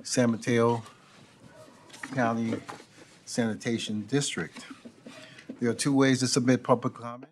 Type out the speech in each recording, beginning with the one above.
San Mateo County Sanitation District. There are two ways to submit public comment.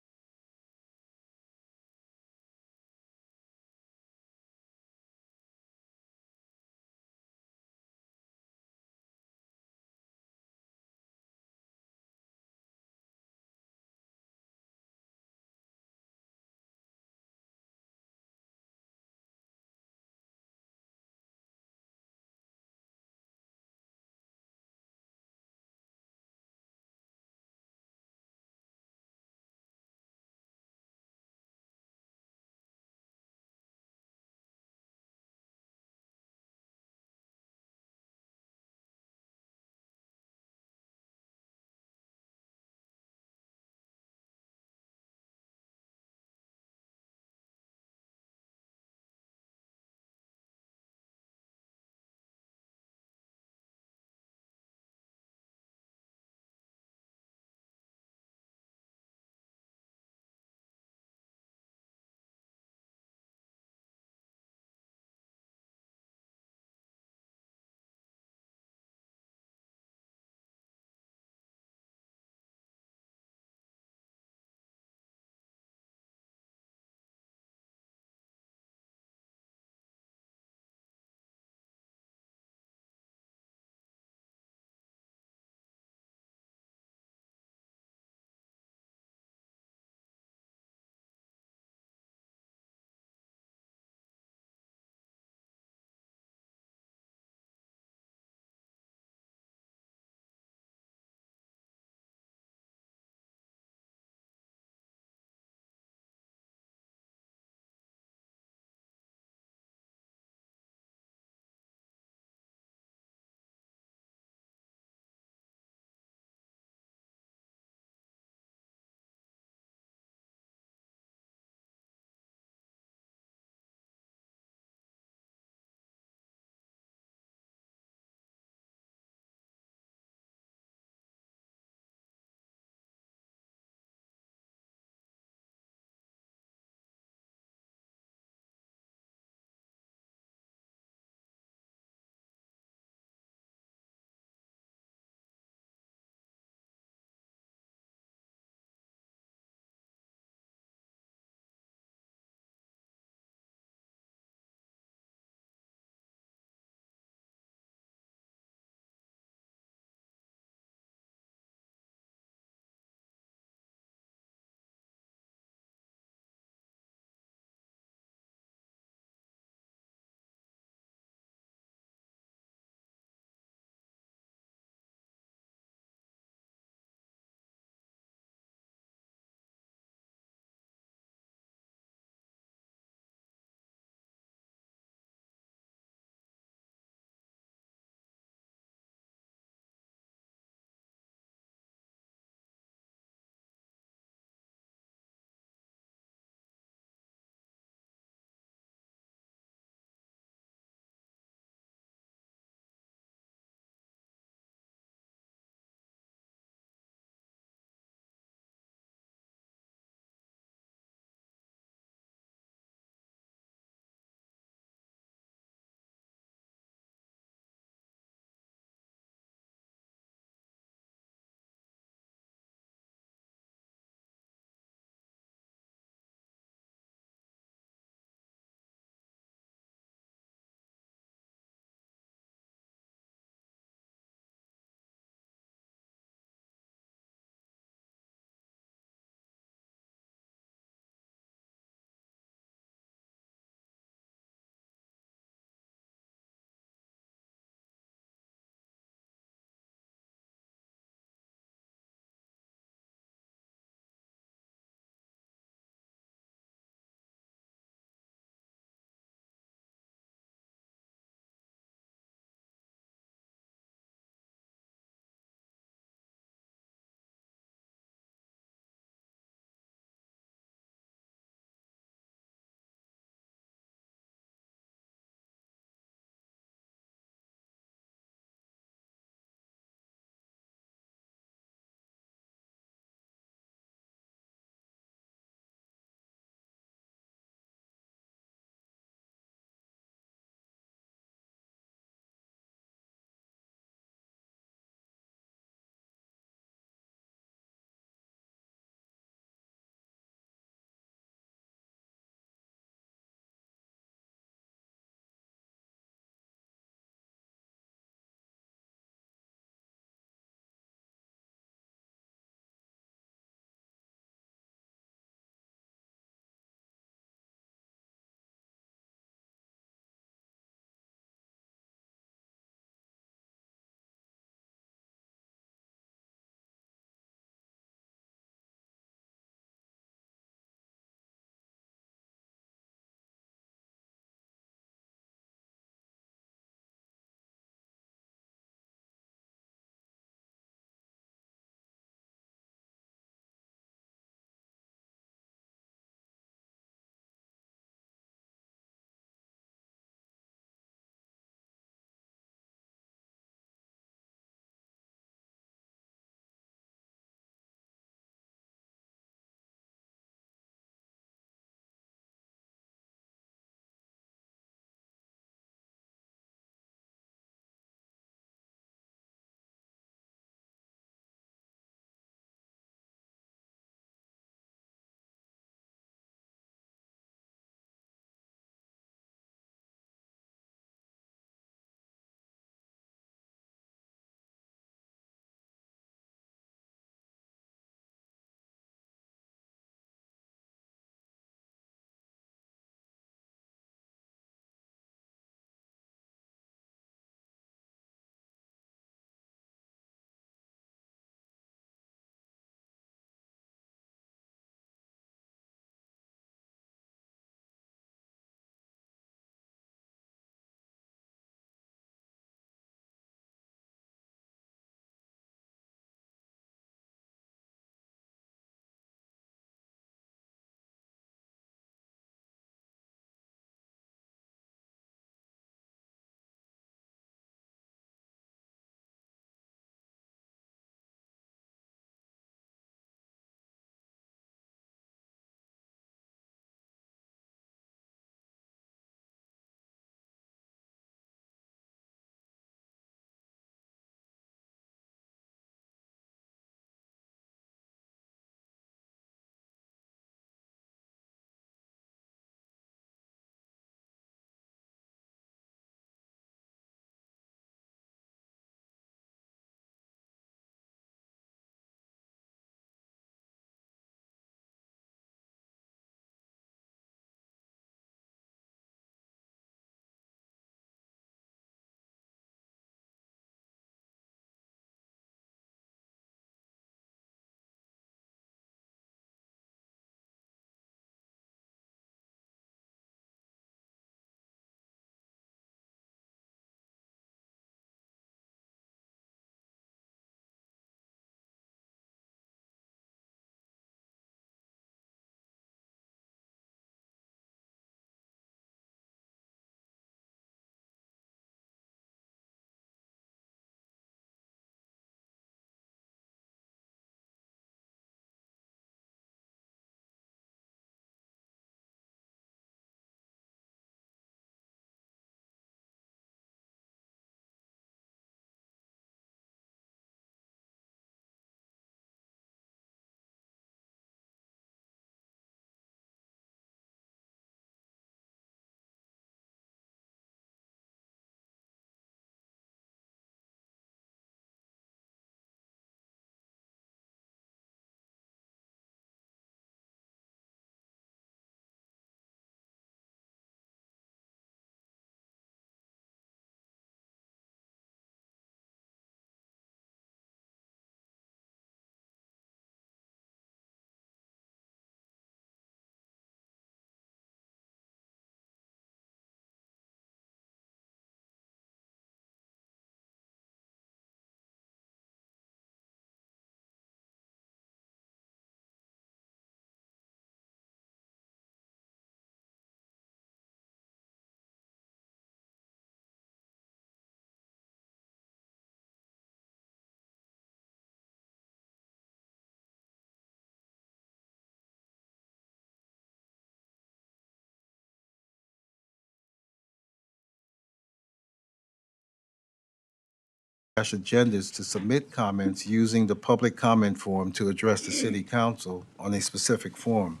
agendas to submit comments using the public comment form to address the city council on a specific form,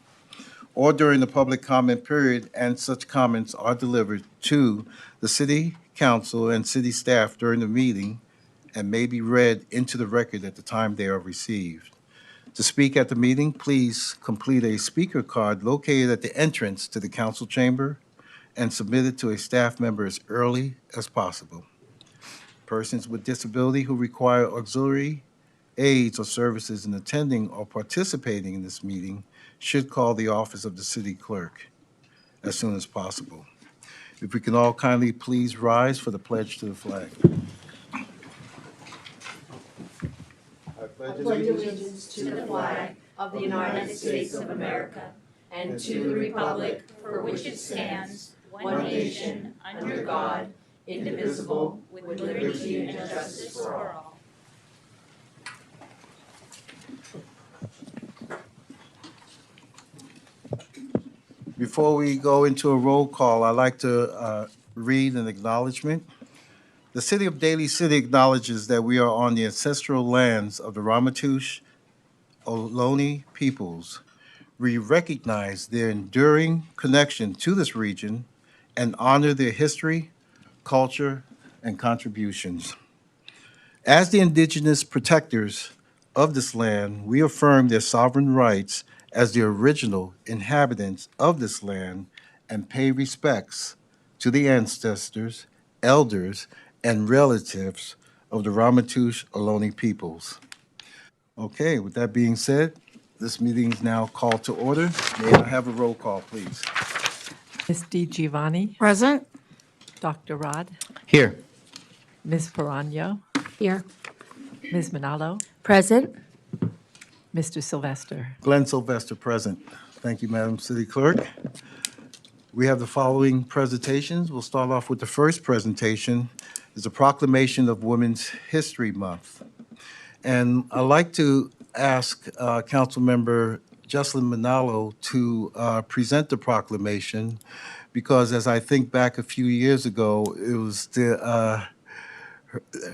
or during the public comment period, and such comments are delivered to the city council and city staff during the meeting and may be read into the record at the time they are received. To speak at the meeting, please complete a speaker card located at the entrance to the council chamber and submit it to a staff member as early as possible. Persons with disability who require auxiliary aids or services in attending or participating in this meeting should call the office of the city clerk as soon as possible. If we can all kindly please rise for the pledge to the flag. I pledge allegiance to the flag of the United States of America and to the republic for which it stands, one nation, under God, indivisible, with liberty and justice for all. Before we go into a roll call, I'd like to read an acknowledgement. The City of Daly City acknowledges that we are on the ancestral lands of the Ramaytush Ohlone peoples. We recognize their enduring connection to this region and honor their history, culture, and contributions. As the indigenous protectors of this land, we affirm their sovereign rights as the original inhabitants of this land and pay respects to the ancestors, elders, and relatives of the Ramaytush Ohlone peoples. Okay, with that being said, this meeting is now called to order. May I have a roll call, please? Ms. DiGiovanni, Present. Dr. Rod, Here. Ms. Perano, Here. Ms. Manalo, Present. Mr. Sylvester. Glenn Sylvester, present. Thank you, Madam City Clerk. We have the following presentations. We'll start off with the first presentation. It's a proclamation of Women's History Month. And I'd like to ask Councilmember Jesselyn Manalo to present the proclamation, because as I think back a few years ago, it was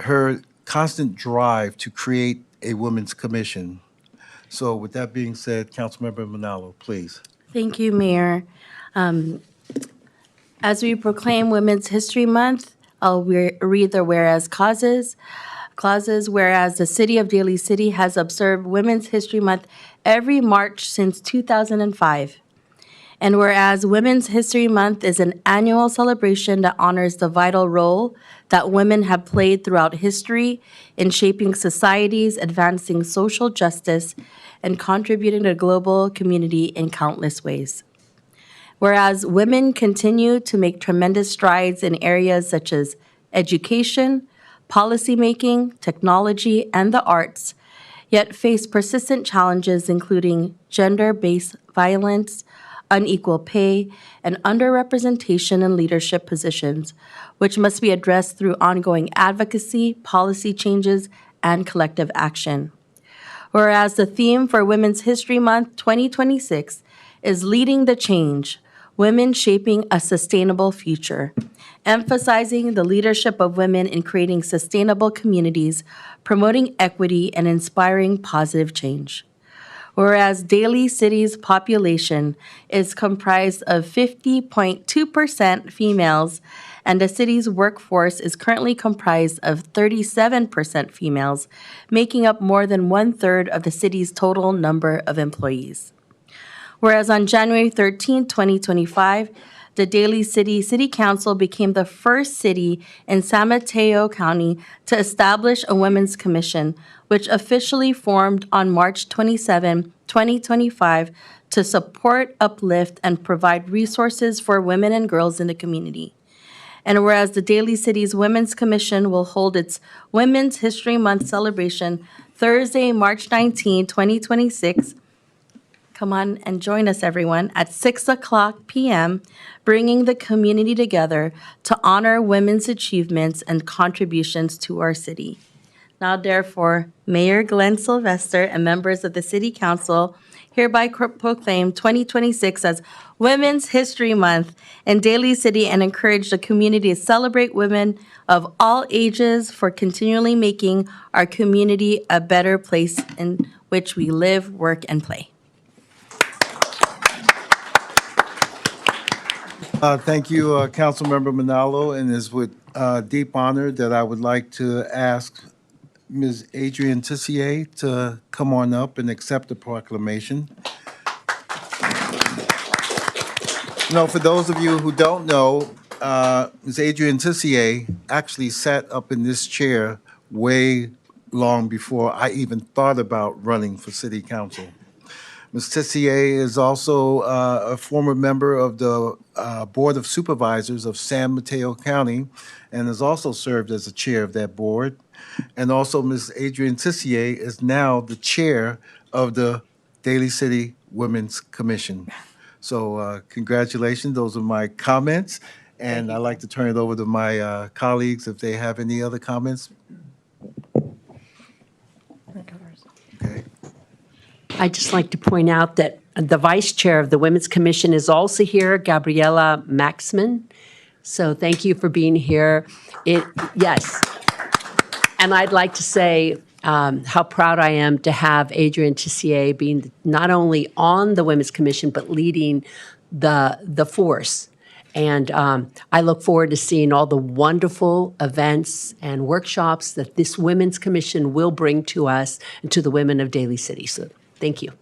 her constant drive to create a women's commission. So with that being said, Councilmember Manalo, please. Thank you, Mayor. As we proclaim Women's History Month, I'll read the whereas clauses. Whereas the City of Daly City has observed Women's History Month every March since 2005. And whereas Women's History Month is an annual celebration that honors the vital role that women have played throughout history in shaping societies, advancing social justice, and contributing to the global community in countless ways. Whereas women continue to make tremendous strides in areas such as education, policymaking, technology, and the arts, yet face persistent challenges including gender-based violence, unequal pay, and underrepresentation in leadership positions, which must be addressed through ongoing advocacy, policy changes, and collective action. Whereas the theme for Women's History Month 2026 is Leading the Change, Women Shaping a Sustainable Future, emphasizing the leadership of women in creating sustainable communities, promoting equity, and inspiring positive change. Whereas Daly City's population is comprised of 50.2% females, and the city's workforce is currently comprised of 37% females, making up more than 1/3 of the city's total number of employees. Whereas on January 13, 2025, the Daly City Council became the first city in San Mateo County to establish a women's commission, which officially formed on March 27, 2025, to support, uplift, and provide resources for women and girls in the community. And whereas the Daly City's Women's Commission will hold its Women's History Month celebration Thursday, March 19, 2026, come on and join us, everyone, at 6:00 p.m., bringing the community together to honor women's achievements and contributions to our city. Now, therefore, Mayor Glenn Sylvester and members of the City Council hereby proclaim 2026 as Women's History Month in Daly City and encourage the community to celebrate women of all ages for continually making our community a better place in which we live, work, and play. Thank you, Councilmember Manalo, and it's with deep honor that I would like to ask Ms. Adrienne Tissier to come on up and accept the proclamation. For those of you who don't know, Ms. Adrienne Tissier actually sat up in this chair way long before I even thought about running for city council. Ms. Tissier is also a former member of the Board of Supervisors of San Mateo County and has also served as the chair of that board. And also, Ms. Adrienne Tissier is now the chair of the Daly City Women's Commission. So congratulations. Those are my comments. And I'd like to turn it over to my colleagues if they have any other comments. Okay. I'd just like to point out that the vice chair of the Women's Commission is also here, Gabriela Maxman. So thank you for being here. Yes. And I'd like to say how proud I am to have Adrienne Tissier being not only on the Women's Commission, but leading the force. And I look forward to seeing all the wonderful events and workshops that this Women's Commission will bring to us and to the women of Daly City. So thank you.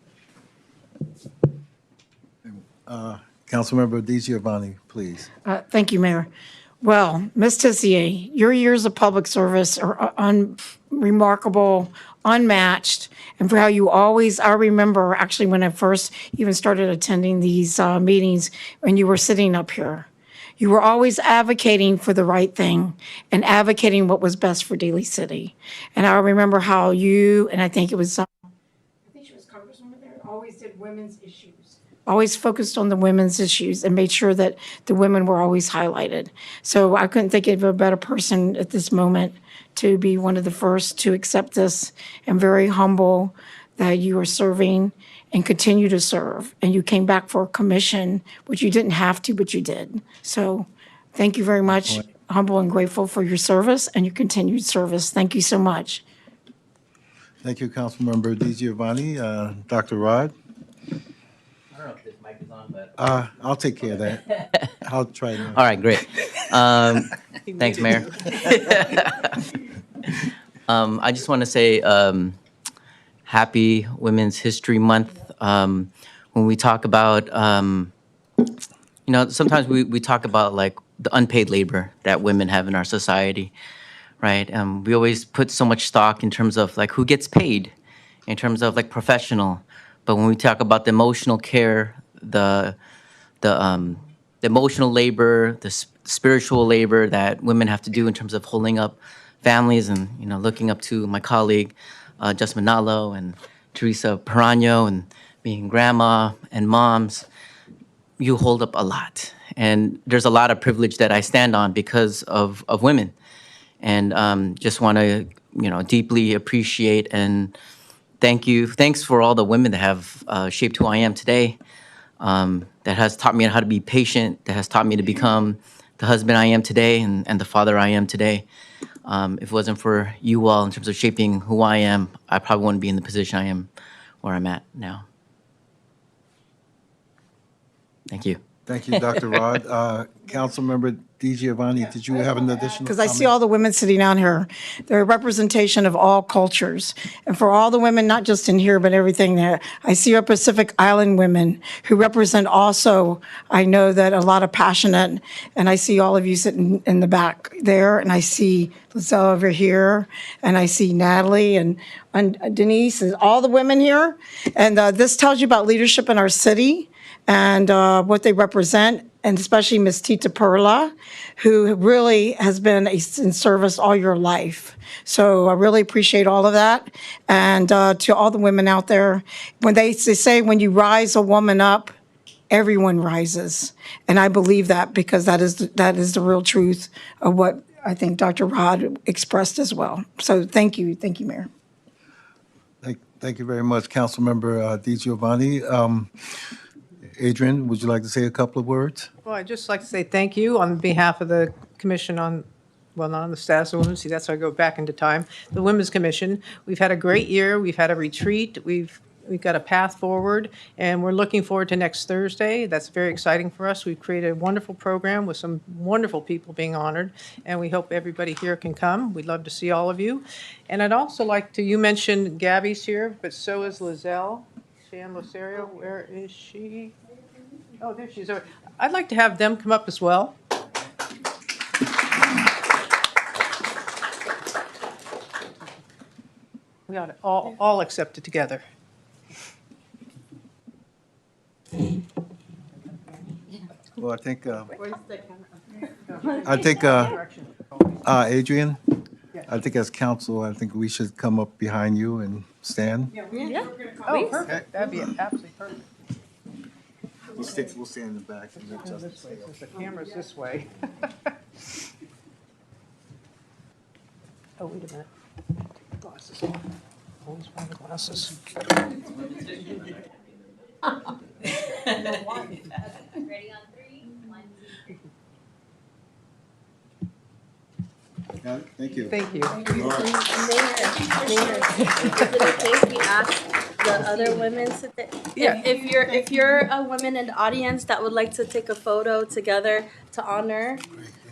Councilmember DiGiovanni, please. Thank you, Mayor. Well, Ms. Tissier, your years of public service are remarkable, unmatched, and for how you always, I remember actually when I first even started attending these meetings, when you were sitting up here. You were always advocating for the right thing and advocating what was best for Daly City. And I remember how you, and I think it was, I think she was Congresswoman there, always did women's issues. Always focused on the women's issues and made sure that the women were always highlighted. So I couldn't think of a better person at this moment to be one of the first to accept this. I'm very humble that you are serving and continue to serve. And you came back for a commission, which you didn't have to, but you did. So thank you very much. Humble and grateful for your service and your continued service. Thank you so much. Thank you, Councilmember DiGiovanni. Dr. Rod? I don't know if this mic is on, but. I'll take care of that. I'll try to. All right, great. Thanks, Mayor. I just want to say happy Women's History Month. When we talk about, sometimes we talk about like the unpaid labor that women have in our society, right? We always put so much stock in terms of like who gets paid, in terms of like professional. But when we talk about the emotional care, the emotional labor, the spiritual labor that women have to do in terms of holding up families and, looking up to my colleague, Justin Manalo and Teresa Perano and being grandma and moms, you hold up a lot. And there's a lot of privilege that I stand on because of women. And just want to, deeply appreciate and thank you. Thanks for all the women that have shaped who I am today, that has taught me how to be patient, that has taught me to become the husband I am today and the father I am today. If it wasn't for you all in terms of shaping who I am, I probably wouldn't be in the position I am where I'm at now. Thank you. Thank you, Dr. Rod. Councilmember DiGiovanni, did you have an additional Because I see comment? all the women sitting down here. They're a representation of all cultures. And for all the women, not just in here, but everything there, I see our Pacific Island women who represent also, I know that a lot of passionate, and I see all of you sitting in the back there, and I see Lizelle over here, and I see Natalie and Denise, and all the women here. And this tells you about leadership in our city and what they represent, and especially Ms. Tita Perla, who really has been in service all your life. So I really appreciate all of that. And to all the women out there, when they say when you rise a woman up, everyone rises. And I believe that because that is the real truth of what I think Dr. Rod expressed as well. So thank you, Mayor. Thank you very much, Councilmember Di Giovanni. Adrian, would you like to say a couple of words? Well, I'd just like to say thank you on behalf of the Commission on, well, not on the status of women, see, that's why I go back into time, the Women's Commission. We've had a great year, we've had a retreat, we've got a path forward, and we're looking forward to next Thursday. That's very exciting for us. We've created a wonderful program with some wonderful people being honored, and we hope everybody here can come. We'd love to see all of you. And I'd also like to, you mentioned Gabby's here, but so is Lizelle. Shan Losario, where is she? Oh, there she is. I'd like to have them come up as well. We ought to all accept it together. Well, Adrian, I think as council, I think we should come up behind you and stand. Oh, perfect. That'd be absolutely perfect. We'll stand in the back. And let Justin This way, since the camera's this way. Oh, wait a minute. Glasses on. Always find the glasses. Ready on 3, 1, 2, 3. Got it? Thank you. Thank you. Mayor, is it okay if we ask the other women to, Yeah. if you're a woman in the audience that would like to take a photo together to honor,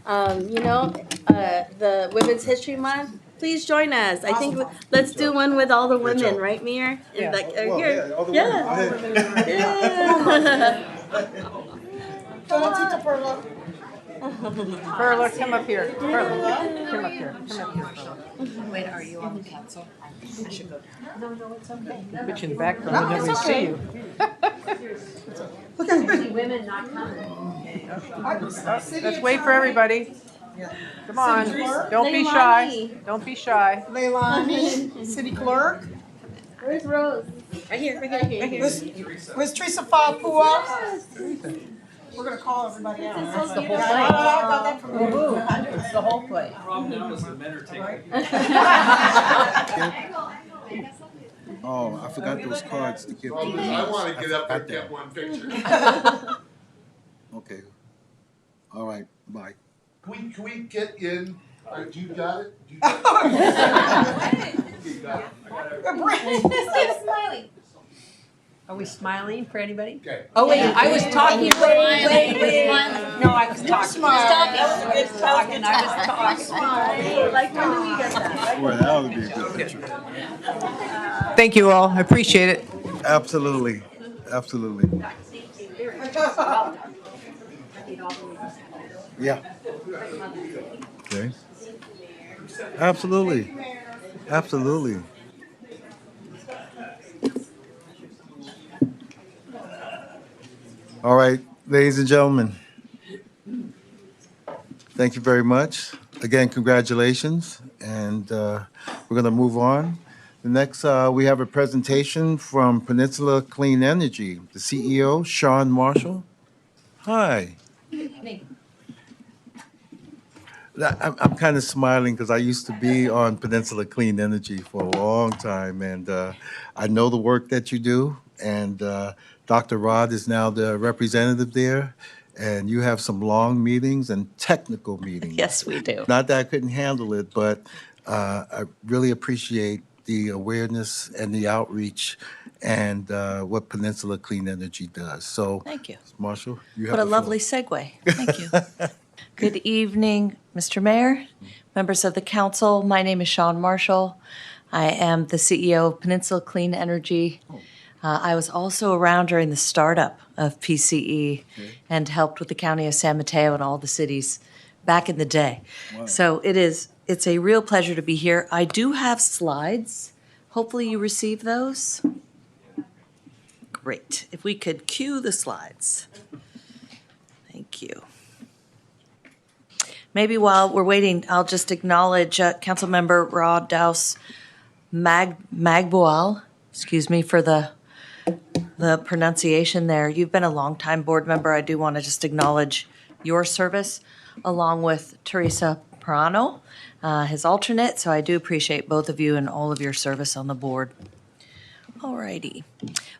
the Women's History Month, please join us. I think, let's do one with all the women, job. right, Mayor? Yeah. Like, Well, here. all the Yeah. women. Go ahead. Yeah. Perla, come up here. Perla, come up here. Come up here, Perla. Wait, are you on the council? I should go. Put you in the background, nobody see you. Women not coming. Let's wait for everybody. Come on, don't be shy. Don't be shy. Leilani, city clerk. Where's Rose? Right here, right here, right here. Was Teresa Fapua? We're gonna call everybody out. That's the whole thing. I got that from you. It's the whole place. Problem now is the men are taking. Oh, I forgot those cards to give. I want to get up and get one picture. Okay. All right, bye. Can we get in? Do you got it? Do you got it? You got it. Smiling. Are we smiling for anybody? Okay. Oh, wait, I was talking. Wait. No, I was talking. I was talking. Like, when do we get that? Boy, that would be a good picture. Thank you all, I appreciate it. Absolutely, absolutely. Yeah. Okay. Absolutely, absolutely. All right, ladies and gentlemen, thank you very much. Again, congratulations, and we're going to move on. The next, we have a presentation from Peninsula Clean Energy, the CEO, Sean Marshall. Hi. I'm kind of smiling because I used to be on Peninsula Clean Energy for a long time, and I know the work that you do, and Dr. Rod is now the representative there, and you have some long meetings and technical meetings. Yes, we do. Not that I couldn't handle it, but I really appreciate the awareness and the outreach and what Peninsula Clean Energy does. So, Thank you. Marshall, you have What a the floor. lovely segue. Thank you. Good evening, Mr. Mayor, members of the council. My name is Sean Marshall. I am the CEO of Peninsula Clean Energy. I was also around during the startup of PCE and helped with the county of San Mateo and all the cities back in the day. So it's a real pleasure to be here. I do have slides. Hopefully you receive those. Great. If we could cue the slides. Thank you. Maybe while we're waiting, I'll just acknowledge Councilmember Rod Douse Magboal, excuse me for the pronunciation there. You've been a longtime board member. I do want to just acknowledge your service, along with Teresa Perano, his alternate. So I do appreciate both of you and all of your service on the board. All righty.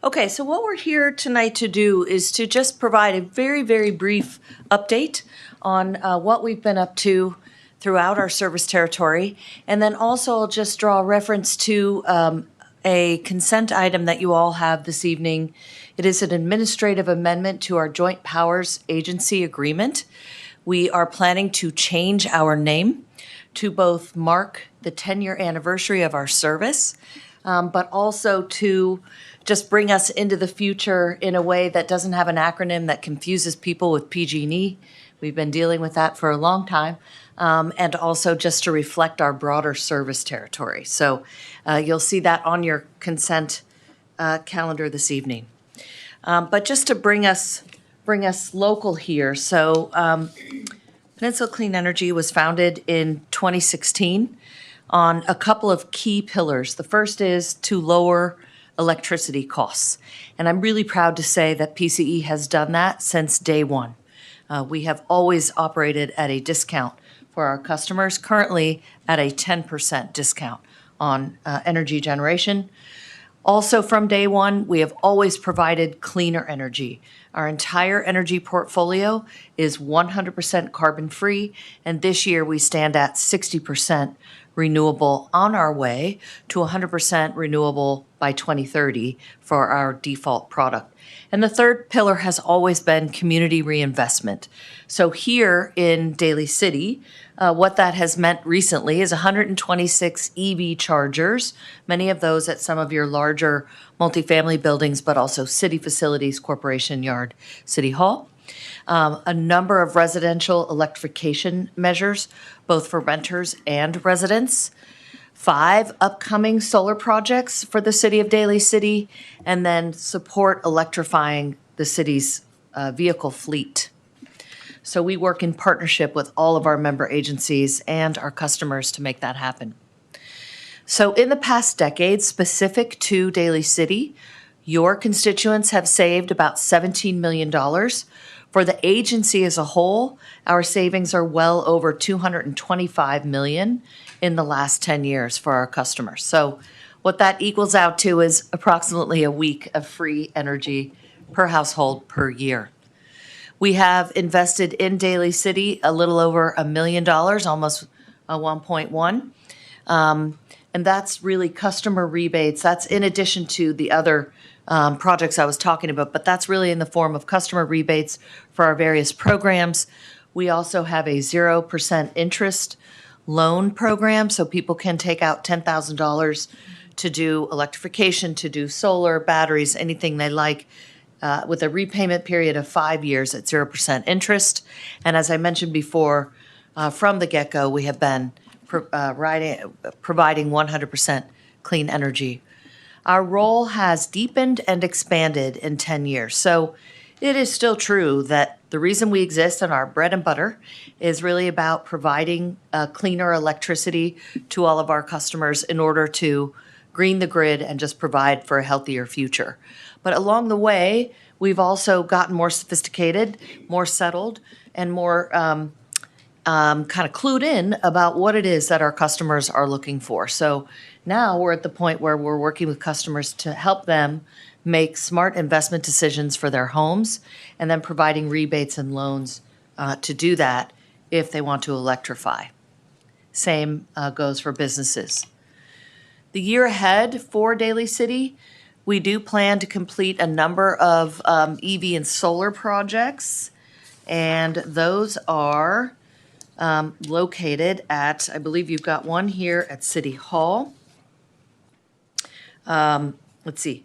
Okay, so what we're here tonight to do is to just provide a very, very brief update on what we've been up to throughout our service territory. And then also I'll just draw reference to a consent item that you all have this evening. It is an administrative amendment to our Joint Powers Agency Agreement. We are planning to change our name to both mark the 10-year anniversary of our service, but also to just bring us into the future in a way that doesn't have an acronym that confuses people with PG&E. We've been dealing with that for a long time. And also just to reflect our broader service territory. So you'll see that on your consent calendar this evening. But just to bring us local here, so Peninsula Clean Energy was founded in 2016 on a couple of key pillars. The first is to lower electricity costs. And I'm really proud to say that PCE has done that since day one. We have always operated at a discount for our customers, currently at a 10% discount on energy generation. Also from day one, we have always provided cleaner energy. Our entire energy portfolio is 100% carbon-free, and this year we stand at 60% renewable, on our way to 100% renewable by 2030 for our default product. And the third pillar has always been community reinvestment. So here in Daly City, what that has meant recently is 126 EV chargers, many of those at some of your larger multifamily buildings, but also city facilities, Corporation Yard, City Hall. A number of residential electrification measures, both for renters and residents. 5 upcoming solar projects for the city of Daly City, and then support electrifying the city's vehicle fleet. So we work in partnership with all of our member agencies and our customers to make that happen. So in the past decade, specific to Daly City, your constituents have saved about $17 million. For the agency as a whole, our savings are well over $225 million in the last 10 years for our customers. So what that equals out to is approximately a week of free energy per household per year. We have invested in Daly City a little over $1 million, almost 1.1. And that's really customer rebates. That's in addition to the other projects I was talking about, but that's really in the form of customer rebates for our various programs. We also have a 0% interest loan program, so people can take out $10,000 to do electrification, to do solar, batteries, anything they like, with a repayment period of 5 years at 0% interest. And as I mentioned before, from the get-go, we have been providing 100% clean energy. Our role has deepened and expanded in 10 years. So it is still true that the reason we exist and our bread and butter is really about providing cleaner electricity to all of our customers in order to green the grid and just provide for a healthier future. But along the way, we've also gotten more sophisticated, more settled, and more kind of clued in about what it is that our customers are looking for. So now we're at the point where we're working with customers to help them make smart investment decisions for their homes, and then providing rebates and loans to do that if they want to electrify. Same goes for businesses. The year ahead for Daly City, we do plan to complete a number of EV and solar projects, and those are located at, I believe you've got one here at City Hall. Let's see.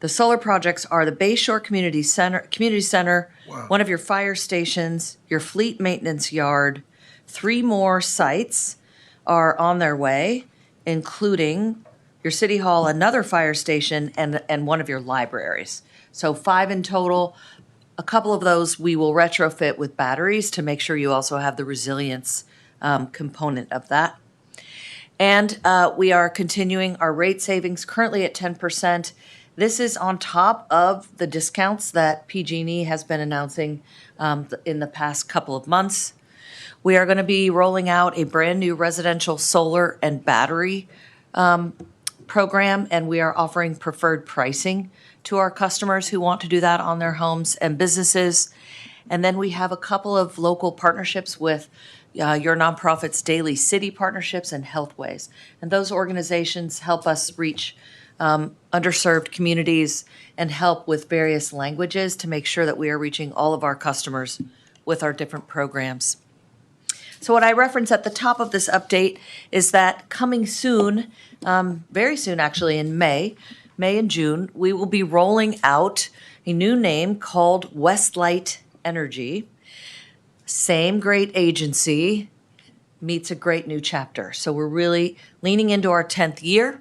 The solar projects are the Bayshore Community Center, one of your fire stations, your fleet maintenance yard. 3 more sites are on their way, including your City Hall, another fire station, and one of your libraries. So 5 in total. A couple of those we will retrofit with batteries to make sure you also have the resilience component of that. And we are continuing our rate savings, currently at 10%. This is on top of the discounts that PG&E has been announcing in the past couple of months. We are going to be rolling out a brand new residential solar and battery program, and we are offering preferred pricing to our customers who want to do that on their homes and businesses. And then we have a couple of local partnerships with your nonprofits, Daly City Partnerships and Healthways. And those organizations help us reach underserved communities and help with various languages to make sure that we are reaching all of our customers with our different programs. So what I reference at the top of this update is that coming soon, very soon actually in May and June, we will be rolling out a new name called Westlight Energy. Same great agency meets a great new chapter. So we're really leaning into our 10th year.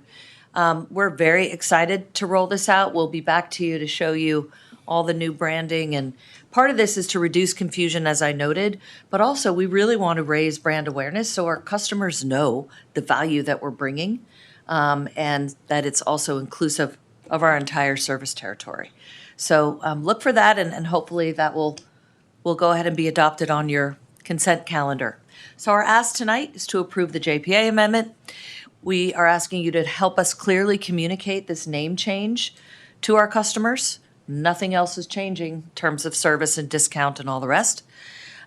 We're very excited to roll this out. We'll be back to you to show you all the new branding. And part of this is to reduce confusion, as I noted, but also we really want to raise brand awareness so our customers know the value that we're bringing and that it's also inclusive of our entire service territory. So look for that, and hopefully that will go ahead and be adopted on your consent calendar. So our ask tonight is to approve the JPA amendment. We are asking you to help us clearly communicate this name change to our customers. Nothing else is changing in terms of service and discount and all the rest.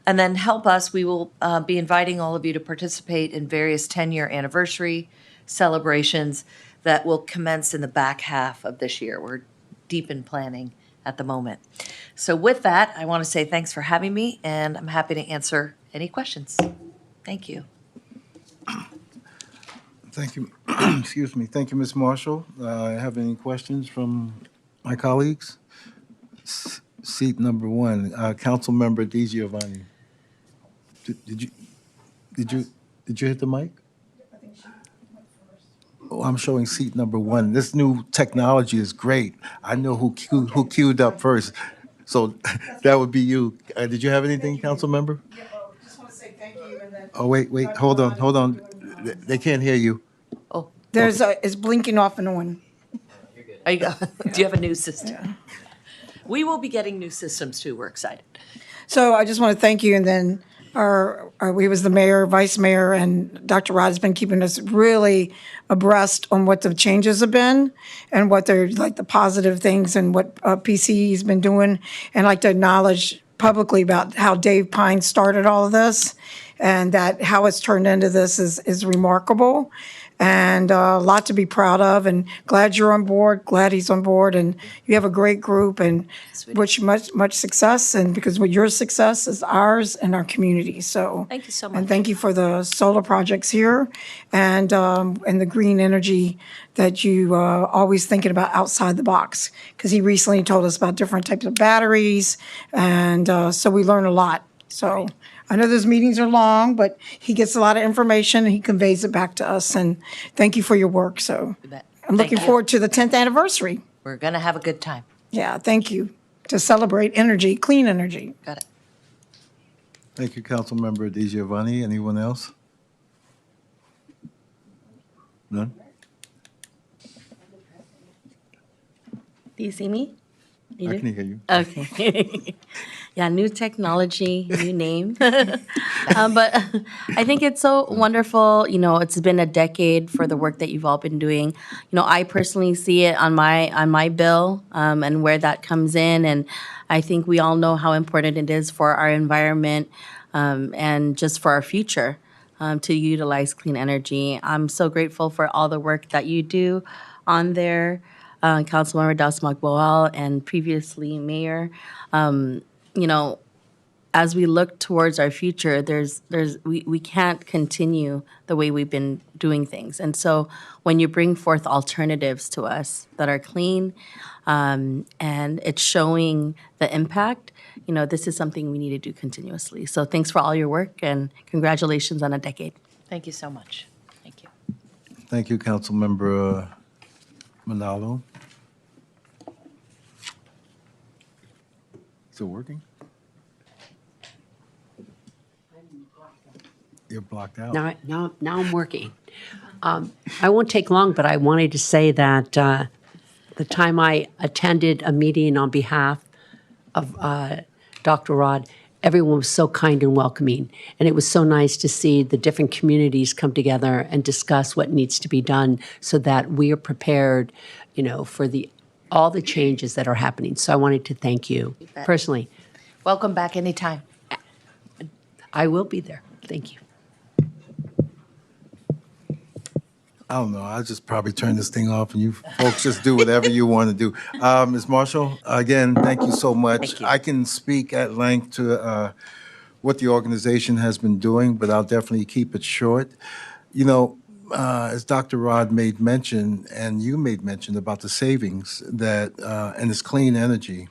And then help us, we will be inviting all of you to participate in various 10-year anniversary celebrations that will commence in the back half of this year. We're deep in planning at the moment. So with that, I want to say thanks for having me, and I'm happy to answer any questions. Thank you. Thank you. Excuse me. Thank you, Ms. Marshall. Have any questions from my colleagues? Seat number 1, Councilmember DiGiovanni. Did you hit the mic? Oh, I'm showing seat number 1. This new technology is great. I know who queued up first, so that would be you. Did you have anything, council member? Yeah, just want to say thank you and then. Oh, wait, hold on. They can't hear you. Oh, It's blinking off and on. do you have a new system? We will be getting new systems too. We're excited. So I just want to thank you, and then we was the mayor, vice mayor, and Dr. Rod has been keeping us really abreast on what the changes have been and what they're like the positive things and what PCE has been doing. And I'd like to acknowledge publicly about how Dave Pine started all of this and that how it's turned into this is remarkable. And a lot to be proud of, and glad you're on board, glad he's on board, and you have a great group, and wish you much success, and because what your success is ours and our community, so. Thank you so much. And thank you for the solar projects here, and the green energy that you always thinking about outside the box, because he recently told us about different types of batteries, and so we learn a lot, so. I know those meetings are long, but he gets a lot of information and he conveys it back to us. And thank you for your work. So bet. I'm looking Thank you. forward to the 10th anniversary. We're going to have a good time. Yeah, thank you. To celebrate energy, clean energy. Got it. Thank you, Councilmember DiGiovanni. Anyone else? None? Do you see me? You I do? can hear you. Okay. Yeah, new technology, new name. But I think it's so wonderful. You know, it's been a decade for the work that you've all been doing. You know, I personally see it on my bill and where that comes in. And I think we all know how important it is for our environment and just for our future to utilize clean energy. I'm so grateful for all the work that you do on there. Councilmember Dasmag-Boal and previously Mayor. You know, as we look towards our future, we can't continue the way we've been doing things. And so when you bring forth alternatives to us that are clean and it's showing the impact, you know, this is something we need to do continuously. So thanks for all your work and congratulations on a decade. Thank you so much. Thank you. Thank you, Councilmember Manalo. Is it working? You're blocked out. Now I'm working. I won't take long, but I wanted to say that the time I attended a meeting on behalf of Dr. Rod, everyone was so kind and welcoming. And it was so nice to see the different communities come together and discuss what needs to be done so that we are prepared, for all the changes that are happening. So I wanted to thank you bet. personally. Welcome back anytime. I will be there. Thank you. I don't know. I'll just probably turn this thing off and you folks just do whatever you want to do. Ms. Marshall, again, thank you so much. Thank you. I can speak at length to what the organization has been doing, but I'll definitely keep it short. As Dr. Rod made mention, and you made mention about the savings that, and this clean energy.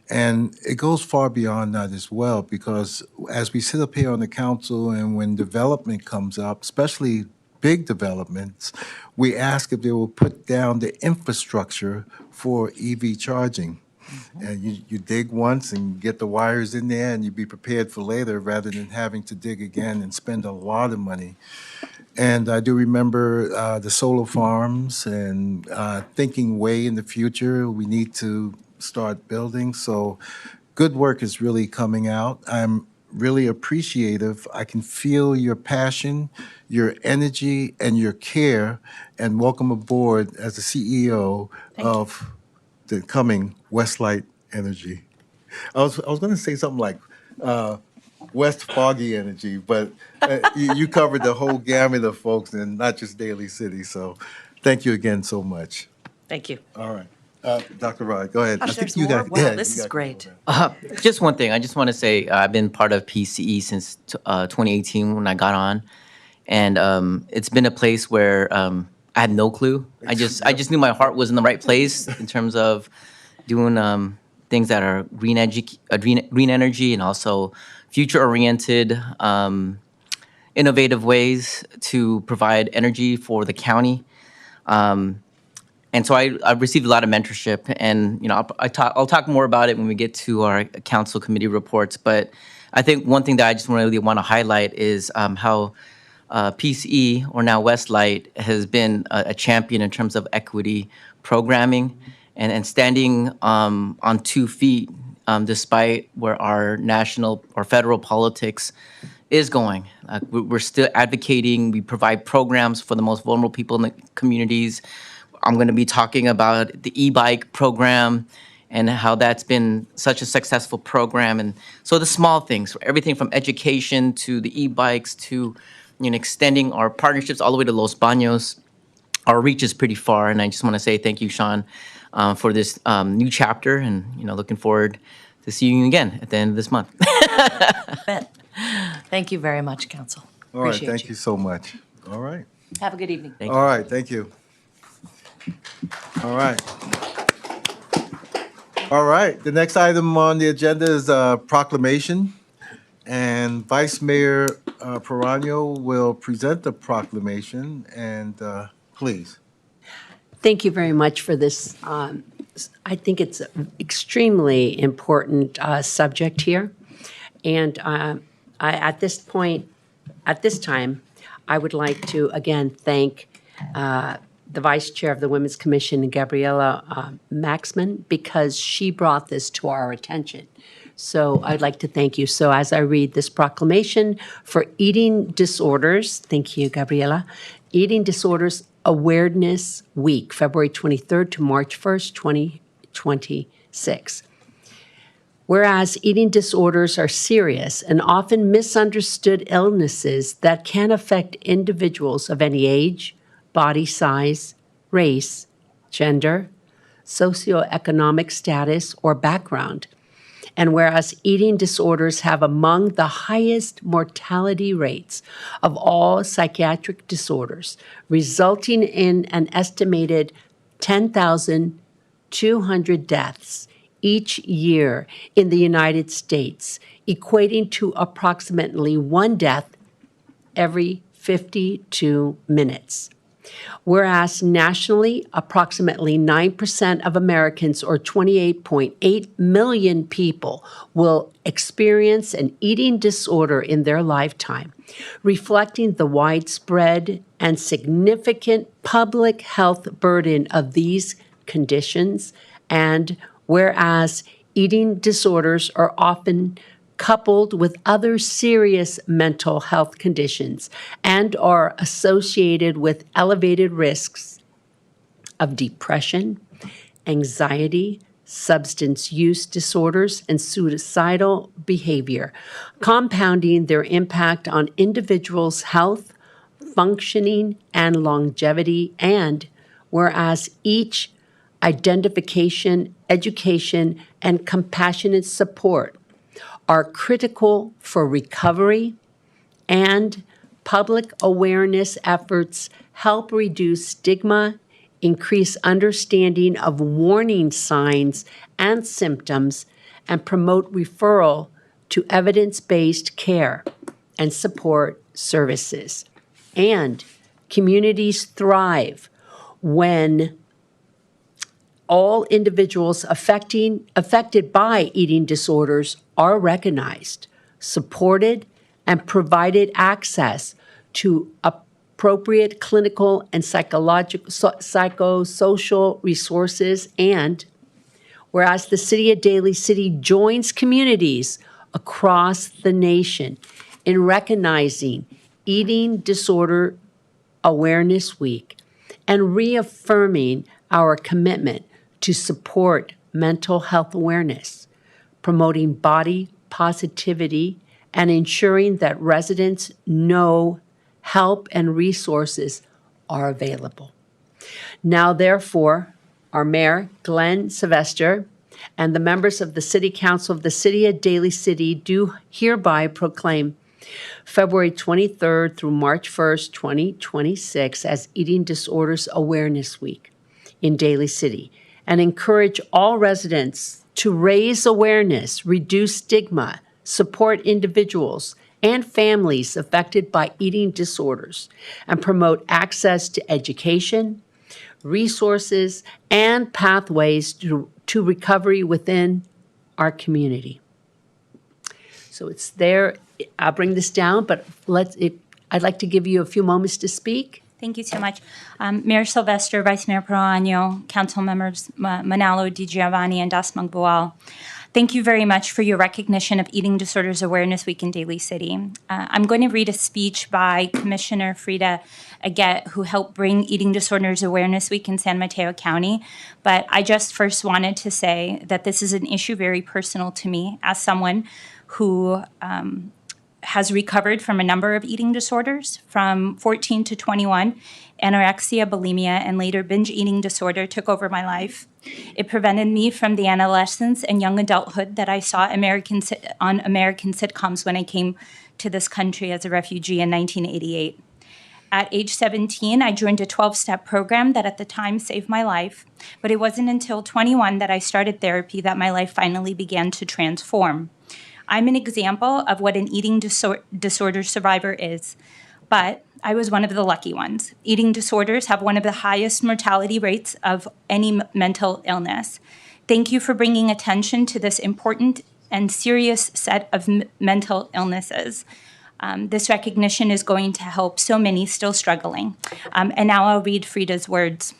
And it goes far beyond that as well, because as we sit up here on the council and when development comes up, especially big developments, we ask if they will put down the infrastructure for EV charging. And you dig once and get the wires in there and you be prepared for later rather than having to dig again and spend a lot of money. And I do remember the solar farms and thinking way in the future, we need to start building. So good work is really coming out. I'm really appreciative. I can feel your passion, your energy, and your care. And welcome aboard as the CEO of the coming Westlight Energy. I was going to say something like West Foggy Energy, but you covered the whole gamut of folks and not just Daly City. So thank you again so much. Thank you. All right. Dr. Rod, go ahead. Gosh, I think there's more? Wow, yeah, this you is got great. control Just one thing. I just want to say I've been part of PCE since 2018 when I got on, and it's been a place where I had no clue. I just knew my heart was in the right place in terms of doing things that are green energy and also future-oriented, innovative ways to provide energy for the county. And so I've received a lot of mentorship, and I'll talk more about it when we get to our council committee reports. But I think one thing that I just really want to highlight is how PCE, or now Westlight, has been a champion in terms of equity programming and standing on 2 feet despite where our national or federal politics is going. We're still advocating. We provide programs for the most vulnerable people in the communities. I'm going to be talking about the e-bike program and how that's been such a successful program. And so the small things, everything from education to the e-bikes to extending our partnerships all the way to Los Baños. Our reach is pretty far, and I just want to say thank you, Sean, for this new chapter, and looking forward to seeing you again at the end of this month. Thank you very much, Council. All right, Appreciate thank you so much. All right. Have a good evening. Thank you. All right, thank you. All right. All right, the next item on the agenda is proclamation. And Vice Mayor Perano will present the proclamation, and please. Thank you very much for this. I think it's an extremely important subject here. And at this time, I would like to again thank the Vice Chair of the Women's Commission, Gabriela Maxman, because she brought this to our attention. So I'd like to thank you. So as I read this proclamation for eating disorders, thank you, Gabriela, Eating Disorders Awareness Week, February 23rd to March 1st, 2026. Whereas eating disorders are serious and often misunderstood illnesses that can affect individuals of any age, body size, race, gender, socioeconomic status, or background. And whereas eating disorders have among the highest mortality rates of all psychiatric disorders, resulting in an estimated 10,200 deaths each year in the United States, equating to approximately 1 death every 52 minutes. Whereas nationally, approximately 9% of Americans, or 28.8 million people, will experience an eating disorder in their lifetime, reflecting the widespread and significant public health burden of these conditions. And whereas eating disorders are often coupled with other serious mental health conditions and are associated with elevated risks of depression, anxiety, substance use disorders, and suicidal behavior, compounding their impact on individuals' health, functioning, and longevity. And whereas each identification, education, and compassionate support are critical for recovery, and public awareness efforts help reduce stigma, increase understanding of warning signs and symptoms, and promote referral to evidence-based care and support services. And communities thrive when all individuals affected by eating disorders are recognized, supported, and provided access to appropriate clinical and psychosocial resources. And whereas the City of Daly City joins communities across the nation in recognizing Eating Disorder Awareness Week and reaffirming our commitment to support mental health awareness, promoting body positivity, and ensuring that residents know help and resources are available. Now, therefore, our Mayor, Glenn Sylvester, and the members of the City Council of the City of Daly City do hereby proclaim February 23rd through March 1st, 2026 as Eating Disorders Awareness Week in Daly City, and encourage all residents to raise awareness, reduce stigma, support individuals and families affected by eating disorders, and promote access to education, resources, and pathways to recovery within our community. So it's there. I'll bring this down, but I'd like to give you a few moments to speak. Thank you so much. Mayor Sylvester, Vice Mayor Perano, Council Members Manalo, Di Giovanni, and Das Magbual. Thank you very much for your recognition of Eating Disorders Awareness Week in Daly City. I'm going to read a speech by Commissioner Frida Aguet, who helped bring Eating Disorders Awareness Week in San Mateo County. But I just first wanted to say that this is an issue very personal to me as someone who has recovered from a number of eating disorders. From 14 to 21, anorexia, bulimia, and later binge eating disorder took over my life. It prevented me from the adolescence and young adulthood that I saw on American sitcoms when I came to this country as a refugee in 1988. At age 17, I joined a 12-step program that at the time saved my life, but it wasn't until 21 that I started therapy that my life finally began to transform. I'm an example of what an eating disorder survivor is, but I was one of the lucky ones. Eating disorders have one of the highest mortality rates of any mental illness. Thank you for bringing attention to this important and serious set of mental illnesses. This recognition is going to help so many still struggling. And now I'll read Frida's words.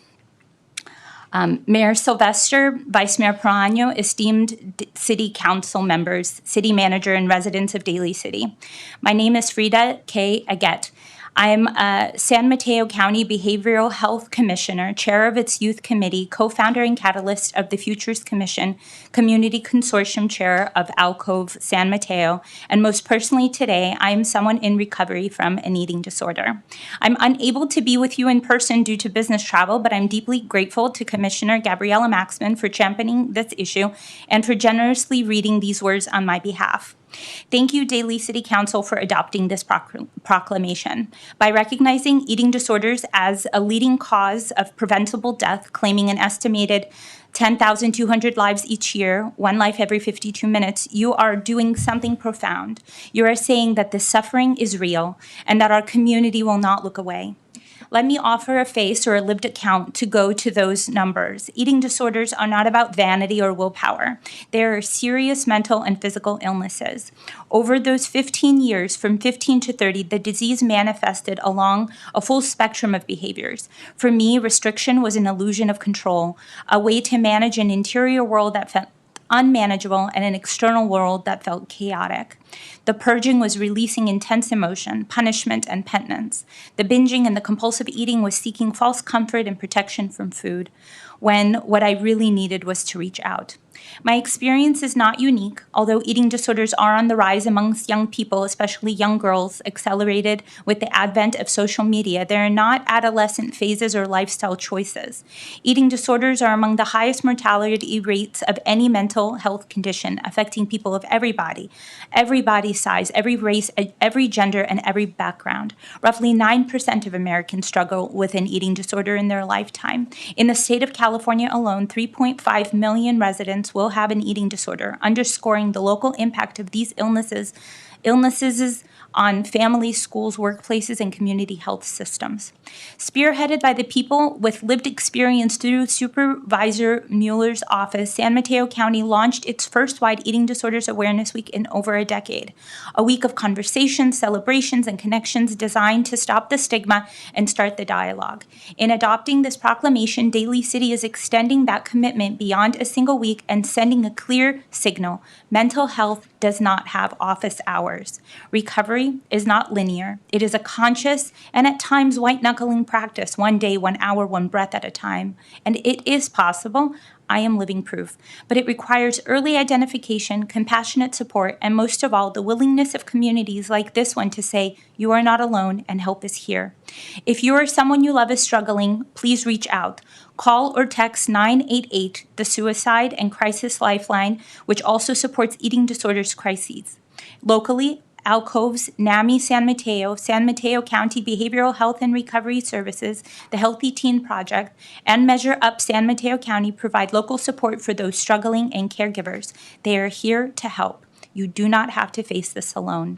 Mayor Sylvester, Vice Mayor Perano, esteemed City Council members, City Manager, and residents of Daly City. My name is Frida K. Aguet. I'm a San Mateo County Behavioral Health Commissioner, chair of its youth committee, co-founder and catalyst of the Futures Commission, community consortium chair of Alcove San Mateo, and most personally today, I am someone in recovery from an eating disorder. I'm unable to be with you in person due to business travel, but I'm deeply grateful to Commissioner Gabriela Maxman for championing this issue and for generously reading these words on my behalf. Thank you, Daly City Council, for adopting this proclamation. By recognizing eating disorders as a leading cause of preventable death, claiming an estimated 10,200 lives each year, one life every 52 minutes, you are doing something profound. You are saying that this suffering is real and that our community will not look away. Let me offer a face or a lived account to go to those numbers. Eating disorders are not about vanity or willpower. They are serious mental and physical illnesses. Over those 15 years, from 15 to 30, the disease manifested along a full spectrum of behaviors. For me, restriction was an illusion of control, a way to manage an interior world that felt unmanageable and an external world that felt chaotic. The purging was releasing intense emotion, punishment, and penitence. The binging and the compulsive eating was seeking false comfort and protection from food, when what I really needed was to reach out. My experience is not unique, although eating disorders are on the rise amongst young people, especially young girls, accelerated with the advent of social media. They are not adolescent phases or lifestyle choices. Eating disorders are among the highest mortality rates of any mental health condition, affecting people of every body size, every race, every gender, and every background. Roughly 9% of Americans struggle with an eating disorder in their lifetime. In the state of California alone, 3.5 million residents will have an eating disorder, underscoring the local impact of these illnesses on families, schools, workplaces, and community health systems. Spearheaded by the people with lived experience through Supervisor Mueller's office, San Mateo County launched its first wide Eating Disorders Awareness Week in over a decade. A week of conversations, celebrations, and connections designed to stop the stigma and start the dialogue. In adopting this proclamation, Daly City is extending that commitment beyond a single week and sending a clear signal. Mental health does not have office hours. Recovery is not linear. It is a conscious and at times white-knuckling practice, 1 day, 1 hour, 1 breath at a time. And it is possible. I am living proof. But it requires early identification, compassionate support, and most of all, the willingness of communities like this one to say, you are not alone and help is here. If you or someone you love is struggling, please reach out. Call or text 988, the Suicide and Crisis Lifeline, which also supports eating disorders crises. Locally, Alcoves, NAMI San Mateo County Behavioral Health and Recovery Services, the Healthy Teen Project, and Measure Up San Mateo County provide local support for those struggling and caregivers. They are here to help. You do not have to face this alone.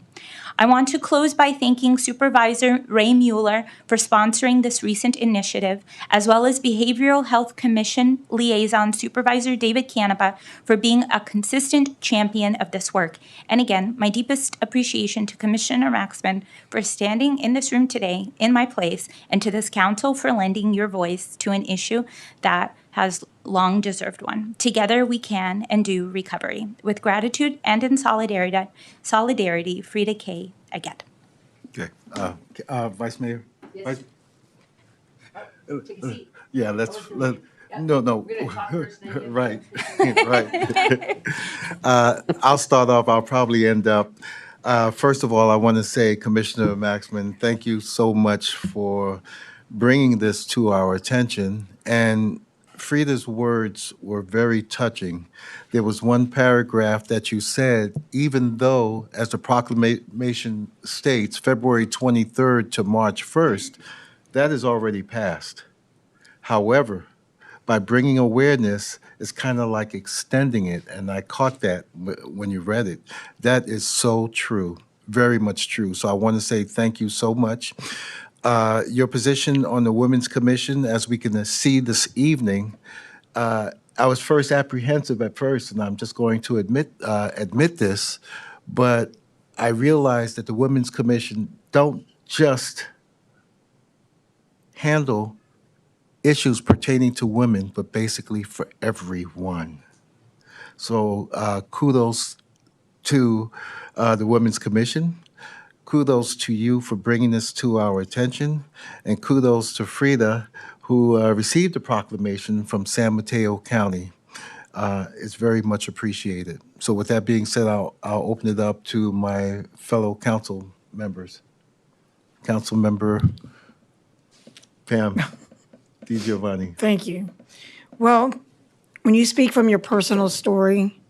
I want to close by thanking Supervisor Ray Mueller for sponsoring this recent initiative, as well as Behavioral Health Commission Liaison Supervisor David Canepa for being a consistent champion of this work. And again, my deepest appreciation to Commissioner Maxman for standing in this room today in my place, and to this council for lending your voice to an issue that has long deserved one. Together we can and do recovery. With gratitude and in solidarity, Frida K. Again. Okay. Vice Mayor? Vice- Yeah, no. Right, right. I'll start off, I'll probably end up. First of all, I want to say, Commissioner Maxman, thank you so much for bringing this to our attention. And Frida's words were very touching. There was one paragraph that you said, even though, as the proclamation states, February 23rd to March 1st, that is already passed. However, by bringing awareness, it's kind of like extending it, and I caught that when you read it. That is so true, very much true. So I want to say thank you so much. Your position on the Women's Commission, as we can see this evening, I was first apprehensive at first, and I'm just going to admit this, but I realized that the Women's Commission don't just handle issues pertaining to women, but basically for everyone. So kudos to the Women's Commission. Kudos to you for bringing this to our attention, and kudos to Frida, who received the proclamation from San Mateo County. It's very much appreciated. So with that being said, I'll open it up to my fellow council members. Councilmember Pam DiGiovanni. Thank you. Well, when you speak from your personal story,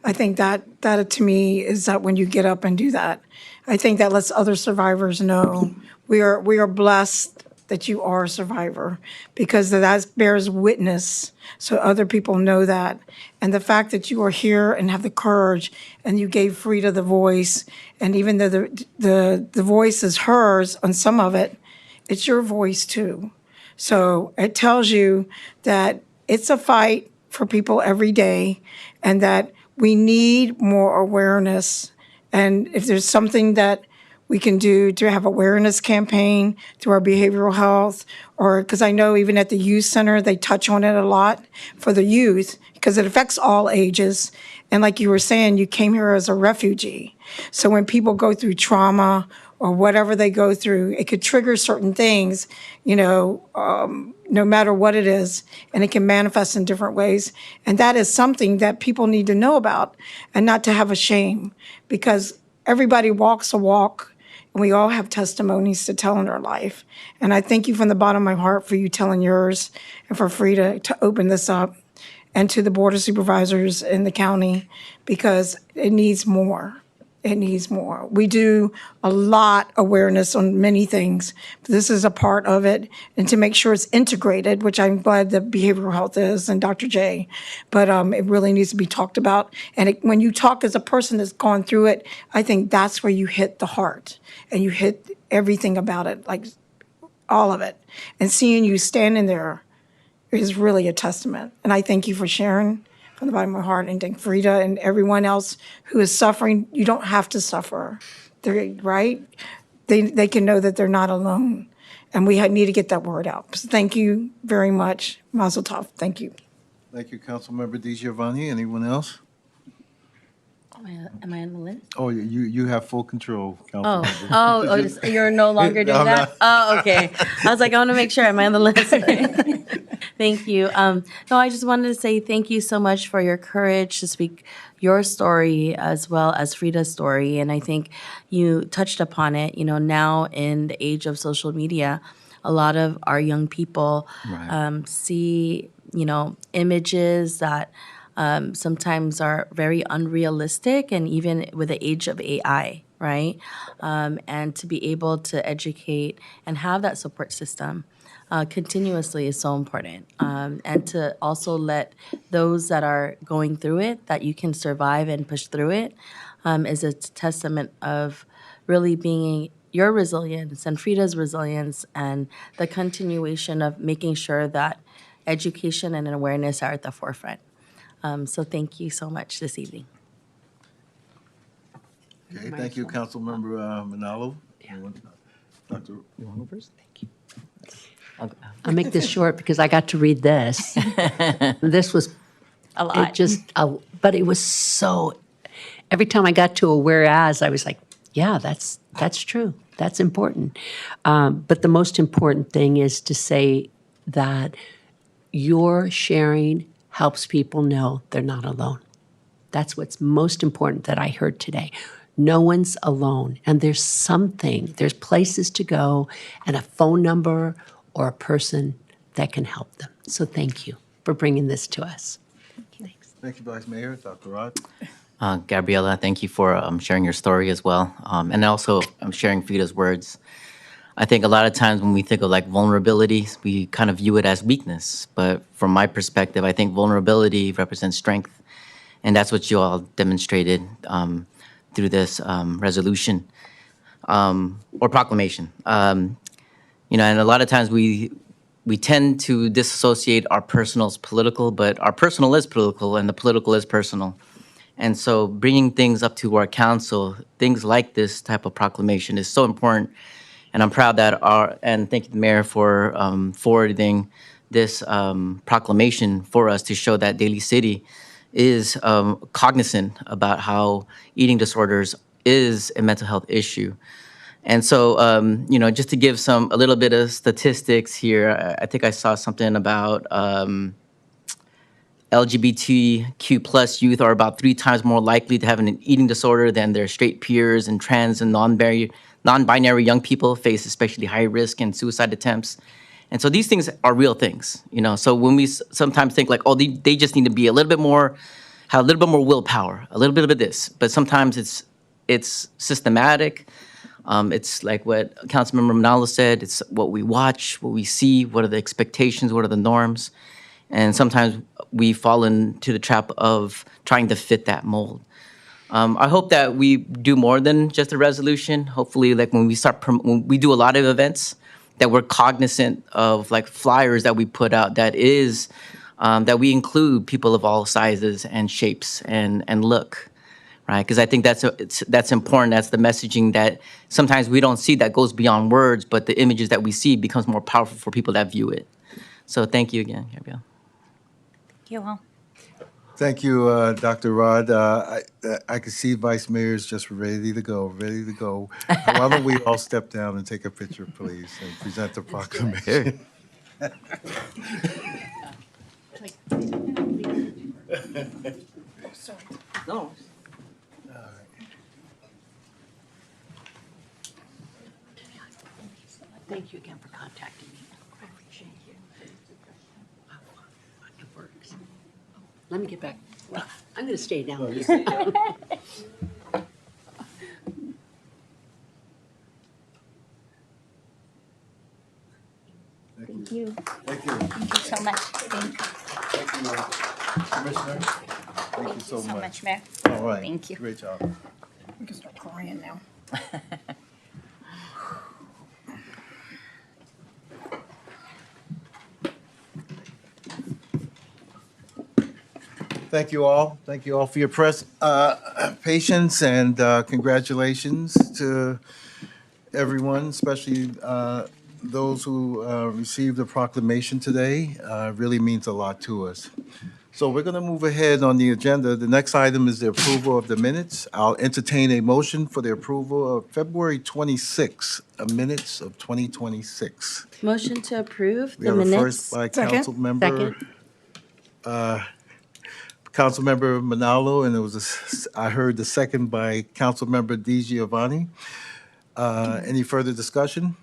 I think that to me is that when you get up and do that, I think that lets other survivors know we are blessed that you are a survivor, because that bears witness so other people know that. And the fact that you are here and have the courage and you gave Frida the voice, and even though the voice is hers on some of it, it's your voice too. So it tells you that it's a fight for people every day, and that we need more awareness. And if there's something that we can do to have awareness campaign through our behavioral health, or because I know even at the youth center, they touch on it a lot for the youth, because because it affects all ages. And like you were saying, you came here as a refugee. So when people go through trauma or whatever they go through, it could trigger certain things, no matter what it is, and it can manifest in different ways. And that is something that people need to know about and not to have a shame, because everybody walks a walk and we all have testimonies to tell in our life. And I thank you from the bottom of my heart for you telling yours and for Frida to open this up, and to the Board of Supervisors in the county, because it needs more. It needs more. We do a lot awareness on many things. This is a part of it, and to make sure it's integrated, which I'm glad that behavioral health is and Dr. J, but it really needs to be talked about. And when you talk as a person that's gone through it, I think that's where you hit the heart and you hit everything about it, like all of it. And seeing you standing there is really a testament. And I thank you for sharing from the bottom of my heart, and thank Frida and everyone else who is suffering. You don't have to suffer, right? They can know that they're not alone. And we need to get that word out. So thank you very much. Mazel tov. Thank you. Thank you, Councilmember DiGiovanni. Anyone else? Am I on the list? Oh, you have full control, Oh, Councilmember. you're no longer doing I'm that? Oh, okay. I was like, I want to make sure I'm on the list. Thank you. No, I just wanted to say thank you so much for your courage to speak your story as well as Frida's story. And I think you touched upon it, now in the age of social media, a lot of our young people see, images that sometimes are very unrealistic, and even with the age of AI, right? And to be able to educate and have that support system continuously is so important. And to also let those that are going through it, that you can survive and push through it, is a testament of really being your resilience and Frida's resilience, and the continuation of making sure that education and awareness are at the forefront. So thank you so much this evening. Okay, thank you, Councilmember Manalo. Dr. You want to go first? Thank you. I'll make this short because I got to read this. This was A lot. but it was so, every time I got to a whereas, I was like, yeah, that's true. That's important. But the most important thing is to say that your sharing helps people know they're not alone. That's what's most important that I heard today. No one's alone. And there's places to go and a phone number or a person that can help them. So thank you for bringing this to us. Thanks. Thank you, Vice Mayor. Dr. Rod. Gabriella, thank you for sharing your story as well. And also sharing Frida's words. I think a lot of times when we think of like vulnerability, we kind of view it as weakness. But from my perspective, I think vulnerability represents strength. And that's what you all demonstrated through this resolution or proclamation. And a lot of times we tend to disassociate our personal as political, but our personal is political and the political is personal. And so bringing things up to our council, things like this type of proclamation is so important. And I'm proud that and thank you, Mayor, for forwarding this proclamation for us to show that Daly City is cognizant about how eating disorders is a mental health issue. And so, just to give a little bit of statistics here, I think I saw something about LGBTQ plus youth are about 3 times more likely to have an eating disorder than their straight peers, and trans and non-binary young people face especially high risk and suicide attempts. And so these things are real things, So when we sometimes think like, oh, they just need to be have a little bit more willpower, a little bit of this, but sometimes it's systematic. It's like what Councilmember Manalo said. It's what we watch, what we see, what are the expectations, what are the norms, and sometimes we fall into the trap of trying to fit that mold. I hope that we do more than just a resolution. Hopefully, like when we do a lot of events, that we're cognizant of like flyers that we put out that we include people of all sizes and shapes and look, right? Because I think that's important. That's the messaging that sometimes we don't see that goes beyond words, but the images that we see becomes more powerful for people that view it. So thank you again, Gabrielle. Thank you all. Thank you, Dr. Rod. I can see Vice Mayor's just ready to go, ready to go. Why don't we all step down and take a picture, please, and present the proclamation? No. Thank you again for contacting me. I appreciate you. It works. Let me get back. Well, I'm going to stay down here. Thank you. Thank you. Thank you so much. Thank you, Commissioner. Thank you so much. Mayor. All right. Thank you. Great job. We can start crying now. Thank you all. Thank you all for your patience, and congratulations to everyone, especially those who received the proclamation today. Really means a lot to us. So we're going to move ahead on the agenda. The next item is the approval of the minutes. I'll entertain a motion for the approval of February 26 minutes of 2026. Motion to approve We the have a minutes. first by Second. Councilmember Manalo, and I heard the second by Councilmember Di Giovanni. Any further discussion?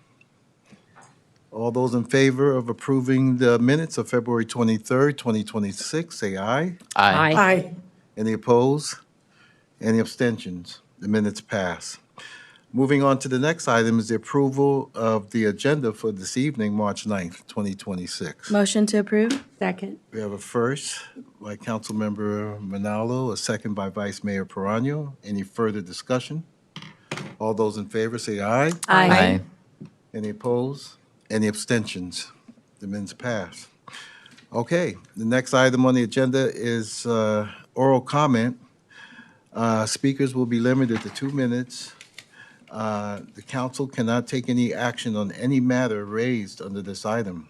All those in favor of approving the minutes of February 23rd, 2026, say aye. Aye. Any opposed? Any abstentions? The minutes pass. Moving on to the next item is the approval of the agenda for this evening, March 9th, 2026. Motion to approve. Second. We have a first by Councilmember Manalo, a second by Vice Mayor Perano. Any further discussion? All those in favor say aye. Aye. Any opposed? Any abstentions? The minutes pass. Okay, the next item on the agenda is oral comment. Speakers will be limited to 2 minutes. The council cannot take any action on any matter raised under this item.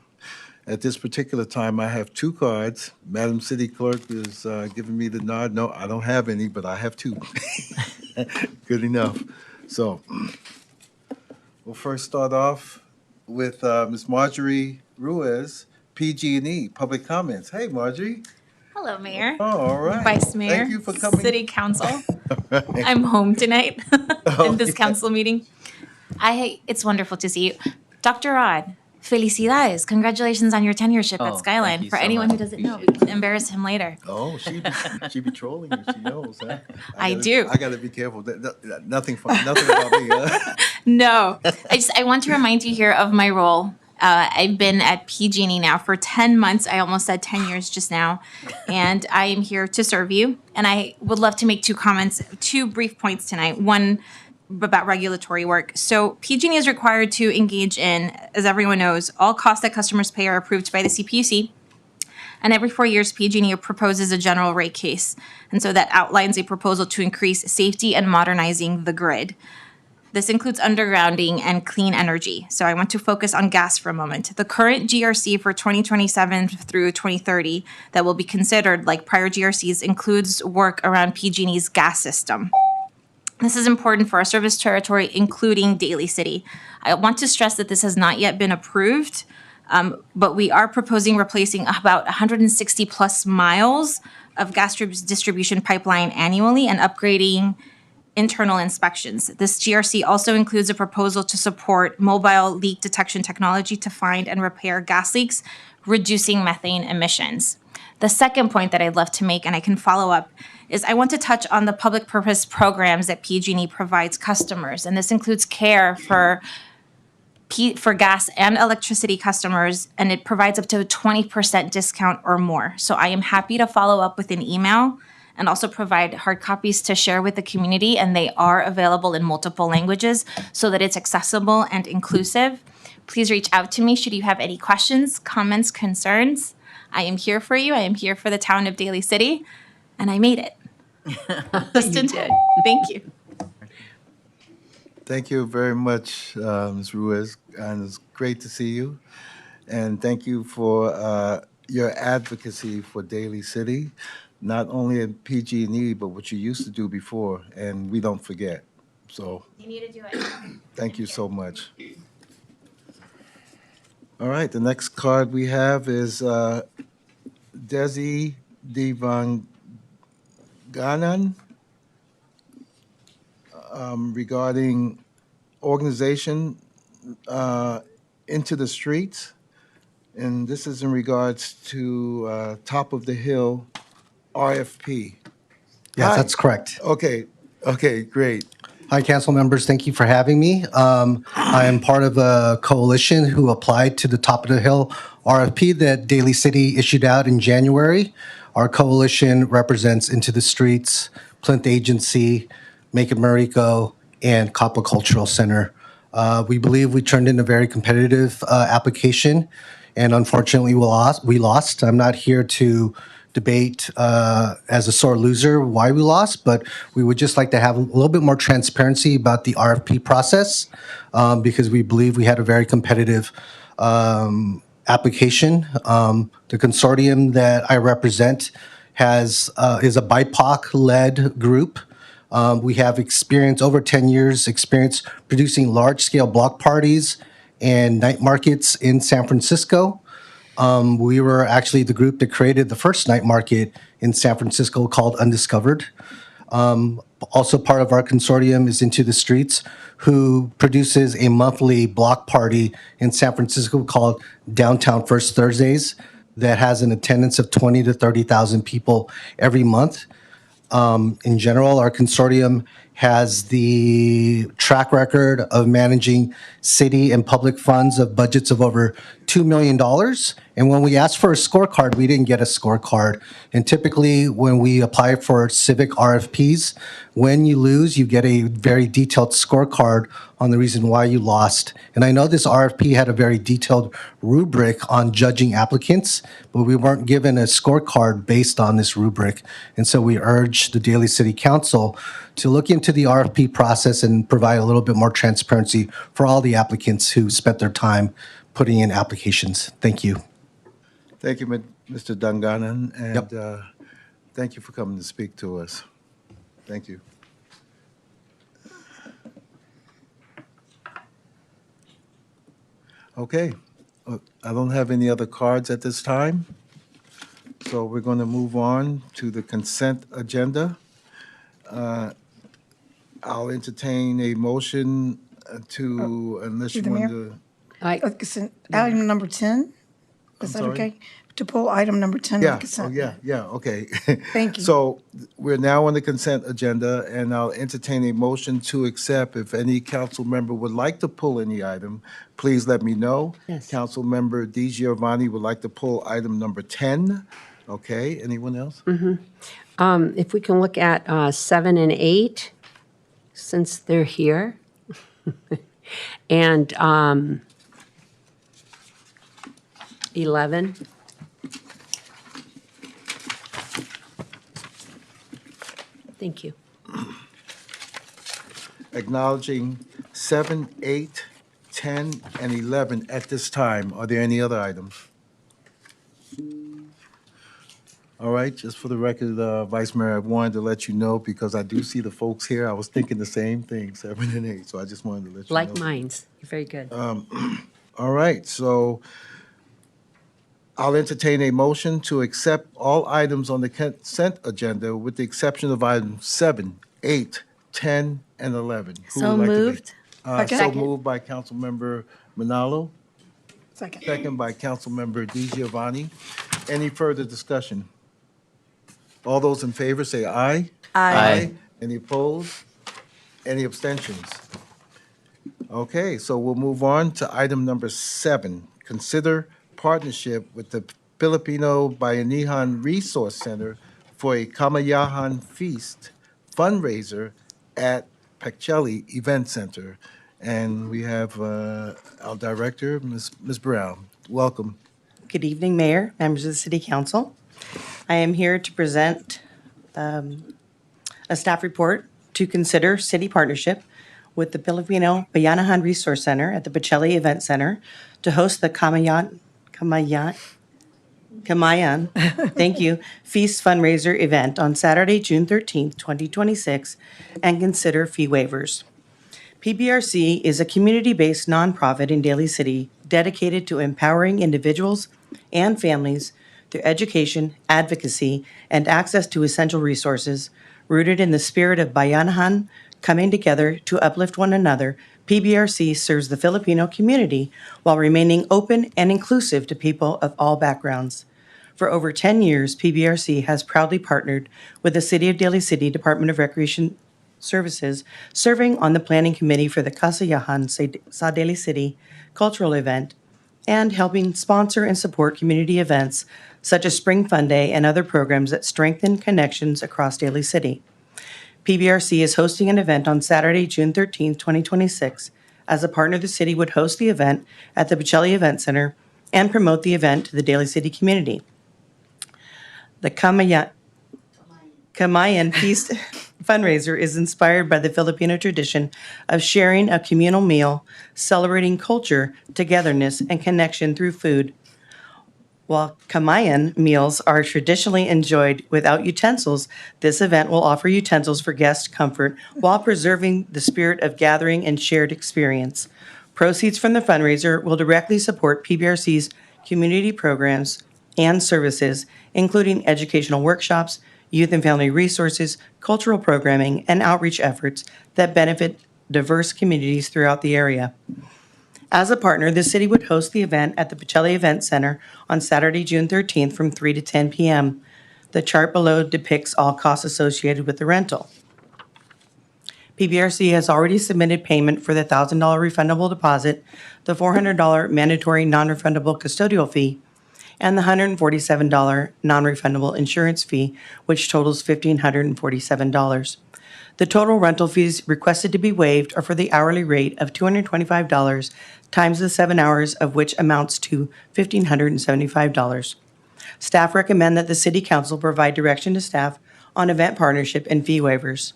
At this particular time, I have 2 cards. Madam City Clerk is giving me the nod. No, I don't have any, but I have 2. Good enough. So we'll first start off with Ms. Marjorie Ruiz, PG&E, Public Comments. Hey, Marjorie. Hello, Mayor. Oh, all right. Vice Mayor. Thank you for coming. City Council. Right. I'm home tonight in this yeah. council meeting. It's wonderful to see you. Dr. Rod, felicidades. Congratulations on your tenureship Oh, at Skyline. thank you For so anyone much. who doesn't know, Appreciate embarrass him later. Oh, she be trolling you. She knows, huh? I do. I gotta be careful. Nothing fun. Nothing about me. Huh? No, I want to remind you here of my role. I've been at PG&E now for 10 months. I almost said 10 years just now. And I am here to serve you. And I would love to make 2 brief points tonight. One about regulatory work. So PG&E is required to engage in, as everyone knows, all costs that customers pay are approved by the CPUC. And every 4 years, PG&E proposes a general rate case. And so that outlines a proposal to increase safety and modernizing the grid. This includes undergrounding and clean energy. So I want to focus on gas for a moment. The current GRC for 2027 through 2030 that will be considered like prior GRCs includes work around PG&E's gas system. This is important for our service territory, including Daly City. I want to stress that this has not yet been approved, but we are proposing replacing about 160 plus miles of gas distribution pipeline annually and upgrading internal inspections. This GRC also includes a proposal to support mobile leak detection technology to find and repair gas leaks, reducing methane emissions. The second point that I'd love to make, and I can follow up, is I want to touch on the public purpose programs that PG&E provides customers. And this includes care for gas and electricity customers, and it provides up to a 20% discount or more. So I am happy to follow up with an email and also provide hard copies to share with the community, and they are available in multiple languages so that it's accessible and inclusive. Please reach out to me should you have any questions, comments, concerns. I am here for you. I am here for the town of Daly City, and I made it. Just in time. Thank you. Thank you very much, Ms. Ruiz, and it's great to see you. And thank you for your advocacy for Daly City. not only at PG&E, but what you used to do before, and we don't forget. So You need to do it. thank you so much. All right, the next card we have is Desi Divanganan regarding organization into the streets. And this is in regards to Top of the Hill RFP. Yes, Hi. that's correct. Okay, great. Hi, council members. Thank you for having me. I am part of a coalition who applied to the Top of the Hill RFP that Daly City issued out in January. Our coalition represents Into the Streets, Plinth Agency, Make Americo, and Copa Cultural Center. We believe we turned in a very competitive application, and unfortunately, we lost. I'm not here to debate as a sore loser why we lost, but we would just like to have a little bit more transparency about the RFP process because we believe we had a very competitive application. The consortium that I represent is a BIPOC-led group. We have experience, over 10 years experience producing large-scale block parties and night markets in San Francisco. We were actually the group that created the first night market in San Francisco called Undiscovered. Also part of our consortium is Into the Streets, who produces a monthly block party in San Francisco called Downtown First Thursdays that has an attendance of 20 to 30,000 people every month. In general, our consortium has the track record of managing city and public funds of budgets of over $2 million. And when we asked for a scorecard, we didn't get a scorecard. And typically, when we apply for civic RFPs, when you lose, you get a very detailed scorecard on the reason why you lost. And I know this RFP had a very detailed rubric on judging applicants, but we weren't given a scorecard based on this rubric. And so we urge the Daly City Council to look into the RFP process and provide a little bit more transparency for all the applicants who spent their time putting in applications. Thank you. Thank you, Mr. Danganan, and Yep. thank you for coming to speak to us. Thank you. Okay, I don't have any other cards at this time, so we're going to move on to the consent agenda. I'll entertain a motion unless you Through the want mayor? to. Consent, item number 10? Is that sorry? okay? To pull item number 10 on Yeah, consent? okay. Thank you. So we're now on the consent agenda, and I'll entertain a motion to accept. If any council member would like to pull any item, please let me know. Yes. Council member Di Giovanni would like to pull item number 10. Okay, anyone else? If we can look at 7 and 8, since they're here. And 11. Thank you. Acknowledging 7, 8, 10, and 11 at this time. Are there any other items? All right, just for the record, Vice Mayor, I wanted to let you know because I do see the folks here. I was thinking the same thing, 7 and 8, so I just wanted to let you know. Like minds. You're very good. All right, so I'll entertain a motion to accept all items on the consent agenda with the exception of items 7, 8, 10, and 11. Who So would like to make- moved. So Second. moved by Councilmember Manalo, Second. second by Councilmember Di Giovanni. Any further discussion? All those in favor say aye. Aye. Any opposed? Any abstentions? Okay, so we'll move on to item number 7. Consider partnership with the Filipino Bayanihan Resource Center for a Kamayahan Feast fundraiser at Pechelli Event Center. And we have our director, Ms. Brown. Welcome. Good evening, Mayor, members of the City Council. I am here to present a staff report to consider city partnership with the Filipino Bayanihan Resource Center at the Pechelli Event Center to host the Kamayan Kamayan, thank you, Feast fundraiser event on Saturday, June 13th, 2026, and consider fee waivers. PBRC is a community-based nonprofit in Daly City dedicated to empowering individuals and families through education, advocacy, and access to essential resources. Rooted in the spirit of Bayanahan, coming together to uplift one another, PBRC serves the Filipino community while remaining open and inclusive to people of all backgrounds. For over 10 years, PBRC has proudly partnered with the City of Daly City Department of Recreation Services, serving on the planning committee for the Kasayahan sa Daly City cultural event, and helping sponsor and support community events such as Spring Fun Day and other programs that strengthen connections across Daly City. PBRC is hosting an event on Saturday, June 13th, 2026. As a partner, the city would host the event at the Bocelli Event Center and promote the event to the Daly City community. The Kamayan Feast fundraiser is inspired by the Filipino tradition of sharing a communal meal, celebrating culture, togetherness, and connection through food. While Kamayan meals are traditionally enjoyed without utensils, this event will offer utensils for guest comfort while preserving the spirit of gathering and shared experience. Proceeds from the fundraiser will directly support PBRC's community programs and services, including educational workshops, youth and family resources, cultural programming, and outreach efforts that benefit diverse communities throughout the area. As a partner, the city would host the event at the Bocelli Event Center on Saturday, June 13th from 3 to 10 p.m. The chart below depicts all costs associated with the rental. PBRC has already submitted payment for the $1,000 refundable deposit, the $400 mandatory non-refundable custodial fee, and the $147 non-refundable insurance fee, which totals $1,547. The total rental fees requested to be waived are for the hourly rate of $225 times the 7 hours, of which amounts to $1,575. Staff recommend that the City Council provide direction to staff on event partnership and fee waivers.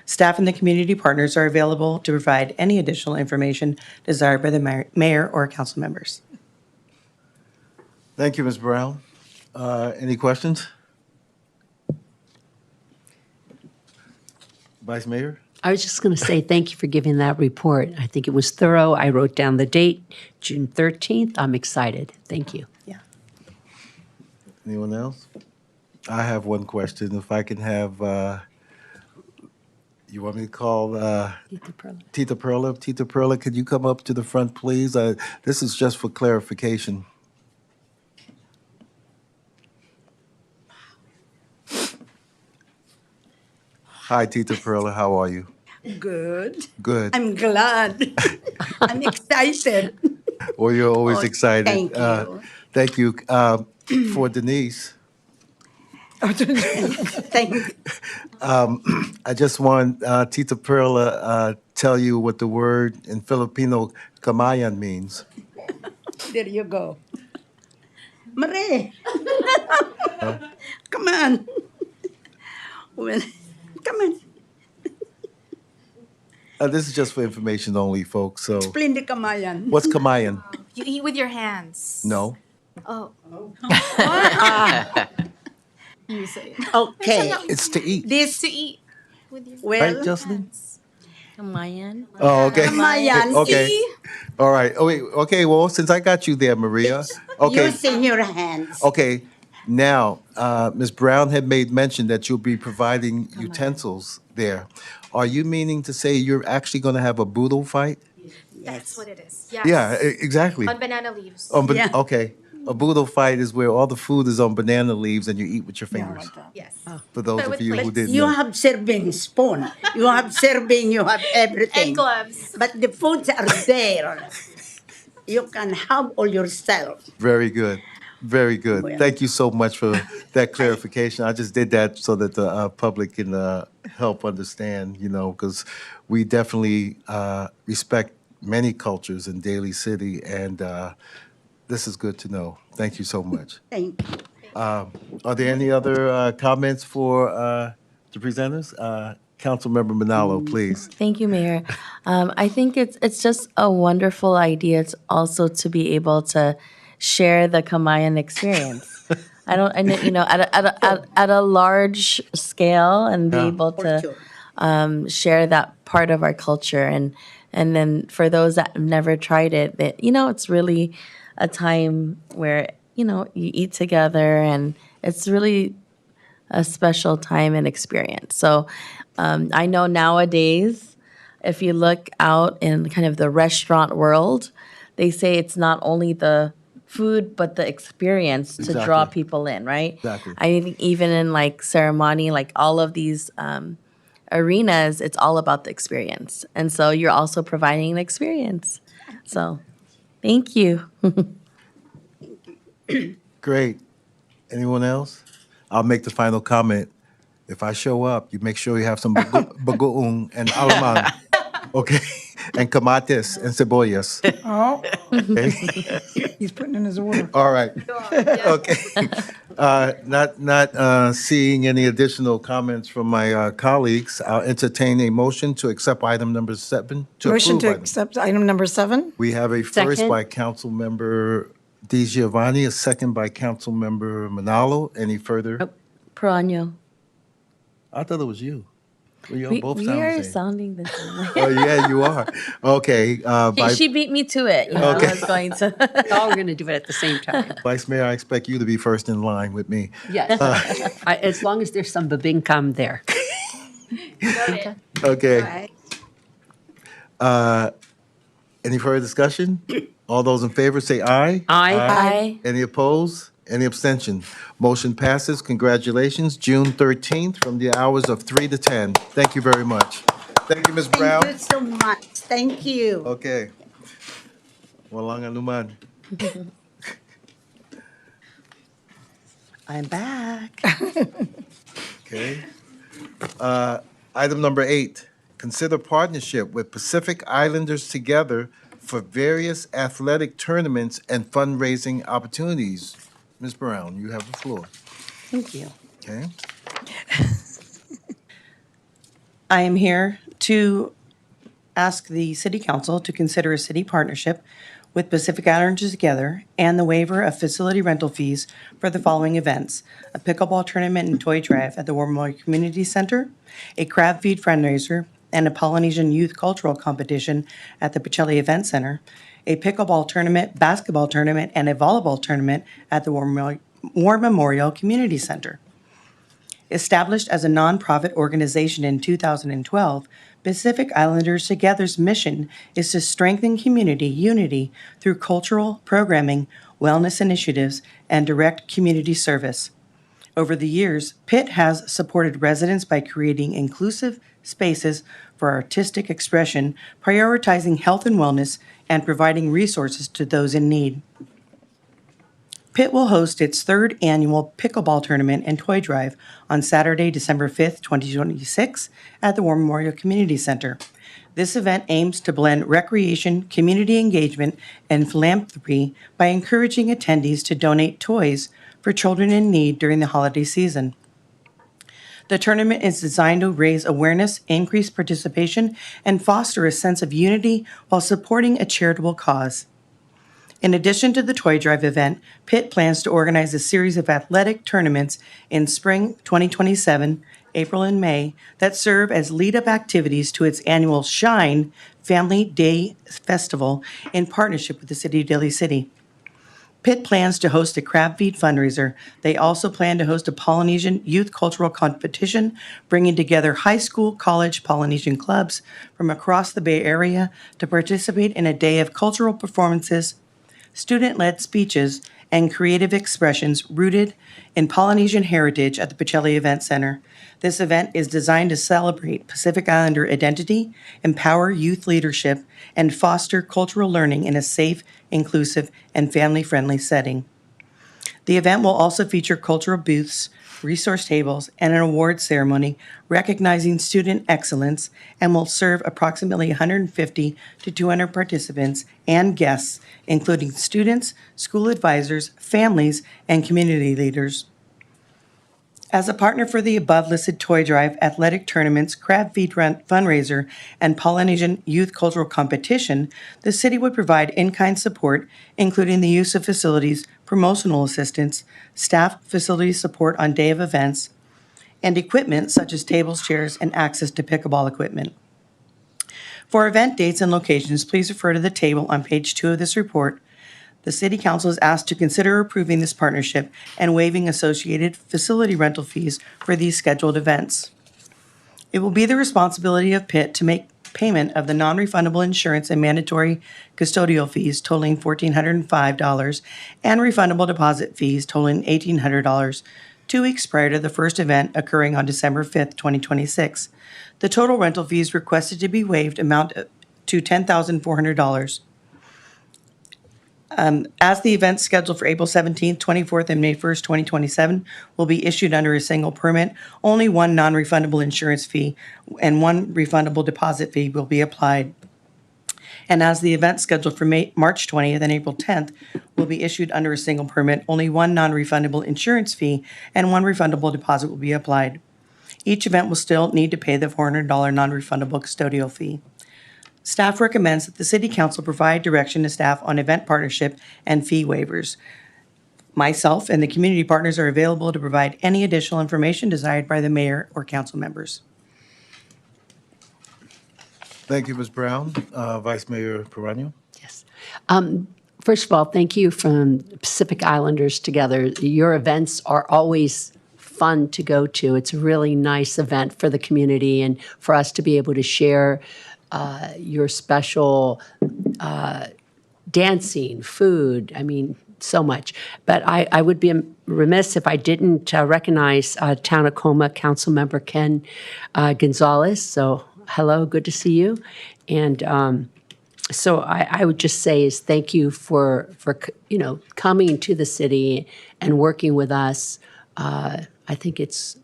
Staff and the community partners are available to provide any additional information desired by the mayor or council members. Thank you, Ms. Brown. Any questions? Vice Mayor? I was just going to say thank you for giving that report. I think it was thorough. I wrote down the date, June 13th. I'm excited. Thank you. Anyone else? I have one question. If I can have, you want me to call Tita Perla? Tita Perla, could you come up to the front, please? This is just for clarification. Hi, Tita Perla. How are you? Good. Good. I'm glad. I'm excited. Well, you're always excited. Thank you. Thank you. For Denise, Thank I just want Tita Perla tell you what the word in Filipino kamayan means. There you go. Marie. Come on. Well, come on. This is just for information only, folks. So, Explain the kamayan. what's kamayan? You eat with your hands. No. Oh. You say it. Okay. It's to eat. This To eat with your well, Right, Jocelyn? Kamayan. Oh, okay. kamayan. Okay. All right. Oh, wait. Okay. Well, since I got you there, Maria. Okay. Using your hands. Okay. Now, Ms. Brown had made mention that you'll be providing utensils there. Are you meaning to say you're actually going to have a boodle fight? That's what it is. Yes. Yeah, exactly. On banana leaves. Yeah. Okay. A boodle fight is where all the food is on banana leaves and you eat with your fingers. Yes. For those But of with you who plates. didn't You know. have serving spoon. You have serving. You have everything. And gloves. But the foods are there. You can have all yourself. Very good. Very good. Well. Thank you so much for that clarification. I just did that so that the public can help understand, because we definitely respect many cultures in Daly City, and this is good to know. Thank you so much. Thank you. Are there any other comments for the presenters? Councilmember Manalo, please. Thank you, Mayor. I think it's just a wonderful idea. It's also to be able to share the Kamayan experience. I don't, I know, at a large scale and be Yeah. able For to sure. share that part of our culture. And then for those that have never tried it, it's really a time where, you eat together and it's really a special time and experience. So I know nowadays, if you look out in kind of the restaurant world, they say it's not only the food but the experience to draw Exactly. people in, right? Exactly. I think even in like ceremony, like all of these arenas, it's all about the experience, and so you're also providing an experience. So, thank you. Great. Anyone else? I'll make the final comment. If I show up, you make sure you have some bagoong and alamang, okay? And kamates and cebollas, Oh, okay? he's putting in his order. All right. Okay. Not seeing any additional comments from my colleagues, I'll entertain a motion to accept item number 7. Motion to approve item. accept item number 7? We have a first Second. by Councilmember Di Giovanni, a second by Councilmember Manalo. Any further? Piranha. I thought it was you. We all We, both we sound are the same. sounding the same. Oh, yeah, you are. Okay. She beat me to it. Okay. I was going to. All we're going to do it at the same time. Vice Mayor, I expect you to be first in line with me. Yes. As long as there's some babingkam there. Okay. Any further discussion? All those in favor say aye. Aye. Aye. Any opposed? Any abstention? Motion passes. Congratulations. June 13th from the hours of 3 to 10. Thank you very much. Thank you, Ms. Brown. Thank you so much. Thank you. Okay. Walang anuman. I'm back. Okay. Item number 8, consider partnership with Pacific Islanders Together for various athletic tournaments and fundraising opportunities. Ms. Brown, you have the floor. Thank you. Okay. I am here to ask the City Council to consider a city partnership with Pacific Islanders Together and the waiver of facility rental fees for the following events: a pickleball tournament and toy drive at the War Memorial Community Center, a crab feed fundraiser, and a Polynesian youth cultural competition at the Pacelli Event Center, a pickleball tournament, basketball tournament, and a volleyball tournament at the War Memorial Community Center. Established as a nonprofit organization in 2012, Pacific Islanders Together's mission is to strengthen community unity through cultural programming, wellness initiatives, and direct community service. Over the years, PIT has supported residents by creating inclusive spaces for artistic expression, prioritizing health and wellness, and providing resources to those in need. Pitt will host its third annual pickleball tournament and toy drive on Saturday, December 5th, 2026, at the War Memorial Community Center. This event aims to blend recreation, community engagement, and philanthropy by encouraging attendees to donate toys for children in need during the holiday season. The tournament is designed to raise awareness, increase participation, and foster a sense of unity while supporting a charitable cause. In addition to the toy drive event, Pitt plans to organize a series of athletic tournaments in spring 2027, April and May, that serve as lead-up activities to its annual Shine Family Day Festival in partnership with the City of Daly City. Pitt plans to host a crab feed fundraiser. They also plan to host a Polynesian youth cultural competition, bringing together high school, college Polynesian clubs from across the Bay Area to participate in a day of cultural performances, student-led speeches, and creative expressions rooted in Polynesian heritage at the Pacelli Event Center. This event is designed to celebrate Pacific Islander identity, empower youth leadership, and foster cultural learning in a safe, inclusive, and family-friendly setting. The event will also feature cultural booths, resource tables, and an awards ceremony recognizing student excellence, and will serve approximately 150 to 200 participants and guests, including students, school advisors, families, and community leaders. As a partner for the above-listed toy drive, athletic tournaments, crab feed fundraiser, and Polynesian youth cultural competition, the city would provide in-kind support, including the use of facilities promotional assistance, staff facility support on day of events, and equipment such as tables, chairs, and access to pickleball equipment. For event dates and locations, please refer to the table on page 2 of this report. The City Council is asked to consider approving this partnership and waiving associated facility rental fees for these scheduled events. It will be the responsibility of Pitt to make payment of the non-refundable insurance and mandatory custodial fees totaling $1,405 and refundable deposit fees totaling $1,800 2 weeks prior to the first event occurring on December 5th, 2026. The total rental fees requested to be waived amount to $10,400. As the events scheduled for April 17th, 24th, and May 1st, 2027 will be issued under a single permit, only one non-refundable insurance fee and one refundable deposit fee will be applied. And as the event scheduled for March 20th and April 10th will be issued under a single permit, only one non-refundable insurance fee and one refundable deposit will be applied. Each event will still need to pay the $400 non-refundable custodial fee. Staff recommends that the City Council provide direction to staff on event partnership and fee waivers. Myself and the community partners are available to provide any additional information desired by the mayor or council members. Thank you, Ms. Brown. Vice Mayor Perano? Yes. First of all, thank you from Pacific Islanders Together. Your events are always fun to go to. It's a really nice event for the community and for us to be able to share your special dancing, food, I mean, so much. But I would be remiss if I didn't recognize Town of Coma Councilmember Ken Gonzalez. So hello, good to see you. And so I would just say is thank you for coming to the city and working with us. I think it's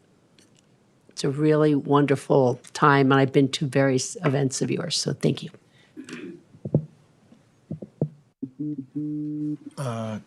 a really wonderful time, and I've been to various events of yours, so thank you.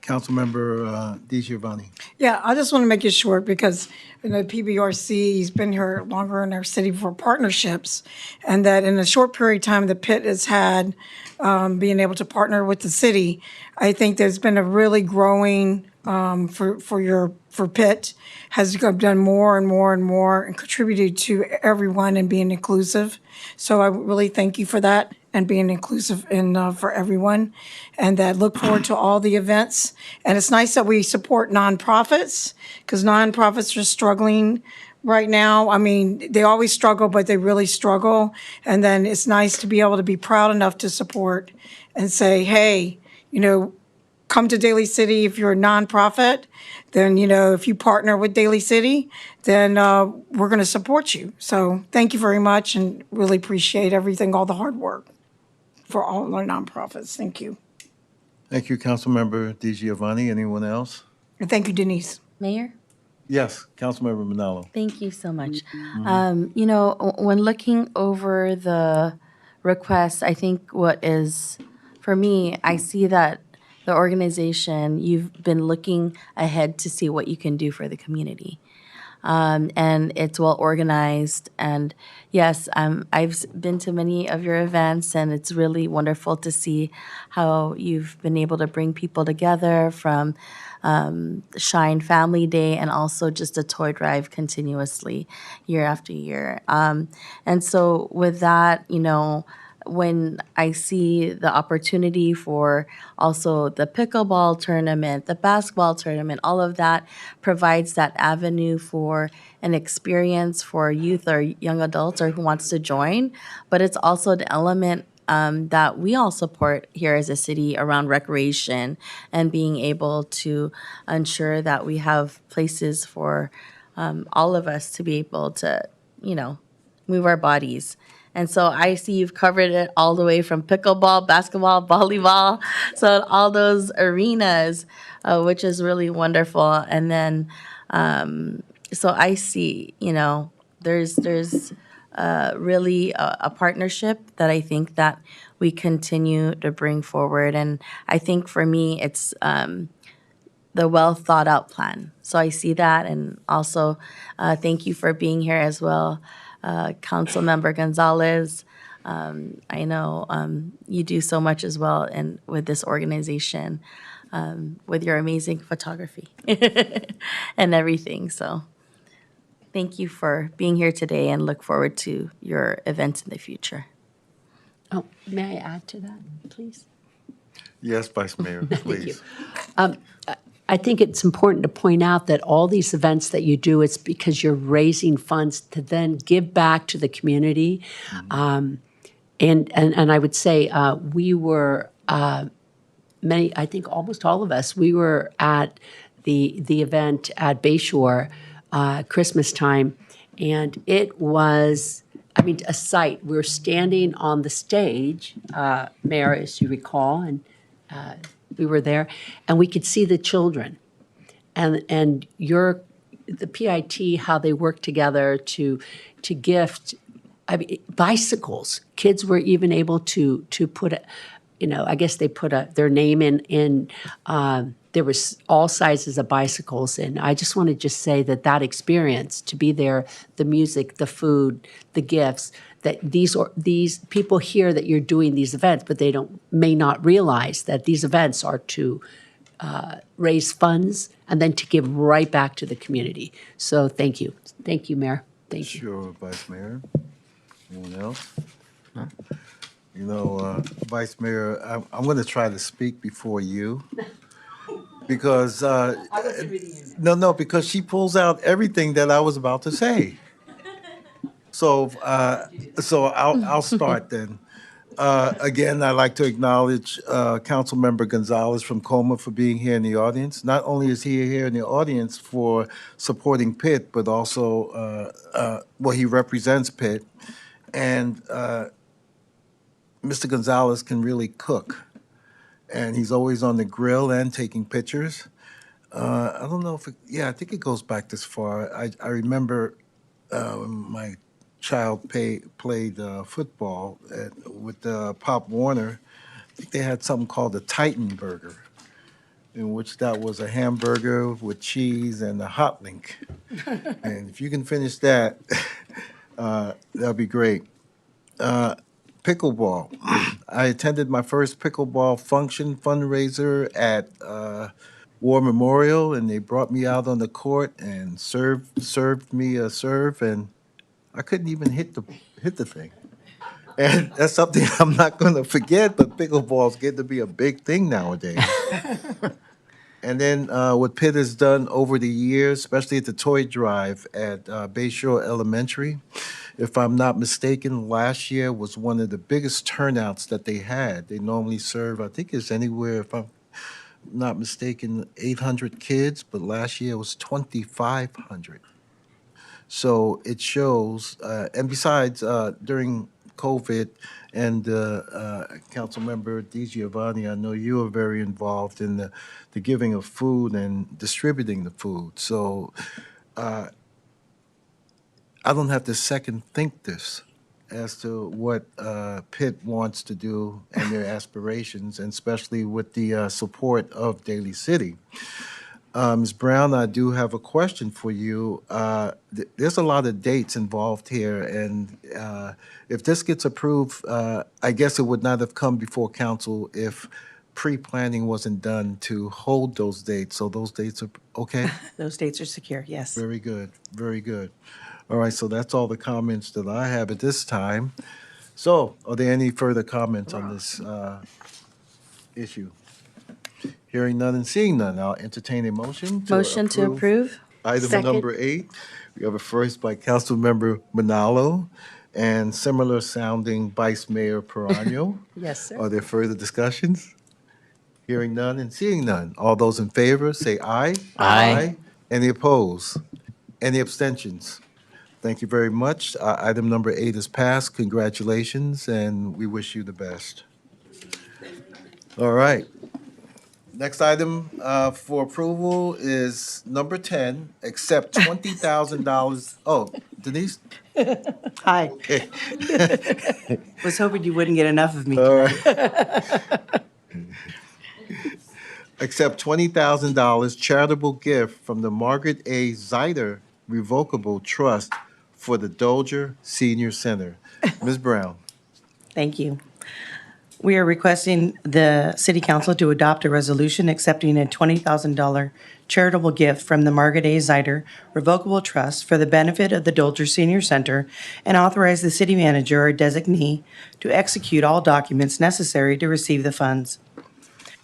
Councilmember DiGiovanni. Yeah, I just want to make it short because PBRC has been here longer in our city for partnerships, and that in a short period of time that Pitt has had being able to partner with the city, I think there's been a really growing for Pitt, has done more and more and more and contributed to everyone and being inclusive. So I really thank you for that and being inclusive for everyone, and that look forward to all the events. And it's nice that we support nonprofits because nonprofits are struggling right now. I mean, they always struggle, but they really struggle. And then it's nice to be able to be proud enough to support and say, hey, come to Daly City if you're a nonprofit. Then, if you partner with Daly City, then we're going to support you. So thank you very much and really appreciate everything, all the hard work for all our nonprofits. Thank you. Thank you, Councilmember DiGiovanni. Anyone else? And thank you, Denise. Mayor? Yes, Councilmember Manalo. Thank you so much. When looking over the requests, I think what is, for me, I see that the organization, you've been looking ahead to see what you can do for the community. And it's well organized. And yes, I've been to many of your events, and it's really wonderful to see how you've been able to bring people together from Shine Family Day and also just a toy drive continuously year after year. And so with that, when I see the opportunity for also the pickleball tournament, the basketball tournament, all of that provides that avenue for an experience for youth or young adults or who wants to join. But it's also the element that we all support here as a city around recreation and being able to ensure that we have places for all of us to be able to, move our bodies. And so I see you've covered it all the way from pickleball, basketball, volleyball, so all those arenas, which is really wonderful. And then, so I see, there's really a partnership that I think that we continue to bring forward. And I think for me, it's the well thought out plan. So I see that, and also thank you for being here as well. Councilmember Gonzalez, I know you do so much as well with this organization. with your amazing photography and everything. So thank you for being here today and look forward to your events in the future. Oh, may I add to that, please? Yes, Vice Mayor, please. I think it's important to point out that all these events that you do, it's because you're raising funds to then give back to the community. And I would say we were many, I think almost all of us, we were at the event at Bayshore Christmas time, and it was, I mean, a sight. We were standing on the stage, Mayor, as you recall, and we were there, and we could see the children, and the PIT, how they work together to gift. I mean, bicycles. Kids were even able to put I guess they put their name in. There was all sizes of bicycles, and I just want to just say that experience to be there, the music, the food, the gifts. That these people hear that you're doing these events, but they may not realize that these events are to raise funds and then to give right back to the community. So thank you, Mayor. Thank you. Sure, Vice Mayor. Anyone else? Vice Mayor, I'm going to try to speak before you because because she pulls out everything that I was about to say. So I'll start then. Again, I'd like to acknowledge Councilmember Gonzalez from Coma for being here in the audience. Not only is he here in the audience for supporting Pitt, but also, he represents Pitt. And Mr. Gonzalez can really cook. And he's always on the grill and taking pictures. I don't know if I think it goes back this far. I remember when my child played football with Pop Warner. I think they had something called the Titan Burger, in which that was a hamburger with cheese and a hot link. And if you can finish that, that'd be great. Pickleball. I attended my first pickleball fundraiser at War Memorial, and they brought me out on the court and served me a serve, and I couldn't even hit the thing. And that's something I'm not going to forget. But pickleball's getting to be a big thing nowadays. And then what Pitt has done over the years, especially at the toy drive at Bayshore Elementary, if I'm not mistaken, last year was one of the biggest turnouts that they had. They normally serve, I think it's anywhere, if I'm not mistaken, 800 kids, but last year it was 2,500. So it shows, and besides, during COVID, and Councilmember DiGiovanni, I know you are very involved in the giving of food and distributing the food. So I don't have to second think this as to what Pitt wants to do and their aspirations, and especially with the support of Daly City. Ms. Brown, I do have a question for you. There's a lot of dates involved here, and if this gets approved, I guess it would not have come before council if pre-planning wasn't done to hold those dates. So those dates are okay? Those dates are secure, yes. Very good, very good. All right, so that's all the comments that I have at this time. So are there any further comments on this issue? Hearing none and seeing none, I'll entertain a motion to Motion to approve. Item Second. number 8, we have a first by Councilmember Manalo and similar sounding Vice Mayor Perano. Yes, sir. Are there further discussions? Hearing none and seeing none. All those in favor, say aye. Aye. Any opposed? Any abstentions? Thank you very much. Item number 8 is passed. Congratulations, and we wish you the best. All right. Next item for approval is number 10, accept $20,000. Oh, Denise? Hi. Okay. Was hoping you wouldn't get enough of me. All right. Accept $20,000 charitable gift from the Margaret A. Zeider Revocable Trust for the Dolger Senior Center. Ms. Brown. Thank you. We are requesting the City Council to adopt a resolution accepting a $20,000 charitable gift from the Margaret A. Zider Revocable Trust for the benefit of the Dolger Senior Center and authorize the city manager or designee to execute all documents necessary to receive the funds.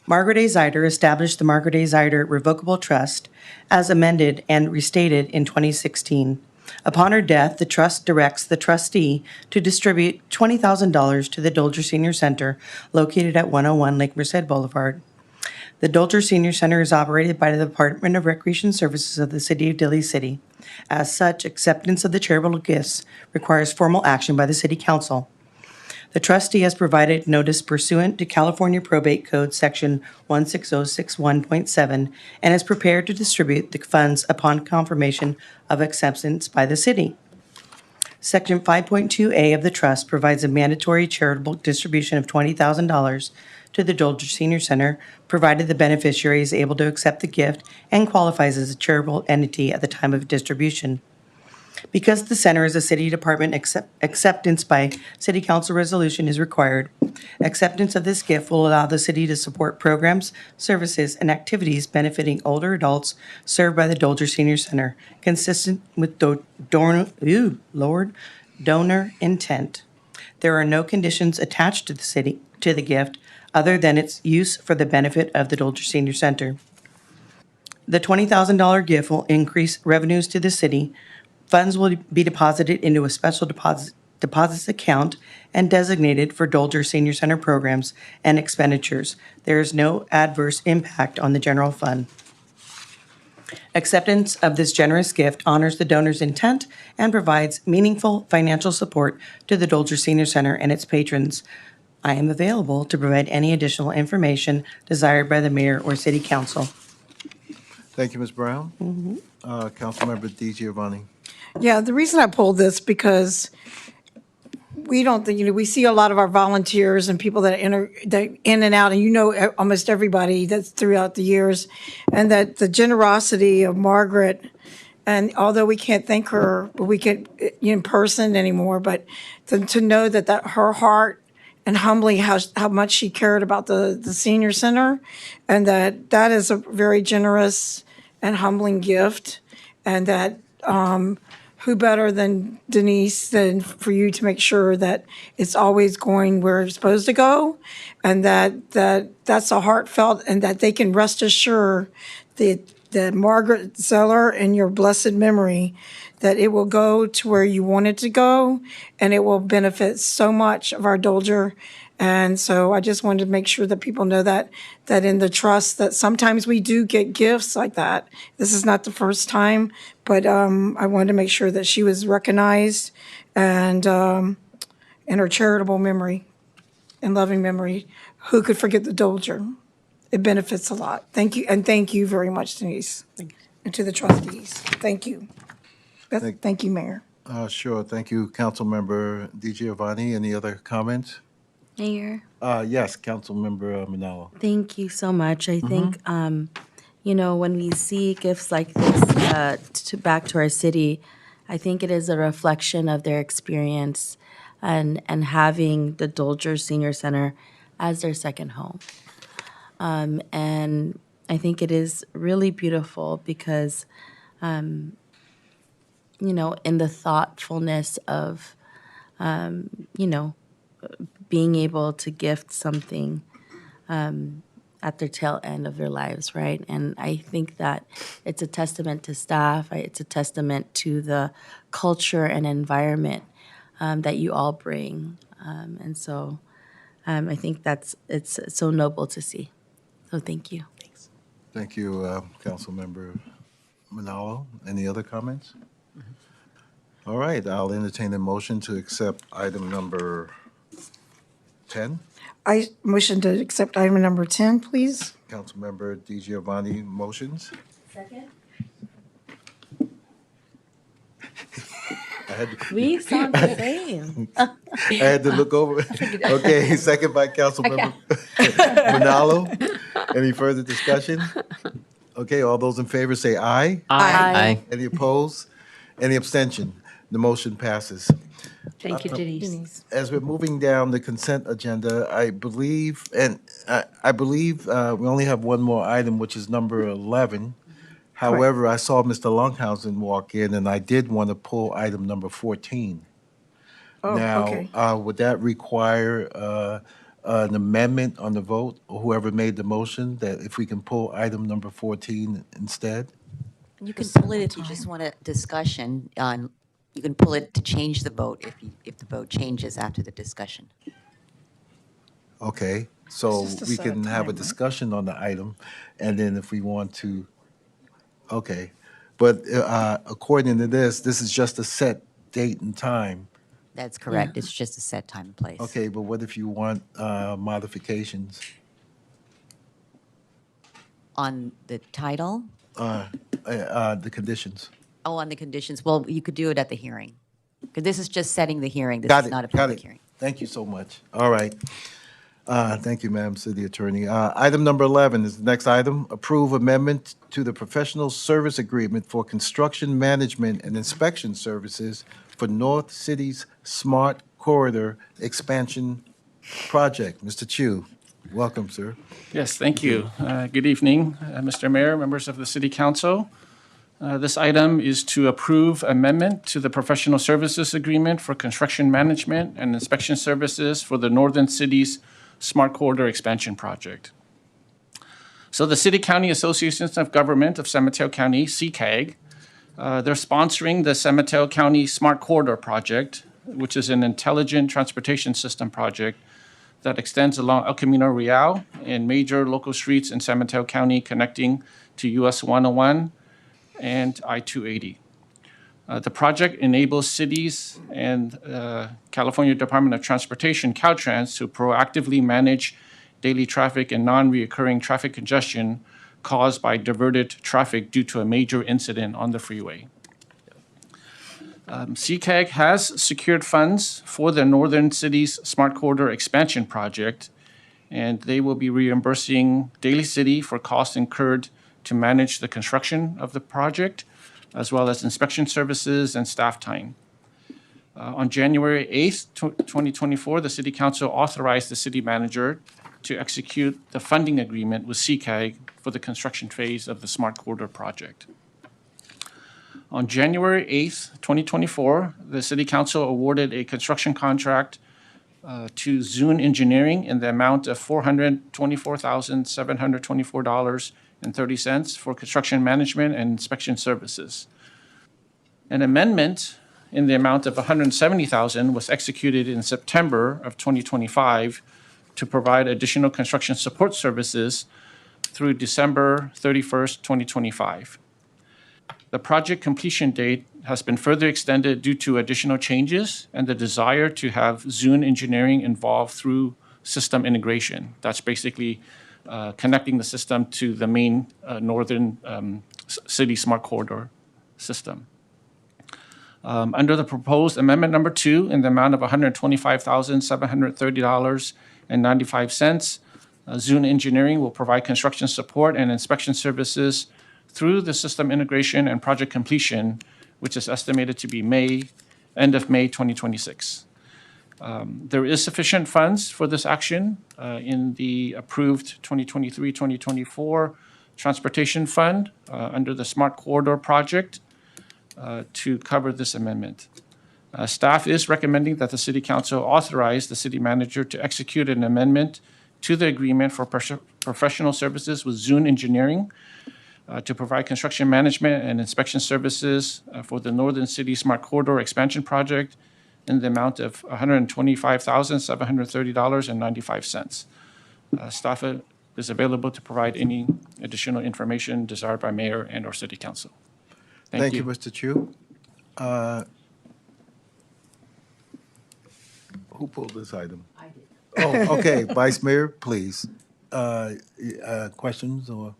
Margaret A. Zider established the Margaret A. Zider Revocable Trust as amended and restated in 2016. Upon her death, the trust directs the trustee to distribute $20,000 to the Dolger Senior Center located at 101 Lake Merced Boulevard. The Dolger Senior Center is operated by the Department of Recreation Services of the City of Daly City. As such, acceptance of the charitable gifts requires formal action by the City Council. The trustee has provided notice pursuant to California Probate Code Section 16061.7 and is prepared to distribute the funds upon confirmation of acceptance by the city. Section 5.2A of the trust provides a mandatory charitable distribution of $20,000 to the Dolger Senior Center, provided the beneficiary is able to accept the gift and qualifies as a charitable entity at the time of distribution. Because the center is a city department, acceptance by city council resolution is required. Acceptance of this gift will allow the city to support programs, services, and activities benefiting older adults served by the Dolger Senior Center, consistent with donor intent. There are no conditions attached to the gift other than its use for the benefit of the Dolger Senior Center. The $20,000 gift will increase revenues to the city. Funds will be deposited into a special deposits account and designated for Dolger Senior Center programs and expenditures. There is no adverse impact on the general fund. Acceptance of this generous gift honors the donor's intent and provides meaningful financial support to the Dolger Senior Center and its patrons. I am available to provide any additional information desired by the mayor or city council. Thank you, Ms. Brown. Councilmember D. Giovanni. Yeah, the reason I pulled this because we don't think, we see a lot of our volunteers and people that that in and out, and almost everybody that's throughout the years, and that the generosity of Margaret, and although we can't thank her, we can in person anymore, but to know that her heart and humbly how much she cared about the senior center, and that is a very generous and humbling gift, and that who better than Denise than for you to make sure that it's always going where it's supposed to go, and that's a heartfelt, and that they can rest assured that Margaret Zeller in your blessed memory, that it will go to where you want it to go, and it will benefit so much of our Dolger. And so I just wanted to make sure that people know that in the trust, that sometimes we do get gifts like that. This is not the first time, but I wanted to make sure that she was recognized and in her charitable memory and loving memory. Who could forget the Dolger? It benefits a lot. Thank you, and thank you very much, Denise, and to the trustees. Thank you. Thank you, Mayor. Sure. Thank you, Councilmember Di Giovanni. Any other comments? Mayor, Yes, Councilmember Manalo. thank you so much. I think, when we see gifts like this back to our city, I think it is a reflection of their experience and having the Dolger Senior Center as their second home. And I think it is really beautiful because, in the thoughtfulness of, being able to gift something at their tail end of their lives, right? And I think that it's a testament to staff. It's a testament to the culture and environment that you all bring. And so I think it's so noble to see. So thank you. Thank you, Councilmember Manalo. Any other comments? All right, I'll entertain a motion to accept item number 10. I motion to accept item number 10, please. Councilmember Di Giovanni motions. Second? We sound the same. I had to look over. Okay, second by Councilmember Manalo. Any further discussion? Okay, all those in favor say aye. Aye. Any opposed? Any abstention? The motion passes. Thank you, Denise. As we're moving down the consent agenda, I believe, we only have one more item, which is number 11. However, I saw Mr. Lunghausen walk in, and I did want to pull item number 14. Oh, okay. Now, would that require an amendment on the vote, or whoever made the motion, that if we can pull item number 14 instead? You can pull it if you just want a discussion on, you can pull it to change the vote if the vote changes after the discussion. Okay, so It's just to we set a can have a time, right? discussion on the item, and then if we want to, okay. But according to this is just a set date and time. That's correct. It's just a set time and place. Okay, but what if you want modifications? On the title, The conditions. on the conditions, well, you could do it at the hearing. Because this is just setting the hearing. This Got is it, not a got public it. hearing. Thank you so much. All right. Thank you, Madam City Attorney. Item number 11 is the next item. Approve amendment to the professional service agreement for construction management and inspection services for North City's Smart Corridor Expansion Project. Mr. Chu, welcome, sir. Yes, thank you. Good evening, Mr. Mayor, members of the City Council. This item is to approve amendment to the professional services agreement for construction management and inspection services for the Northern Cities Smart Corridor Expansion Project. So the City County Associations of Government of San Mateo County, CCAG, they're sponsoring the San Mateo County Smart Corridor Project, which is an intelligent transportation system project that extends along El Camino Real and major local streets in San Mateo County connecting to US 101 and I-280. The project enables cities and California Department of Transportation, Caltrans, to proactively manage daily traffic and non-reoccurring traffic congestion caused by diverted traffic due to a major incident on the freeway. CCAG has secured funds for the Northern Cities Smart Corridor Expansion Project, and they will be reimbursing Daly City for costs incurred to manage the construction of the project, as well as inspection services and staff time. On January 8th, 2024, the City Council authorized the city manager to execute the funding agreement with CCAG for the construction phase of the Smart Corridor project. On January 8th, 2024, the City Council awarded a construction contract to Zune Engineering in the amount of $424,724.30 for construction management and inspection services. An amendment in the amount of $170,000 was executed in September of 2025 to provide additional construction support services through December 31st, 2025. The project completion date has been further extended due to additional changes and the desire to have Zune Engineering involved through system integration. That's basically connecting the system to the main Northern City Smart Corridor system. Under the proposed amendment number 2 in the amount of $125,730.95, Zune Engineering will provide construction support and inspection services through the system integration and project completion, which is estimated to be end of May 2026. There is sufficient funds for this action in the approved 2023-2024 Transportation Fund under the Smart Corridor Project to cover this amendment. Staff is recommending that the City Council authorize the City Manager to execute an amendment to the agreement for professional services with Zune Engineering to provide construction management and inspection services for the Northern City Smart Corridor Expansion Project in the amount of $125,730.95. Staff is available to provide any additional information desired by Mayor and or City Council. Thank you, Mr. Chu. Who pulled this item? I did. Oh, okay, Vice Mayor, please. Questions or?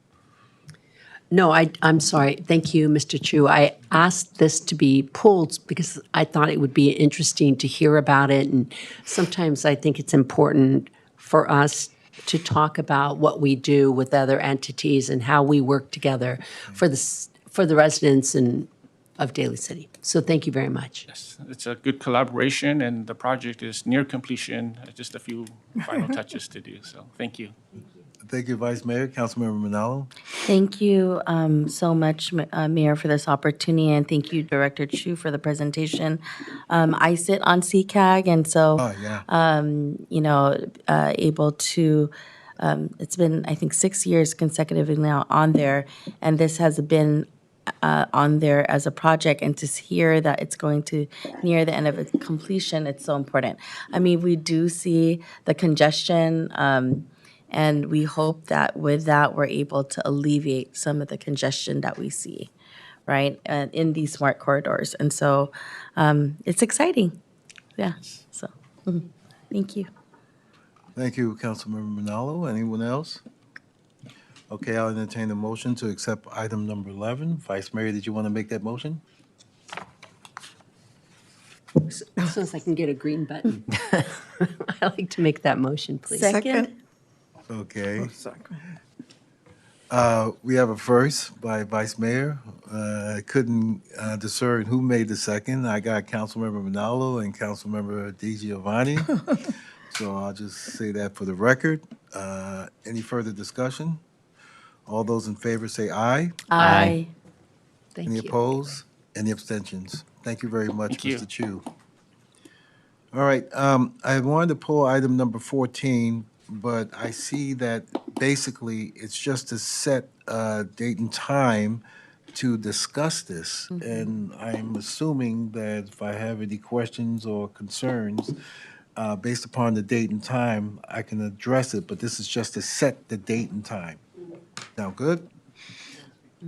No, I'm sorry. Thank you, Mr. Chu. I asked this to be pulled because I thought it would be interesting to hear about it. And sometimes I think it's important for us to talk about what we do with other entities and how we work together for the residents and of Daly City. So thank you very much. Yes, it's a good collaboration, and the project is near completion. Just a few final touches to do, so thank you. Thank you, Vice Mayor. Councilmember Manalo. Thank you so much, Mayor, for this opportunity, and thank you, Director Chu, for the presentation. I sit on CCAG, and so, Oh, yeah. able to, it's been, I think, 6 years consecutively now on there, and this has been on there as a project, and to hear that it's going to near the end of its completion, it's so important. I mean, we do see the congestion, and we hope that with that, we're able to alleviate some of the congestion that we see, right, in these smart corridors. And so it's exciting. Yeah, so, thank you. Thank you, Councilmember Manalo. Anyone else? Okay, I'll entertain a motion to accept item number 11. Vice Mayor, did you want to make that motion? As soon as I can get a green button. I'd like to make that motion, please. Second. Okay. We have a first by Vice Mayor. I couldn't discern who made the second. I got Councilmember Manalo and Councilmember DiGiovanni. So I'll just say that for the record. Any further discussion? All those in favor say aye. Aye. Thank Any you. opposed? Any abstentions? Thank you very much, Thank you. Mr. Chu. All right, I wanted to pull item number 14, but I see that basically it's just to set a date and time to discuss this. And I'm assuming that if I have any questions or concerns, based upon the date and time, I can address it, but this is just to set the date and time. Now, good?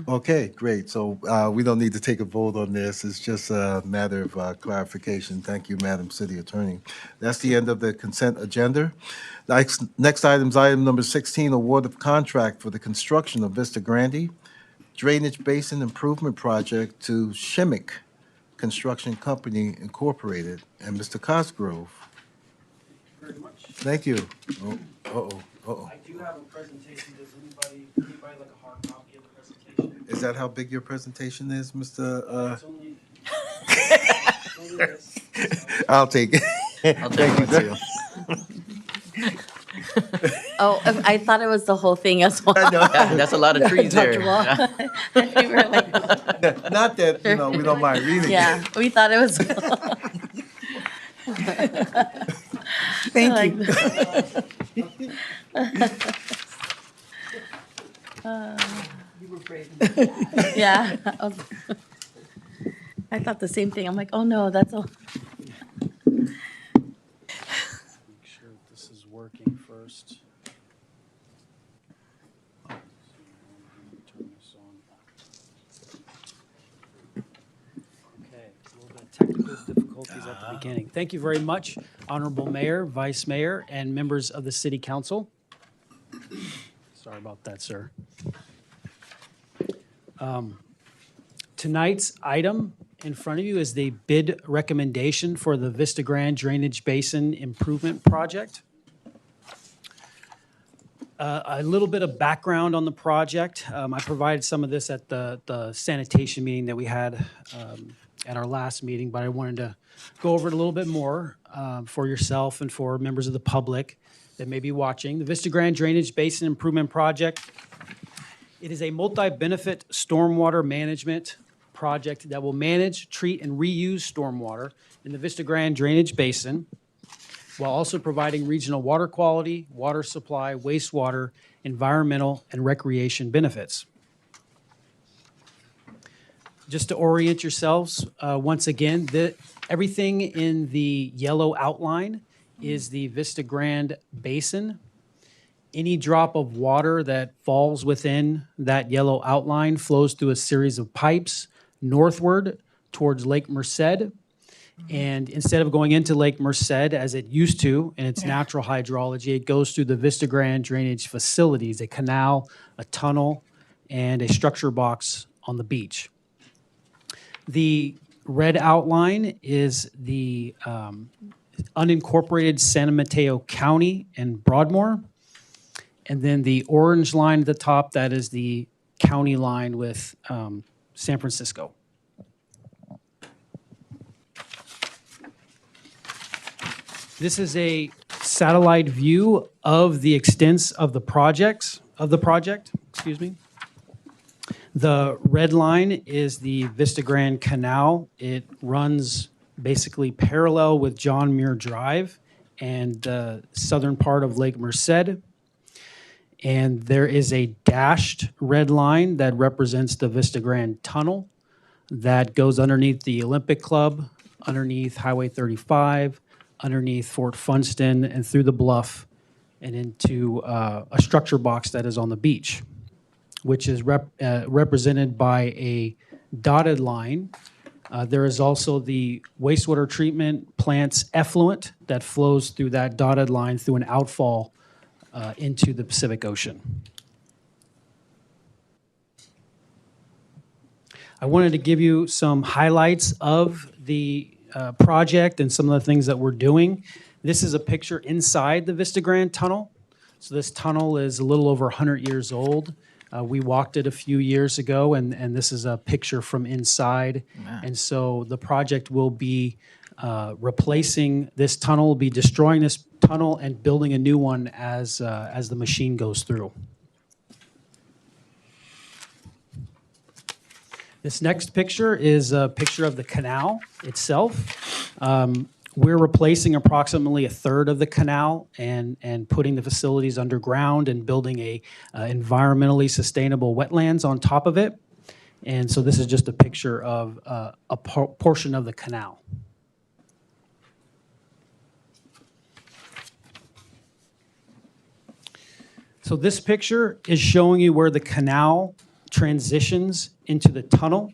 Okay, great. So we don't need to take a vote on this. It's just a matter of clarification. Thank you, Madam City Attorney. That's the end of the consent agenda. Next item is item number 16, award of contract for the construction of Vista Grande Drainage Basin Improvement Project to Shimmick Construction Company Incorporated. And Mr. Cosgrove. Thank you. Oh, uh-oh. I do have a presentation. Does anybody like a hard copy of the presentation? Is that how big your presentation is, Mr.? It's only this. I'll take it. I'll take one too. Oh, I thought it was the whole thing as well. Yeah, that's a lot of trees there. Dr. Wall. We were like, Not that, we don't mind reading yeah, we thought it was. Thank you. Yeah. I thought the same thing. I'm like, oh no, that's all. Make sure this is working first. Turn this on. Okay, a little bit of technical difficulties at the beginning. Thank you very much, Honorable Mayor, Vice Mayor, and members of the City Council. Sorry about that, sir. Tonight's item in front of you is the bid recommendation for the Vista Grande Drainage Basin Improvement Project. A little bit of background on the project. I provided some of this at the sanitation meeting that we had at our last meeting, but I wanted to go over it a little bit more for yourself and for members of the public that may be watching. The Vista Grande Drainage Basin Improvement Project. It is a multi-benefit stormwater management project that will manage, treat, and reuse stormwater in the Vista Grande Drainage Basin while also providing regional water quality, water supply, wastewater, environmental, and recreation benefits. Just to orient yourselves, once again, everything in the yellow outline is the Vista Grande Basin. Any drop of water that falls within that yellow outline flows through a series of pipes northward towards Lake Merced. And instead of going into Lake Merced as it used to in its natural hydrology, it goes through the Vista Grande drainage facilities, a canal, a tunnel, and a structure box on the beach. The red outline is the unincorporated San Mateo County and Broadmoor. And then the orange line at the top, that is the county line with San Francisco. This is a satellite view of the extents of the project, excuse me. The red line is the Vista Grand Canal. It runs basically parallel with John Muir Drive and the southern part of Lake Merced. And there is a dashed red line that represents the Vista Grand Tunnel that goes underneath the Olympic Club, underneath Highway 35, underneath Fort Funston, and through the bluff and into a structure box that is on the beach, which is represented by a dotted line. There is also the wastewater treatment plant's effluent that flows through that dotted line through an outfall into the Pacific Ocean. I wanted to give you some highlights of the project and some of the things that we're doing. This is a picture inside the Vista Grand Tunnel. So this tunnel is a little over 100 years old. We walked it a few years ago, and this is a picture from inside. Wow. And so the project will be replacing this tunnel, will be destroying this tunnel and building a new one as the machine goes through. This next picture is a picture of the canal itself. We're replacing approximately a third of the canal and putting the facilities underground and building a environmentally sustainable wetlands on top of it. And so this is just a picture of a portion of the canal. So this picture is showing you where the canal transitions into the tunnel.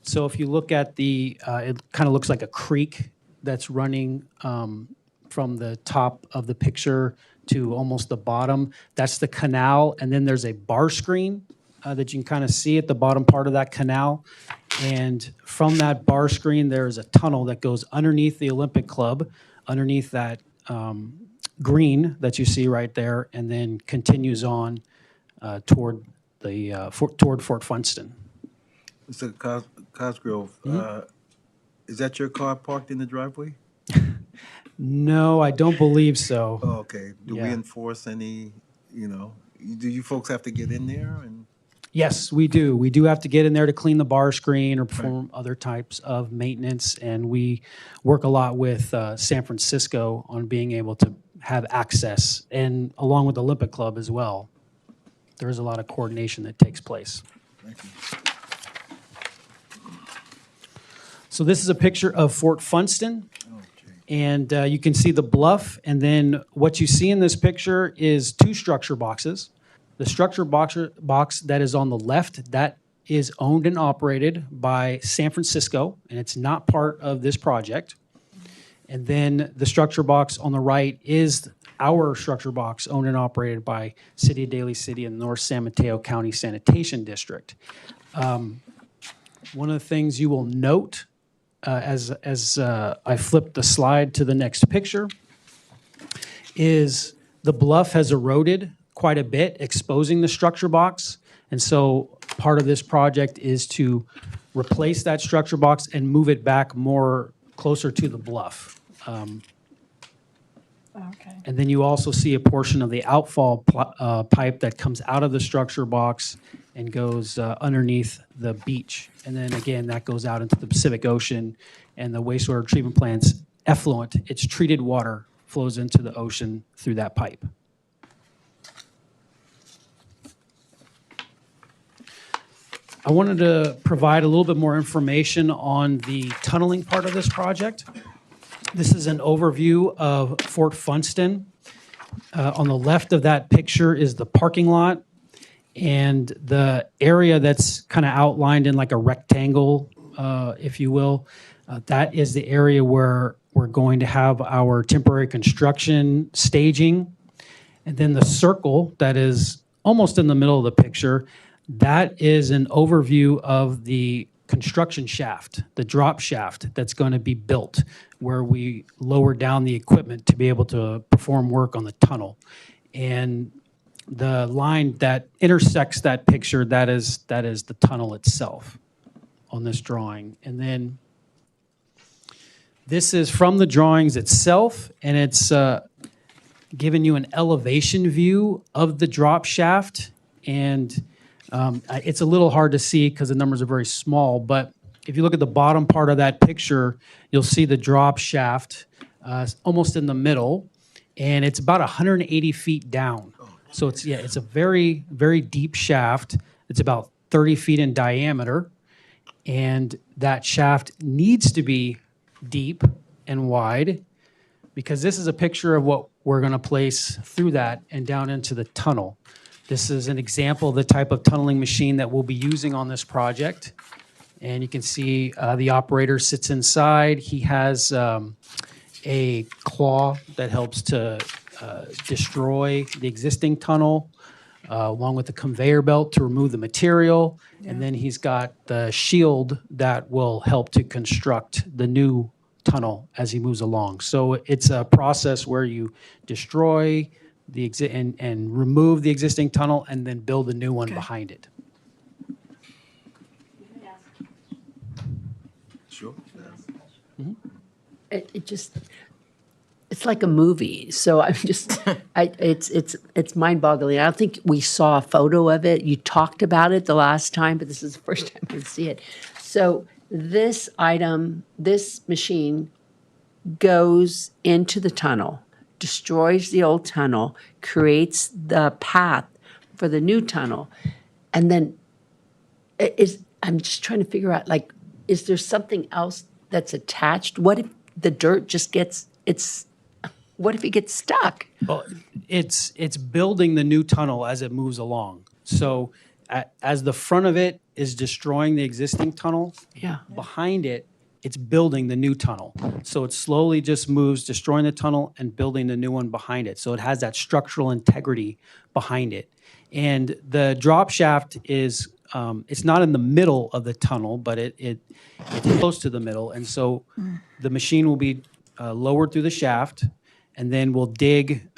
So if you look at the, it kind of looks like a creek that's running from the top of the picture to almost the bottom. That's the canal, and then there's a bar screen that you can kind of see at the bottom part of that canal. And from that bar screen, there's a tunnel that goes underneath the Olympic Club, underneath that green that you see right there, and then continues on toward Fort Funston. Mr. Cosgrove, is that your car parked in the driveway? No, I don't believe so. Oh, okay. Do we Yeah. enforce any, do you folks have to get in there? And Yes, we do. We do have to get in there to clean the bar screen or perform other types of maintenance, and we work a lot with San Francisco on being able to have access, and along with the Olympic Club as well. There is a lot of coordination that takes place. Thank you. So this is a picture of Fort Funston, and you can see the bluff, and then what you see in this picture is two structure boxes. The structure box that is on the left, that is owned and operated by San Francisco, and it's not part of this project. And then the structure box on the right is our structure box owned and operated by City of Daly City and North San Mateo County Sanitation District. One of the things you will note as I flip the slide to the next picture is the bluff has eroded quite a bit, exposing the structure box. And so part of this project is to replace that structure box and move it back more closer to the bluff. Okay. And then you also see a portion of the outfall pipe that comes out of the structure box and goes underneath the beach. And then again, that goes out into the Pacific Ocean, and the wastewater treatment plant's effluent, its treated water, flows into the ocean through that pipe. I wanted to provide a little bit more information on the tunneling part of this project. This is an overview of Fort Funston. On the left of that picture is the parking lot, and the area that's kind of outlined in like a rectangle, if you will, that is the area where we're going to have our temporary construction staging. And then the circle that is almost in the middle of the picture, that is an overview of the construction shaft, the drop shaft that's going to be built, where we lower down the equipment to be able to perform work on the tunnel. And the line that intersects that picture, that is the tunnel itself on this drawing. And then This is from the drawings itself, and it's giving you an elevation view of the drop shaft. And it's a little hard to see because the numbers are very small, but if you look at the bottom part of that picture, you'll see the drop shaft almost in the middle, and it's about 180 feet down. So it's a very, very deep shaft. It's about 30 feet in diameter, and that shaft needs to be deep and wide because this is a picture of what we're going to place through that and down into the tunnel. This is an example of the type of tunneling machine that we'll be using on this project. And you can see the operator sits inside. He has a claw that helps to destroy the existing tunnel, along with the conveyor belt to remove the material. And then he's got the shield that will help to construct the new tunnel as he moves along. So it's a process where you destroy the and remove the existing tunnel and then build a new one behind it. Sure. It's like a movie. So I'm just, it's mind-boggling. I don't think we saw a photo of it. You talked about it the last time, but this is the first time I see it. So this item, this machine goes into the tunnel, destroys the old tunnel, creates the path for the new tunnel, and then I'm just trying to figure out, like, is there something else that's attached? What if the dirt just what if it gets stuck? Well, it's building the new tunnel as it moves along. So as the front of it is destroying the existing tunnel, behind it, it's building the new tunnel. So it slowly just moves, destroying the tunnel and building the new one behind it. So it has that structural integrity behind it. And the drop shaft is, it's not in the middle of the tunnel, but it's close to the middle. And so the machine will be lowered through the shaft, and then we'll dig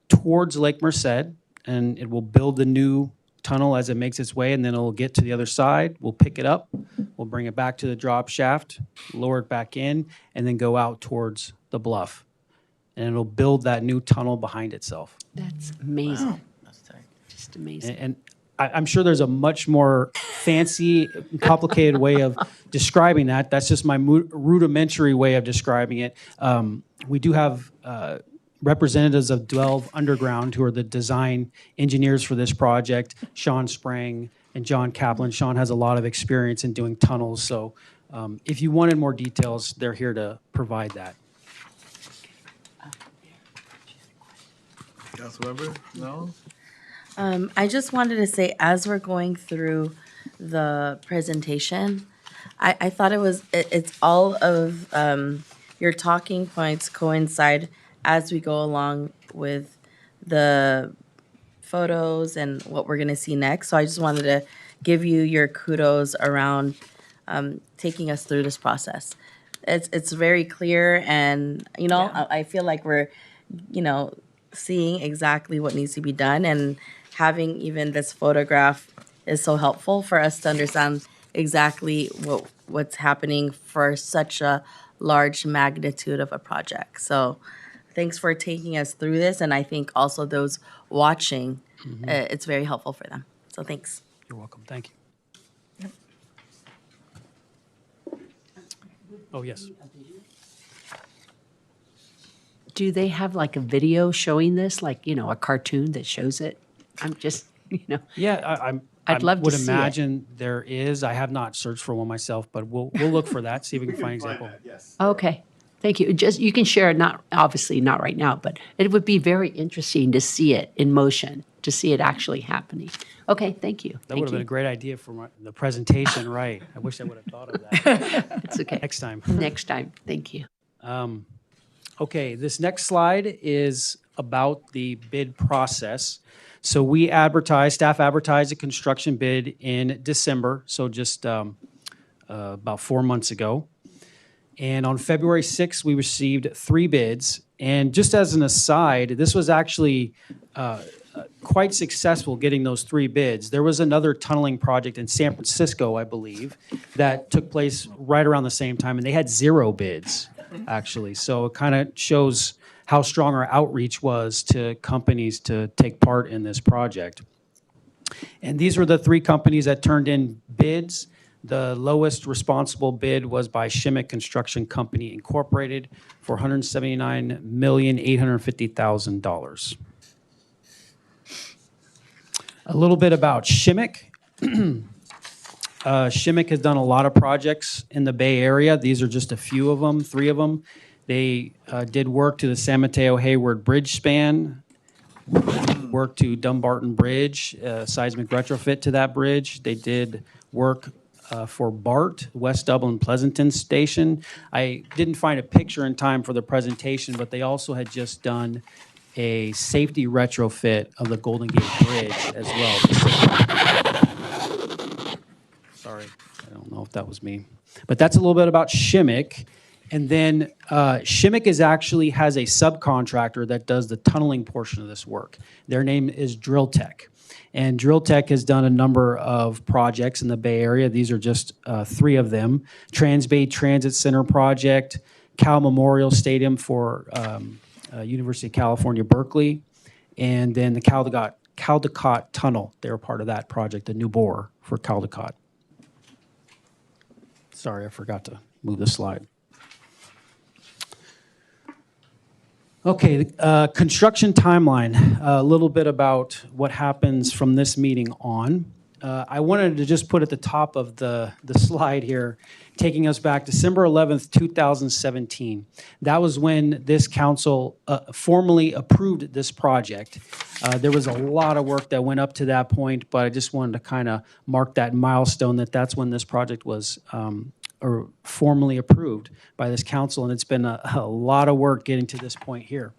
towards Lake Merced, and it will build the new tunnel as it makes its way, and then it'll get to the other side. We'll pick it up, we'll bring it back to the drop shaft, lower it back in, and then go out towards the bluff. And it'll build that new tunnel behind itself. That's amazing. Wow. Just amazing. And I'm sure there's a much more fancy, complicated way of describing that. That's just my rudimentary way of describing it. We do have representatives of 12 Underground, who are the design engineers for this project, Sean Sprang and John Kaplan. Sean has a lot of experience in doing tunnels, so if you wanted more details, they're here to provide that. Councilmember? No? I just wanted to say, as we're going through the presentation, I thought it's all of your talking points coincide as we go along with the photos and what we're going to see next. So I just wanted to give you your kudos around taking us through this process. It's very clear, and I feel like we're seeing exactly what needs to be done, and having even this photograph is so helpful for us to understand exactly what's happening for such a large magnitude of a project. So thanks for taking us through this, and I think also those watching, it's very helpful for them. So thanks. You're welcome. Thank you. Oh, yes. Do they have like a video showing this, like, a cartoon that shows it? I'm just, Yeah, I'd love to would see it. imagine there is. I have not searched for one myself, but we'll look for that, see if we can find an example. Okay, thank you. Just, you can share it, obviously not right now, but it would be very interesting to see it in motion, to see it actually happening. Okay, thank you. That would have been a great idea for the presentation, right? I wish I would have thought of that. It's okay. Next time. Next time, thank you. Okay, this next slide is about the bid process. So staff advertised a construction bid in December, so just about 4 months ago. And on February 6th, we received 3 bids. And just as an aside, this was actually quite successful getting those 3 bids. There was another tunneling project in San Francisco, I believe, that took place right around the same time, and they had 0 bids, actually. So it kind of shows how strong our outreach was to companies to take part in this project. And these were the 3 companies that turned in bids. The lowest responsible bid was by Shimmick Construction Company Incorporated for $179,850,000. A little bit about Shimmick. Shimmick has done a lot of projects in the Bay Area. These are just a few of them, 3 of them. They did work to the San Mateo Hayward Bridge span, work to Dumbarton Bridge, seismic retrofit to that bridge. They did work for BART, West Dublin Pleasanton Station. I didn't find a picture in time for the presentation, but they also had just done a safety retrofit of the Golden Gate Bridge as well. Sorry, I don't know if that was me. But that's a little bit about Shimmick. And then Shimmick actually has a subcontractor that does the tunneling portion of this work. Their name is Drill Tech. And Drill Tech has done a number of projects in the Bay Area. These are just 3 of them. Transbay Transit Center project, Cal Memorial Stadium for University of California, Berkeley, and then the Caldecott Tunnel. They were part of that project, the new bore for Caldecott. Sorry, I forgot to move the slide. Okay, construction timeline, a little bit about what happens from this meeting on. I wanted to just put at the top of the slide here, taking us back December 11th, 2017. That was when this council formally approved this project. There was a lot of work that went up to that point, but I just wanted to kind of mark that milestone that's when this project was or formally approved by this council, and it's been a lot of work getting to this point here.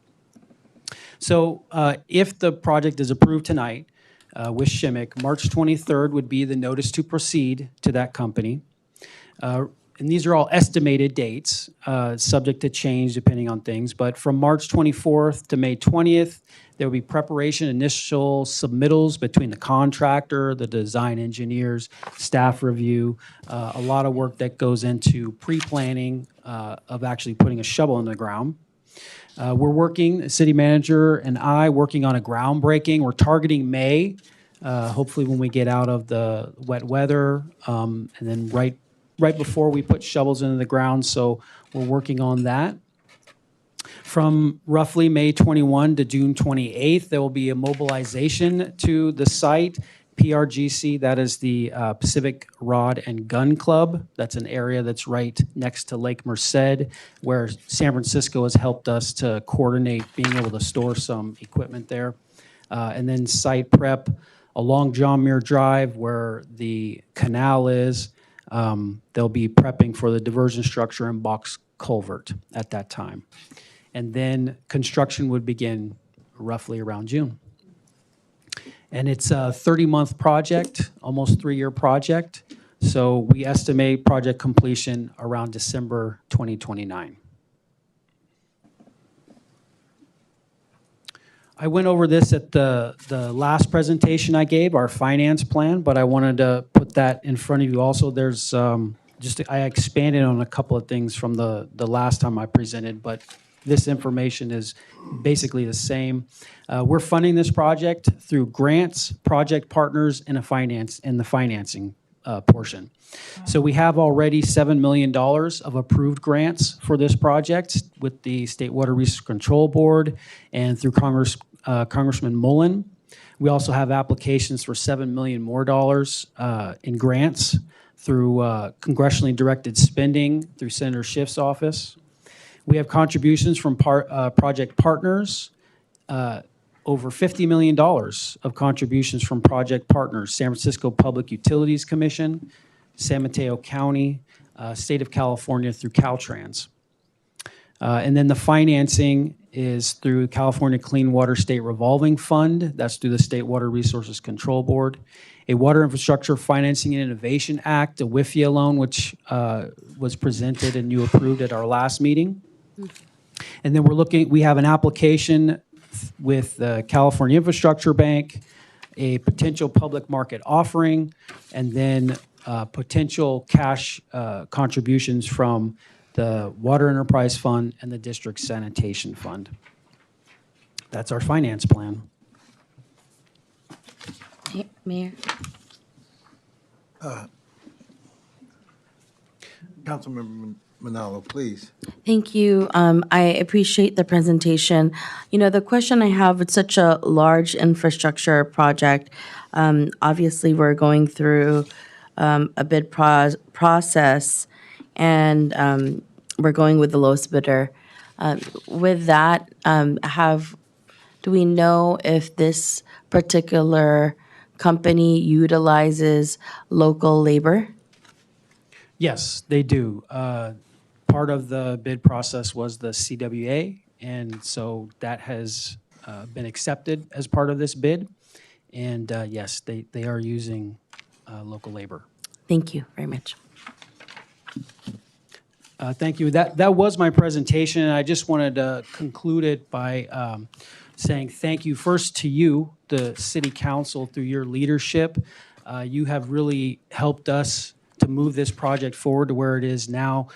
So if the project is approved tonight with Shimmick, March 23rd would be the notice to proceed to that company. And these are all estimated dates, subject to change depending on things, but from March 24th to May 20th, there will be preparation, initial submittals between the contractor, the design engineers, staff review, a lot of work that goes into pre-planning of actually putting a shovel in the ground. We're working, the city manager and I, working on a groundbreaking. We're targeting May, hopefully when we get out of the wet weather, and then right before we put shovels into the ground, so we're working on that. From roughly May 21 to June 28th, there will be a mobilization to the site. PRGC, that is the Pacific Rod and Gun Club. That's an area that's right next to Lake Merced, where San Francisco has helped us to coordinate being able to store some equipment there. And then site prep along John Muir Drive, where the canal is. They'll be prepping for the diversion structure and box culvert at that time. And then construction would begin roughly around June. And it's a 30-month project, almost 3-year project. So we estimate project completion around December 2029. I went over this at the last presentation I gave, our finance plan, but I wanted to put that in front of you also. There's I expanded on a couple of things from the last time I presented, but this information is basically the same. We're funding this project through grants, project partners, and the financing portion. So we have already $7 million of approved grants for this project with the State Water Resources Control Board and through Congressman Mullen. We also have applications for $7 million more in grants through congressionally directed spending through Senator Schiff's office. We have contributions from project partners, over $50 million of contributions from project partners, San Francisco Public Utilities Commission, San Mateo County, State of California through Caltrans. And then the financing is through California Clean Water State Revolving Fund. That's through the State Water Resources Control Board. A Water Infrastructure Financing and Innovation Act, a WIFIA loan, which was presented and you approved at our last meeting. And then we have an application with the California Infrastructure Bank, a potential public market offering, and then potential cash contributions from the Water Enterprise Fund and the District Sanitation Fund. That's our finance plan. Mayor? Councilmember Manalo, please. Thank you. I appreciate the presentation. You know, the question I have, it's such a large infrastructure project. Obviously, we're going through a bid process, and we're going with the lowest bidder. With that, do we know if this particular company utilizes local labor? Yes, they do. Part of the bid process was the CWA, and so that has been accepted as part of this bid. And yes, they are using local labor. Thank you very much. Thank you. That was my presentation, and I just wanted to conclude it by saying thank you first to you, the City Council, through your leadership. You have really helped us to move this project forward to where it is now.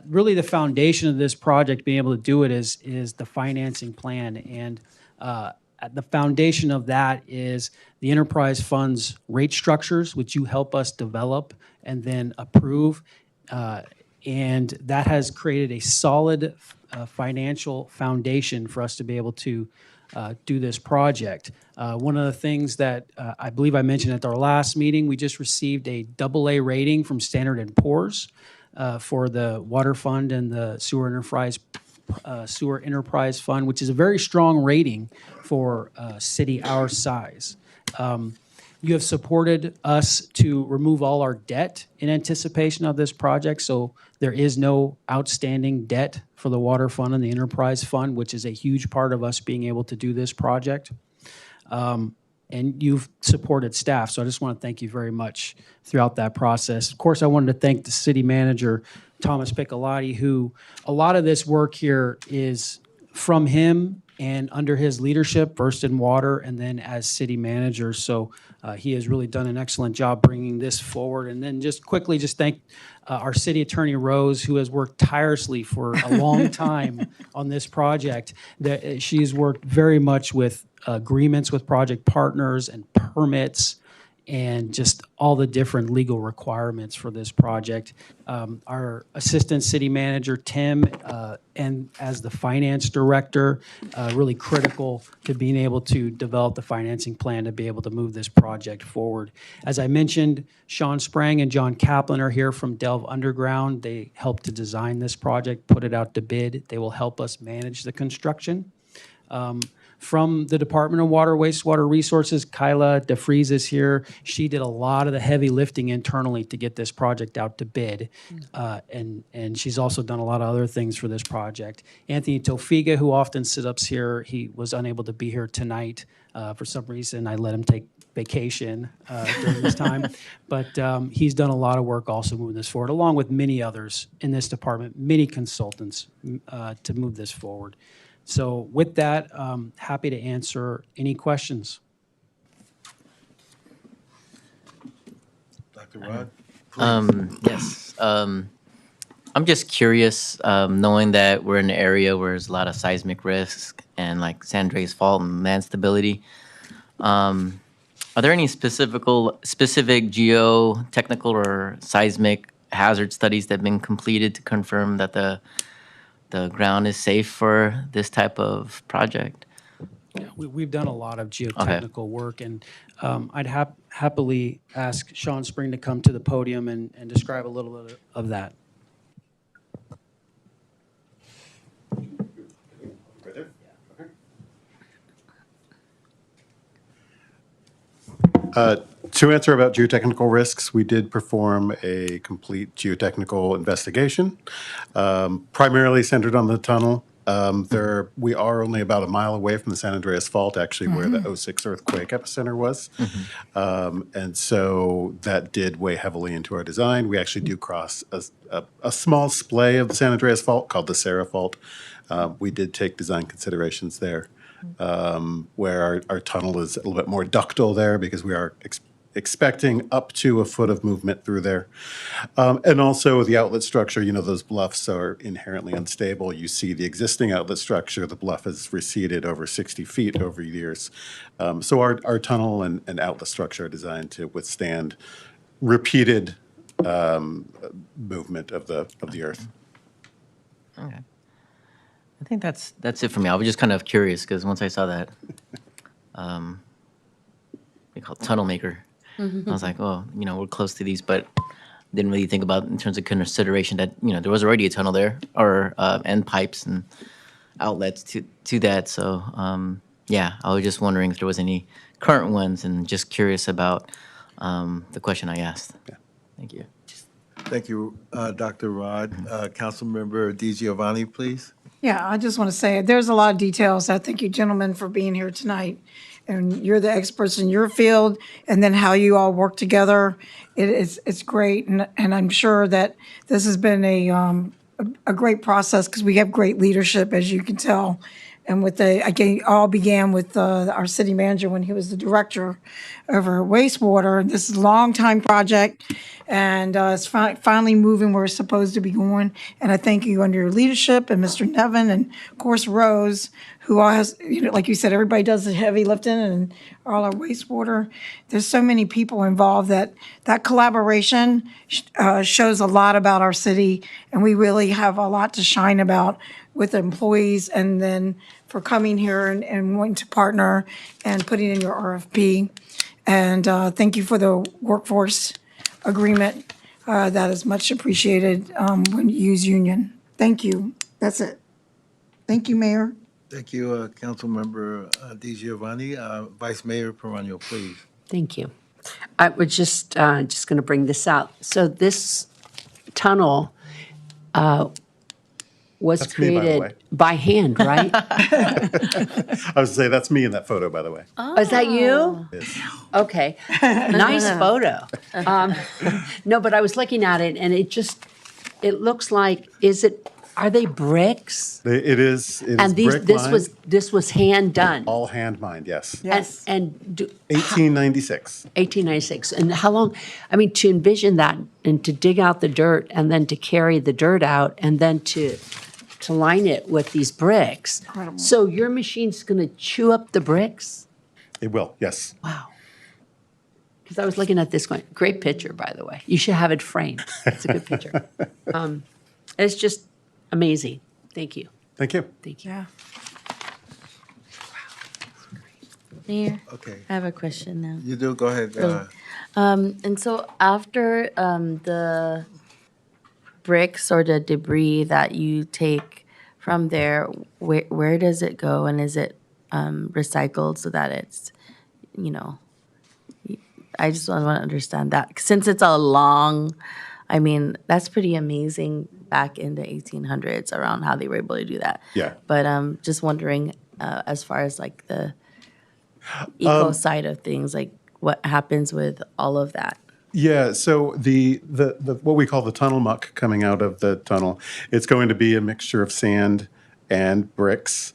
Really, the foundation of this project, being able to do it, is the financing plan. And at the foundation of that is the enterprise funds rate structures, which you help us develop and then approve. And that has created a solid financial foundation for us to be able to do this project. One of the things that I believe I mentioned at our last meeting, we just received a AA rating from Standard & Poor's for the Water Fund and the Sewer Enterprise Fund, which is a very strong rating for a city our size. You have supported us to remove all our debt in anticipation of this project, so there is no outstanding debt for the Water Fund and the Enterprise Fund, which is a huge part of us being able to do this project. And you've supported staff, so I just want to thank you very much throughout that process. Of course, I wanted to thank the city manager, Thomas Piccolotti, who a lot of this work here is from him and under his leadership, first in water and then as city manager. So he has really done an excellent job bringing this forward. And then just quickly, just thank our city attorney, Rose, who has worked tirelessly for a long time on this project. She's worked very much with agreements with project partners and permits and just all the different legal requirements for this project. Our assistant city manager, Tim, and as the finance director, really critical to being able to develop the financing plan to be able to move this project forward. As I mentioned, Sean Sprang and John Kaplan are here from Delve Underground. They helped to design this project, put it out to bid. They will help us manage the construction. From the Department of Water, Wastewater Resources, Kyla DeFries is here. She did a lot of the heavy lifting internally to get this project out to bid. And she's also done a lot of other things for this project. Anthony Tofiga, who often sits up here, he was unable to be here tonight. For some reason, I let him take vacation during this time. But he's done a lot of work also moving this forward, along with many others in this department, many consultants to move this forward. So with that, happy to answer any questions. Dr. Rod? Yes. I'm just curious, knowing that we're in an area where there's a lot of seismic risk and like San Andreas Fault and land stability. Are there any specific geotechnical or seismic hazard studies that have been completed to confirm that the ground is safe for this type of project? Yeah, we've done a lot of geotechnical work, and I'd happily ask Sean Spring to come to the podium and describe a little bit of that. Right there? Okay. To answer about geotechnical risks, we did perform a complete geotechnical investigation, primarily centered on the tunnel. We are only about a mile away from the San Andreas Fault, actually, where the 2006 earthquake epicenter was. And so that did weigh heavily into our design. We actually do cross a small splay of the San Andreas Fault called the Serra Fault. We did take design considerations there. where our tunnel is a little bit more ductile there because we are expecting up to a foot of movement through there. And also the outlet structure, those bluffs are inherently unstable. You see the existing outlet structure, the bluff has receded over 60 feet over years. So our tunnel and outlet structure are designed to withstand repeated movement of the earth. Okay. I think that's it for me. I was just kind of curious because once I saw that, they call it tunnel maker. I was like, oh, we're close to these, but didn't really think about in terms of consideration that there was already a tunnel there or end pipes and outlets to that. So yeah, I was just wondering if there was any current ones and just curious about the question I asked. Yeah. Thank you. Thank you, Dr. Rod. Councilmember DiGiovanni, please. Yeah, I just want to say, there's a lot of details. I thank you gentlemen for being here tonight. And you're the experts in your field, and then how you all work together. It's great, and I'm sure that this has been a great process because we have great leadership, as you can tell. And all began with our city manager when he was the director over wastewater. This is a long time project, and it's finally moving where it's supposed to be going. And I thank you under your leadership, and Mr. Nevin, and of course Rose, who all has, like you said, everybody does the heavy lifting and all our wastewater. There's so many people involved that collaboration shows a lot about our city, and we really have a lot to shine about with employees, and then for coming here and wanting to partner and putting in your RFP. And thank you for the workforce agreement. That is much appreciated when you use union. Thank you. That's it. Thank you, Mayor. Thank you, Councilmember DiGiovanni. Vice Mayor Perano, please. Thank you. I was just going to bring this out. So this tunnel was That's me, by the created way. by hand, right? I was to say, that's me in that photo, by the way. Oh, is that you? Yes. Okay. Nice photo. No, but I was looking at it, and it looks like, are they bricks? It is And brick lined, this was hand done. all hand mined, yes. Yes. And 1896. 1896. And how long, to envision that and to dig out the dirt and then to carry the dirt out and then to line it with these bricks. Incredible. So your machine's going to chew up the bricks? It will, yes. Wow. Because I was looking at this going, great picture, by the way. You should have it framed. It's a good picture. It's just amazing. Thank you. Thank you. Thank you. Yeah. Mayor, Okay. I have a question now. You do, go ahead. And so after the bricks or the debris that you take from there, where does it go, and is it recycled so that it's, I just want to understand that. Since it's a long, that's pretty amazing back in the 1800s around how they were able to do that. Yeah. But just wondering, as far as like the eco side of things, like what happens with all of that? Yeah, so the what we call the tunnel muck coming out of the tunnel, it's going to be a mixture of sand and bricks.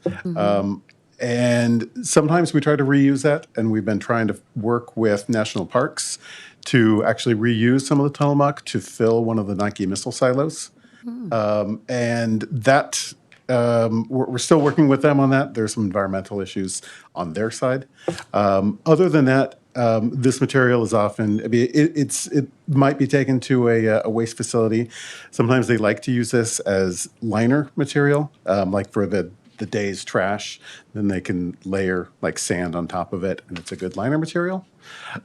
And sometimes we try to reuse that, and we've been trying to work with national parks to actually reuse some of the tunnel muck to fill one of the Nike missile silos. And that, we're still working with them on that. There's some environmental issues on their side. Other than that, this material is often, it might be taken to a waste facility. Sometimes they like to use this as liner material, like for the day's trash. Then they can layer like sand on top of it, and it's a good liner material.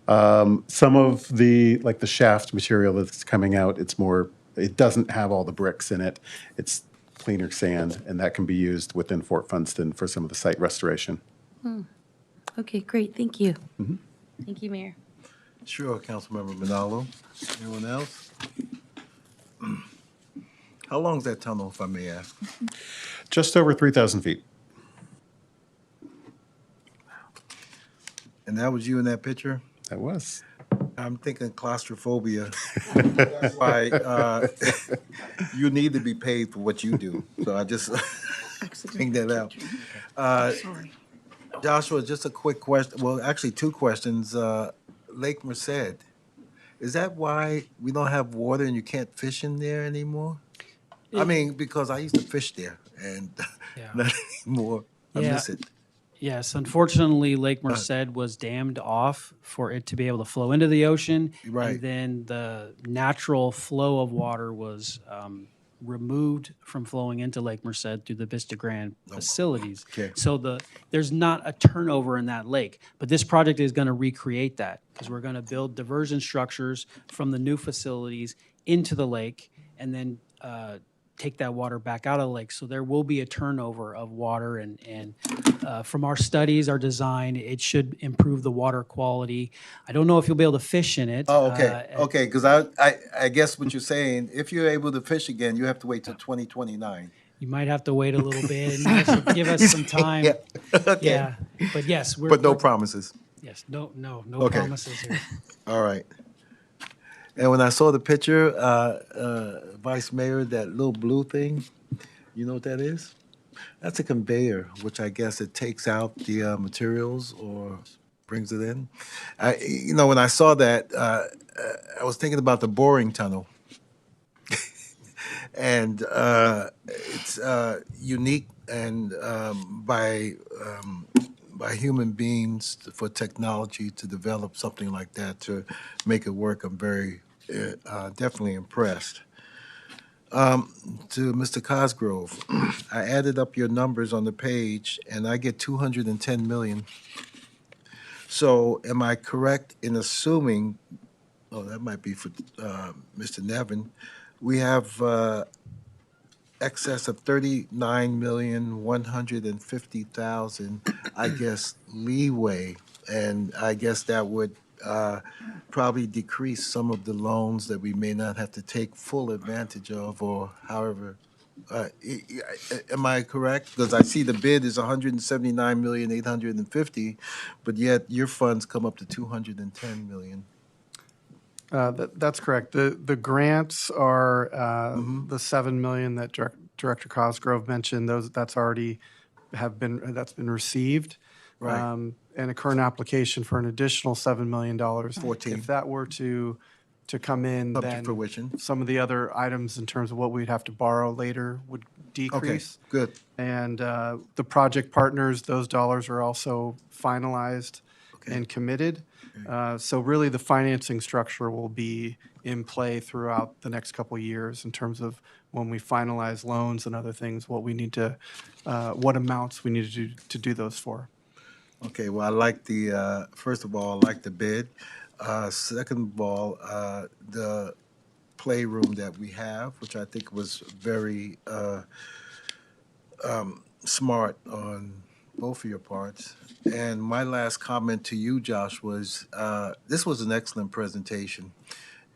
Some of the shaft material that's coming out, it doesn't have all the bricks in it. It's cleaner sand, and that can be used within Fort Funston for some of the site restoration. Okay, great. Thank you. Thank you, Mayor. Sure, Councilmember Manalo. Anyone else? How long is that tunnel, if I may ask? Just over 3,000 feet. And that was you in that picture? That was. I'm thinking claustrophobia. That's why you need to be paid for what you do. So I just bring that out. Sorry. Joshua, just a quick question. Well, actually, two questions. Lake Merced, is that why we don't have water and you can't fish in there anymore? I mean, because I used to fish there and Yeah. not anymore. I Yeah. miss it. Yes, unfortunately, Lake Merced was dammed off for it to be able to flow into the ocean. Right. And then the natural flow of water was removed from flowing into Lake Merced through the Vista Grand facilities. Okay. So there's not a turnover in that lake. But this project is going to recreate that because we're going to build diversion structures from the new facilities into the lake and then take that water back out of the lake. So there will be a turnover of water and from our studies, our design, it should improve the water quality. I don't know if you'll be able to fish in it. Oh, okay. Okay, because I guess what you're saying, if you're able to fish again, you have to wait till 2029. You might have to wait a little bit and also give us some time. Yeah. Okay. Yeah, but yes, But no promises. Yes, no Okay. promises here. All right. And when I saw the picture, Vice Mayor, that little blue thing, you know what that is? That's a conveyor, which I guess it takes out the materials or brings it in. When I saw that, I was thinking about the boring tunnel. And it's unique and by human beings for technology to develop something like that to make it work. I'm very definitely impressed. To Mr. Cosgrove, I added up your numbers on the page and I get 210 million. So am I correct in assuming, oh, that might be for Mr. Nevin, we have excess of 39,150,000, I guess, leeway. And I guess that would probably decrease some of the loans that we may not have to take full advantage of, or however. Am I correct? Because I see the bid is 179,850,000, but yet your funds come up to 210 million. That's correct. The grants are the 7 million that Director Cosgrove mentioned. That's already that's been received. Right. And a current application for an additional $7 million. 14. If that were to come in, Come to then fruition. some of the other items in terms of what we'd have to borrow later would decrease. Good. And the project partners, those dollars are also finalized and committed. So really, the financing structure will be in play throughout the next couple of years in terms of when we finalize loans and other things, what we need to, what amounts we need to do those for. Okay, well, I like the, first of all, I like the bid. Second of all, the playroom that we have, which I think was very smart on both of your parts. And my last comment to you, Josh, was this was an excellent presentation.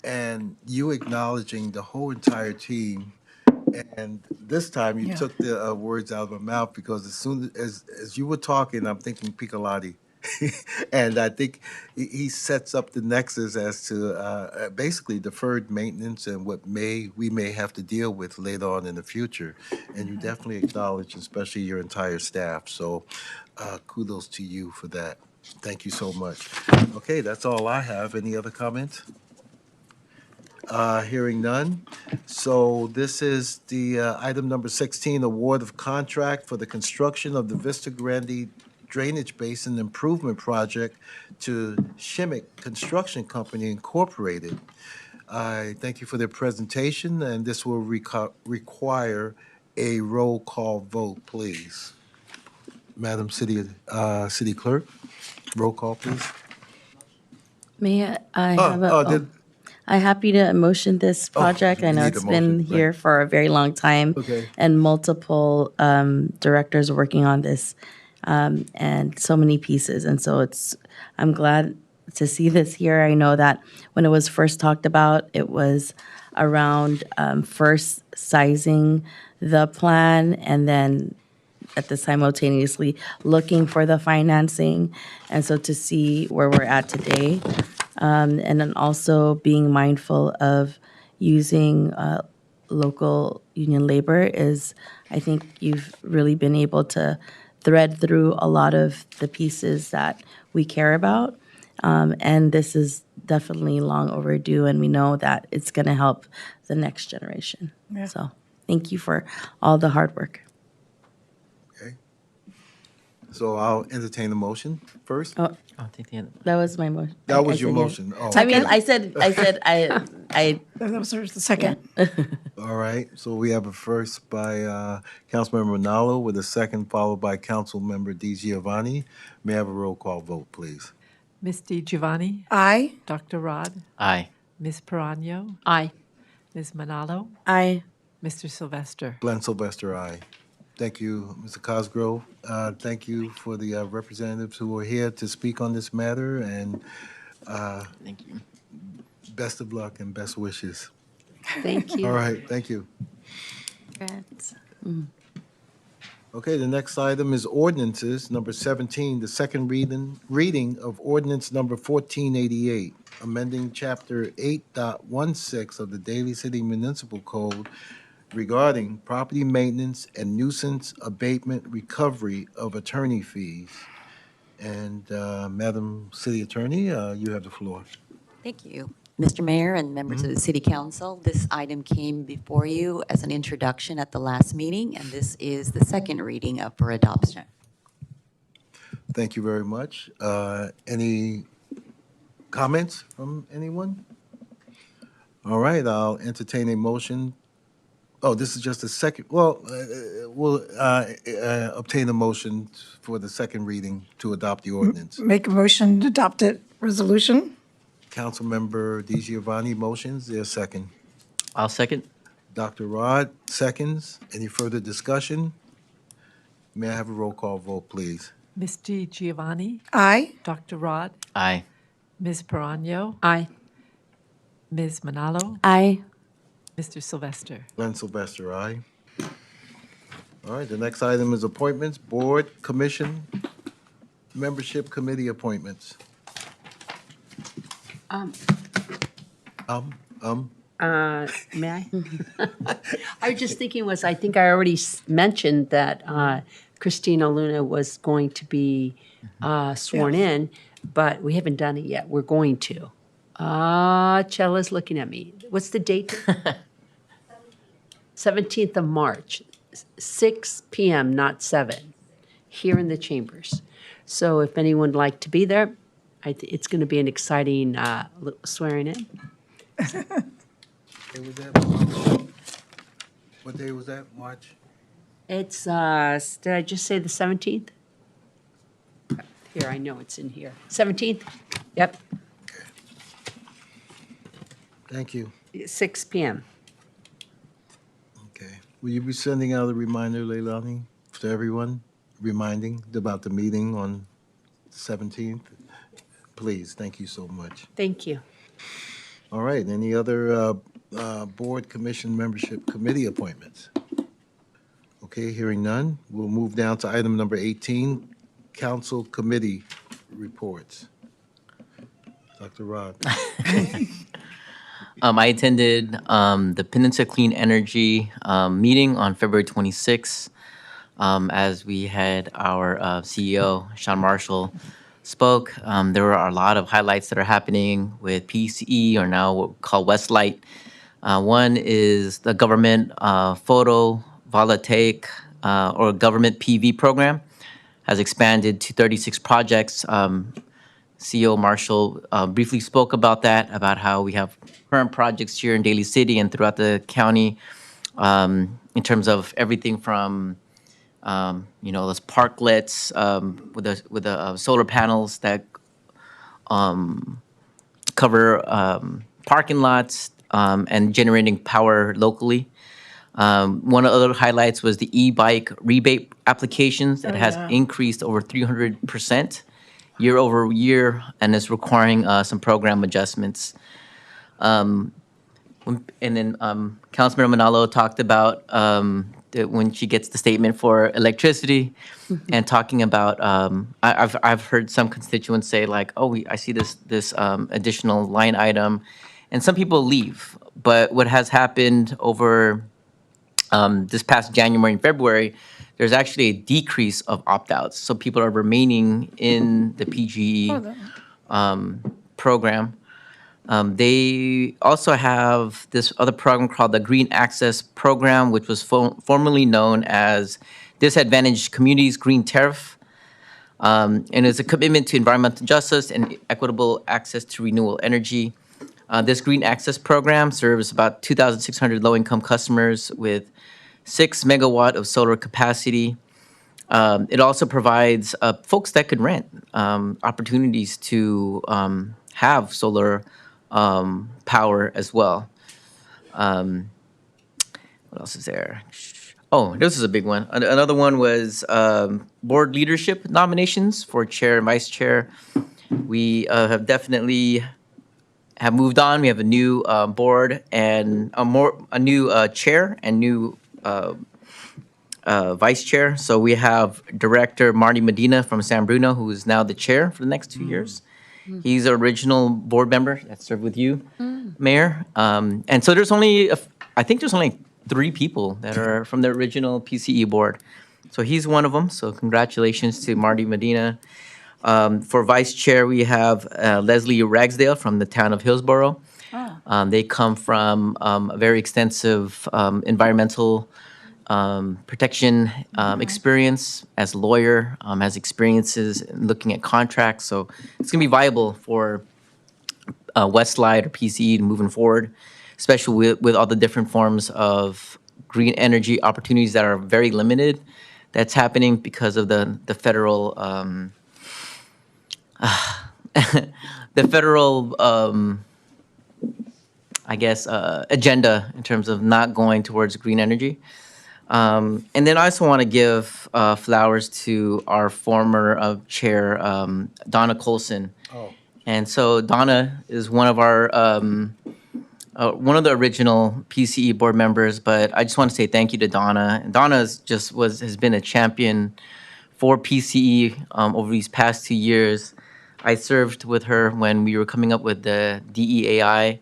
And you acknowledging the whole entire team. And this time you took the words out of my mouth, because as soon as you were talking, I'm thinking Piccolotti. And I think he sets up the nexus as to basically deferred maintenance and what we may have to deal with later on in the future. And you definitely acknowledge, especially your entire staff. So kudos to you for that. Thank you so much. Okay, that's all I have. Any other comments? Hearing none. So this is the item number 16, award of contract for the construction of the Vista Grande Drainage Basin Improvement Project to Shimmick Construction Company Incorporated. I thank you for their presentation, and this will require a roll call vote, please. Madam City Clerk, roll call, please. May I have a, I'm happy to motion this project. I you know need a it's been motion, here right. for a very long time. Okay. And multiple directors working on this, and so many pieces. And so I'm glad to see this here. I know that when it was first talked about, it was around first sizing the plan and then at the simultaneously looking for the financing. And so to see where we're at today, and then also being mindful of using local union labor is, I think you've really been able to thread through a lot of the pieces that we care about. And this is definitely long overdue, and we know that it's going to help the next generation. Yeah. So thank you for all the hard work. So I'll entertain the motion first. Oh, that was my motion. That was I your said yes. motion. Oh, I mean, okay. I That was the second. All right, so we have a first by Councilmember Manalo with a second followed by Councilmember Di Giovanni. May I have a roll call vote, please? Ms. Giovanni? Aye. Dr. Rod? Aye. Ms. Perano? Aye. Ms. Manalo? Aye. Mr. Sylvester? Glenn Sylvester, aye. Thank you, Mr. Cosgrove. Thank you for the representatives who are here to speak on this matter, and Thank you. best of luck and best wishes. Thank you. All right, thank you. Congrats. Okay, the next item is ordinances, number 17, the second reading of ordinance number 1488, amending chapter 8.16 of the Daly City Municipal Code regarding property maintenance and nuisance abatement recovery of attorney fees. And Madam City Attorney, you have the floor. Thank you. Mr. Mayor and members of the City Council, this item came before you as an introduction at the last meeting, and this is the second reading up for adoption. Thank you very much. Any comments from anyone? All right, I'll entertain a motion. Oh, this is just a second, well, we'll obtain a motion for the second reading to adopt the ordinance. Make a motion to adopt it, resolution. Councilmember Di Giovanni motions, there's a second. I'll second. Dr. Rod seconds. Any further discussion? May I have a roll call vote, please? Ms. Giovanni? Aye. Dr. Rod? Aye. Ms. Perano? Aye. Ms. Manalo? Aye. Mr. Sylvester? Glenn Sylvester, aye. All right, the next item is appointments, board, commission, membership committee appointments. May I? I was just thinking I think I already mentioned that Christina Luna was going to be sworn in, but we haven't done it yet. We're going to. Chella's looking at me. What's the date? 17th of March, 6 p.m., not 7, here in the chambers. So if anyone would like to be there, it's going to be an exciting swearing in. What day was that, March? It's, did I just say the 17th? Here, I know it's in here. 17th? Yep, Thank you. 6 p.m. Okay. Will you be sending out a reminder, Leilani, to everyone, reminding about the meeting on 17th? Please, thank you so much. Thank you. All right, any other board, commission, membership committee appointments? Okay, hearing none, we'll move down to item number 18, council committee reports. Dr. Rod. I attended the Peninsula Clean Energy meeting on February 26th as we had our CEO, Sean Marshall, spoke. There were a lot of highlights that are happening with PCE, or now what we call Westlight. One is the government photovoltaic or government PV program has expanded to 36 projects. CEO Marshall briefly spoke about that, about how we have current projects here in Daly City and throughout the county in terms of everything from those parklets with the solar panels that cover parking lots and generating power locally. One of the other highlights was the e-bike rebate applications that has increased over 300% year over year, and is requiring some program adjustments. And then Councilmember Manalo talked about when she gets the statement for electricity, and talking about I've heard some constituents say like, oh, I see this additional line item, and some people leave. But what has happened over this past January and February, there's actually a decrease of opt-outs. So people are remaining in the PGE program. They also have this other program called the Green Access Program, which was formerly known as Disadvantaged Communities Green Tariff. And it's a commitment to environmental justice and equitable access to renewable energy. This Green Access Program serves about 2,600 low-income customers with 6 megawatt of solar capacity. It also provides folks that could rent opportunities to have solar power as well. What else is there? Oh, this is a big one. Another one was board leadership nominations for chair and vice chair. We have definitely have moved on. We have a new board and a new chair and new vice chair. So we have Director Marty Medina from San Bruno, who is now the chair for the next 2 years. He's an original board member that served with you, Mayor. And so there's only, I think there's only 3 people that are from the original PCE board. So he's one of them. So congratulations to Marty Medina. For vice chair, we have Leslie Ragsdale from the town of Hillsborough. They come from a very extensive environmental protection experience as a lawyer, has experiences in looking at contracts. So it's going to be viable for Westlight or PCE moving forward, especially with all the different forms of green energy opportunities that are very limited. That's happening because of the federal the federal I guess agenda in terms of not going towards green energy. And then I also want to give flowers to our former chair, Donna Colson. Oh. And so Donna is one of our one of the original PCE board members, but I just want to say thank you to Donna. And Donna has been a champion for PCE over these past 2 years. I served with her when we were coming up with the DEAI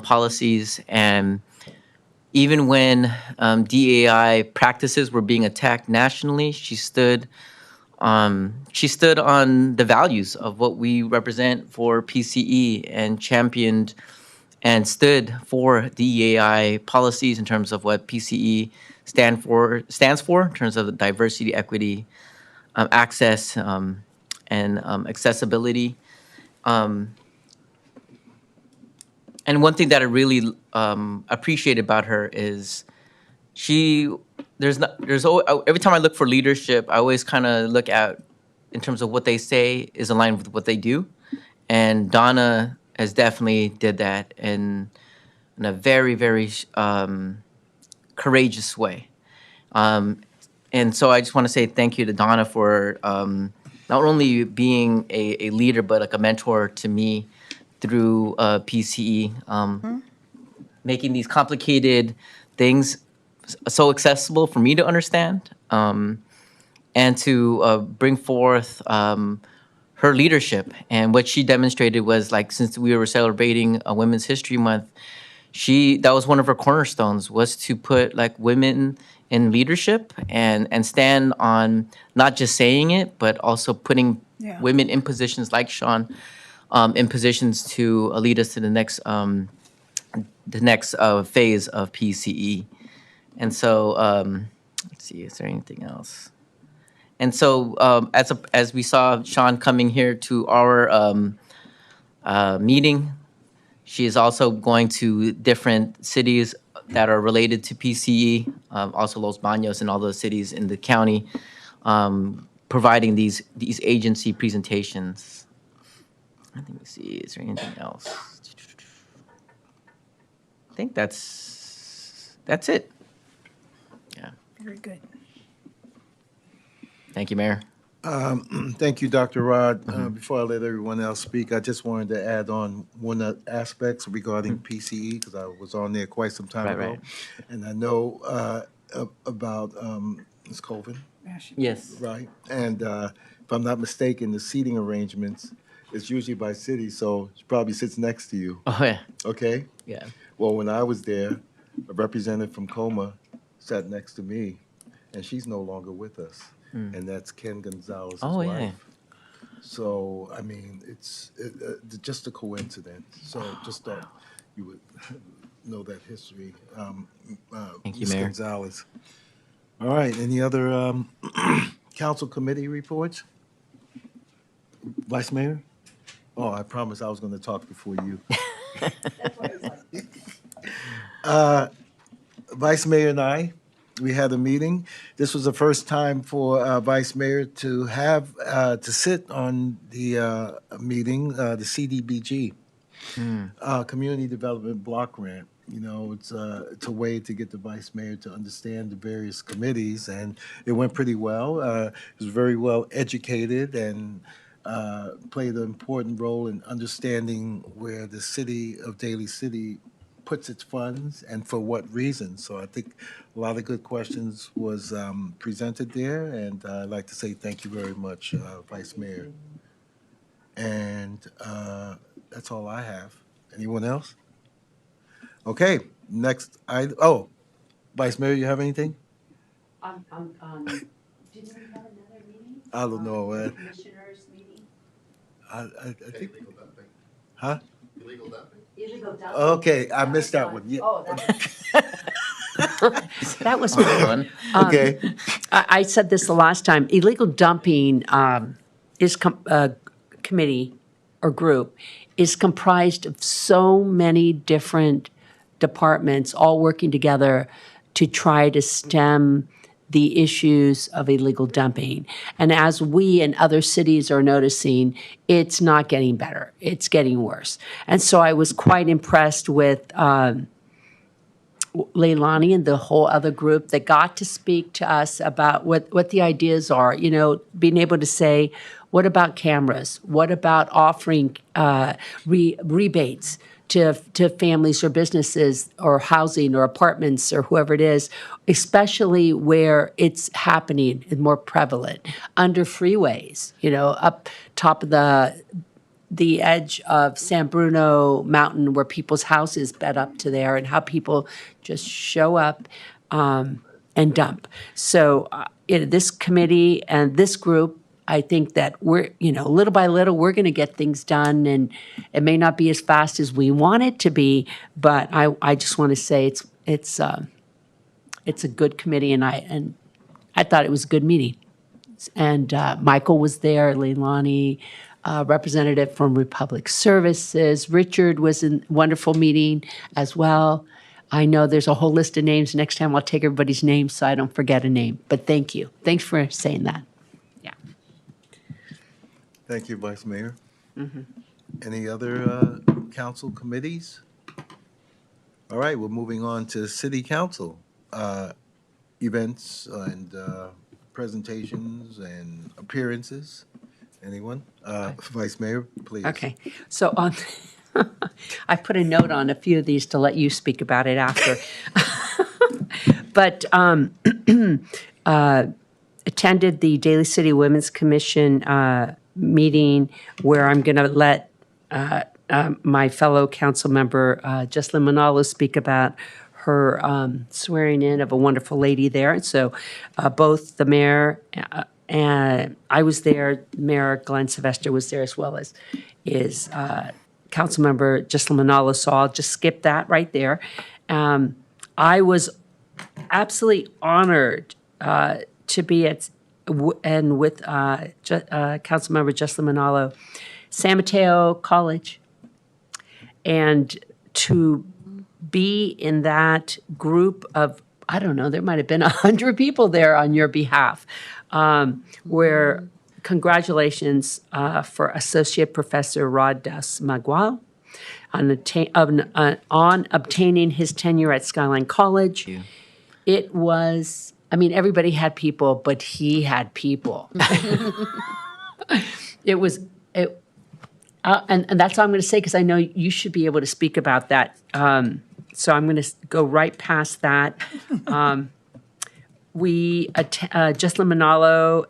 policies, and even when DEI practices were being attacked nationally, she stood on the values of what we represent for PCE and championed and stood for DEI policies in terms of what PCE stands for in terms of diversity, equity, access, and accessibility. And one thing that I really appreciate about her is every time I look for leadership, I always kind of look at in terms of what they say is aligned with what they do. And Donna has definitely did that in a very, very courageous way. And so I just want to say thank you to Donna for not only being a leader, but like a mentor to me through PCE, making these complicated things so accessible for me to understand, and to bring forth her leadership. And what she demonstrated was, like, since we were celebrating Women's History Month, that was one of her cornerstones, was to put like women in leadership and stand on not just saying it, but also putting women in positions like Sean, in positions to lead us to the next phase of PCE. And so, let's see, is there anything else? And so, as we saw Sean coming here to our meeting, she is also going to different cities that are related to PCE, also Los Baños and all those cities in the county, providing these agency presentations. Let me see, is there anything else? I think that's it. Yeah. Very good. Thank you, Mayor. Thank you, Dr. Rod. Before I let everyone else speak, I just wanted to add on one of the aspects regarding PCE, because I was on there quite some time ago. Right. And I know about Ms. Colvin. Yes. Right. And if I'm not mistaken, the seating arrangements is usually by city, so she probably sits next to you. Oh, yeah. Okay? Yeah. Well, when I was there, a representative from Coma sat next to me. and she's no longer with us. And that's Ken Gonzalez's Oh, wife. yeah. So, I mean, it's just a coincidence. So just thought you would know that history. Thank you, Ms. Mayor. Gonzalez. All right, any other council committee reports? Vice Mayor? Oh, I promised I was going to talk before you. Vice Mayor and I, we had a meeting. This was the first time for Vice Mayor to have to sit on the meeting, the CDBG, Community Development Block Grant. You know, it's a way to get the Vice Mayor to understand the various committees, and it went pretty well. It was very well educated and played an important role in understanding where the city of Daly City puts its funds and for what reason. So I think a lot of good questions was presented there, and I'd like to say thank you very much, Vice Mayor. And that's all I have. Anyone else? Okay, next, Vice Mayor, you have anything? Didn't we have another meeting? I don't know. Commissioners meeting? I think. Huh? Illegal dumping? Okay, I missed that one. Yeah. Oh, that was fun. Okay. I said this the last time. Illegal dumping committee or group is comprised of so many different departments all working together to try to stem the issues of illegal dumping. And as we and other cities are noticing, it's not getting better. It's getting worse. And so I was quite impressed with Leilani and the whole other group that got to speak to us about what the ideas are, you know, being able to say, what about cameras? What about offering rebates to families or businesses or housing or apartments or whoever it is, especially where it's happening and more prevalent, under freeways, you know, up top of the edge of San Bruno Mountain where people's houses bed up to there, and how people just show up and dump. So this committee and this group, I think that we're, you know, little by little, we're going to get things done, and it may not be as fast as we want it to be, but I just want to say it's a good committee, and I thought it was a good meeting. And Michael was there, Leilani, representative from Republic Services. Richard was in wonderful meeting as well. I know there's a whole list of names. Next time I'll take everybody's names so I don't forget a name. But thank you. Thanks for saying that. Yeah. Thank you, Vice Mayor. Mm-hmm. Any other council committees? All right, we're moving on to city council events and presentations and appearances. Anyone? Vice Mayor, please. Okay. So I put a note on a few of these to let you speak about it after. But attended the Daly City Women's Commission meeting where I'm going to let my fellow council member, Jessalyn Manalo, speak about her swearing in of a wonderful lady there. And so both the mayor and I was there, Mayor Glenn Sylvester was there, as well as Councilmember Jessalyn Manalo, so I'll just skip that right there. I was absolutely honored to be at and with Councilmember Jessalyn Manalo, San Mateo College, and to be in that group of, I don't know, there might have been 100 people there on your behalf, where congratulations for Associate Professor Rod Das Magual on obtaining his tenure at Skyline College. It was, I mean, everybody had people, but he had people. And that's all I'm going to say, because I know you should be able to speak about that. So I'm going to go right past that. Jessalyn Manalo,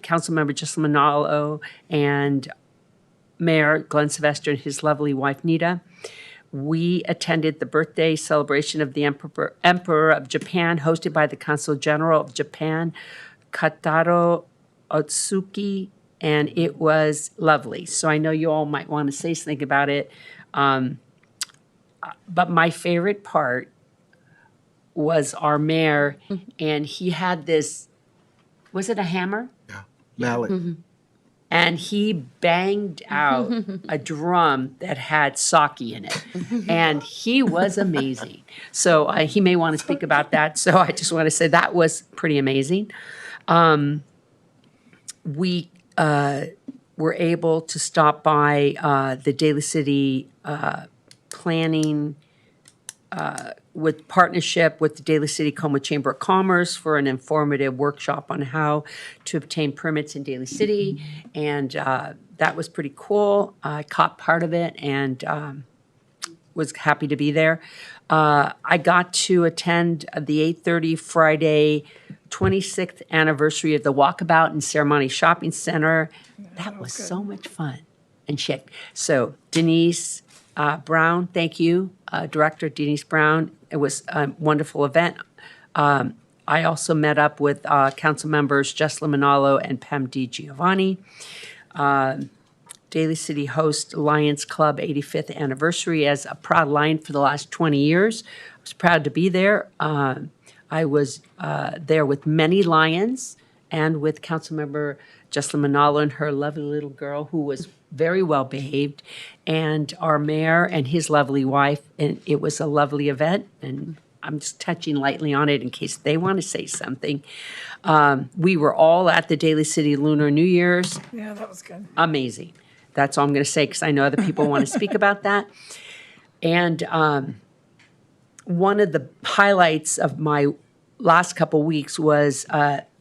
Councilmember Jessalyn Manalo and Mayor Glenn Sylvester and his lovely wife Nita We attended the birthday celebration of the Emperor of Japan, hosted by the Consul General of Japan, Kataro Otsuki, and it was lovely. So I know you all might want to say something about it. But my favorite part was our mayor, and he had this, was it a hammer? Mallet. And he banged out a drum that had sake in it. And he was amazing. So he may want to speak about that. So I just want to say that was pretty amazing. We were able to stop by the Daly City planning with partnership with the Daly City Como Chamber of Commerce for an informative workshop on how to obtain permits in Daly City. And that was pretty cool. I caught part of it and was happy to be there. I got to attend the 8:30 Friday 26th anniversary of the Walkabout and Ceremony Shopping Center. That was so much fun and chic. So Denise Brown, thank you, Director Denise Brown. It was a wonderful event. I also met up with council members Jesla Manalo and Pam Di Giovanni. Daly City hosts Lions Club 85th anniversary as a proud Lion for the last 20 years. I was proud to be there. I was there with many Lions and with Councilmember Jesla Manalo and her lovely little girl who was very well behaved, and our mayor and his lovely wife. And it was a lovely event, and I'm just touching lightly on it in case they want to say something. We were all at the Daly City Lunar New Year's. Yeah, that was good. Amazing. That's all I'm going to say because I know other people want to speak about that. And one of the highlights of my last couple weeks was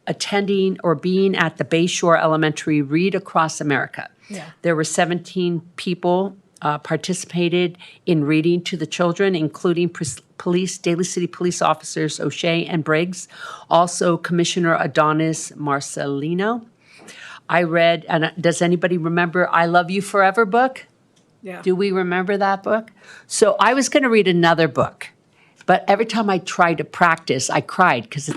attending or being at the Bayshore Elementary Read Across America. Yeah. There were 17 people participated in reading to the children, including police, Daly City police officers O'Shea and Briggs, also Commissioner Adonis Marcelino. I read, and does anybody remember I Love You Forever book? Yeah. Do we remember that book? So I was going to read another book, but every time I tried to practice, I cried because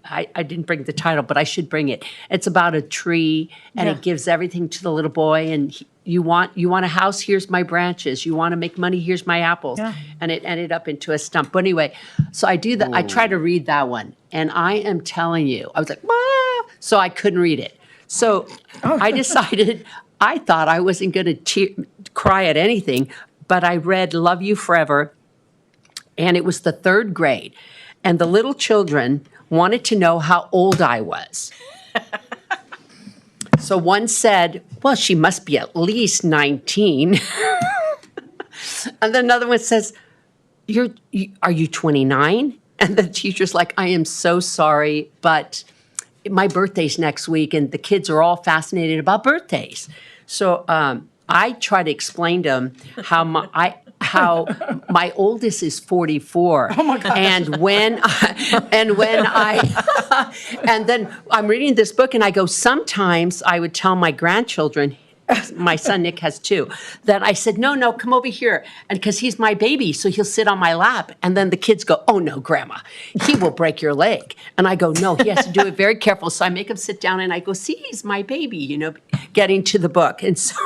I didn't bring the title, but I should bring it. It's about a tree, and it gives everything to the little boy. And you want a house? Here's my branches. You want to make money? Here's my apples. Yeah. And it ended up into a stump. But anyway, so I do that. I try to read that one, and I am telling you, I was like, "Ah!" So I couldn't read it. So I decided I thought I wasn't going to cry at anything, but I read Love You Forever, and it was the third grade, and the little children wanted to know how old I was. So one said, well, she must be at least 19. And then another one says, are you 29? And the teacher's like, I am so sorry, but my birthday's next week, and the kids are all fascinated about birthdays. So I try to explain to them how my oldest is 44. Oh my gosh. And then I'm reading this book and I go, sometimes I would tell my grandchildren, my son Nick has two, that I said, no, come over here. And because he's my baby, so he'll sit on my lap. And then the kids go, oh no, grandma, he will break your leg. And I go, no, he has to do it very careful. So I make him sit down and I go, see, he's my baby, getting to the book. And so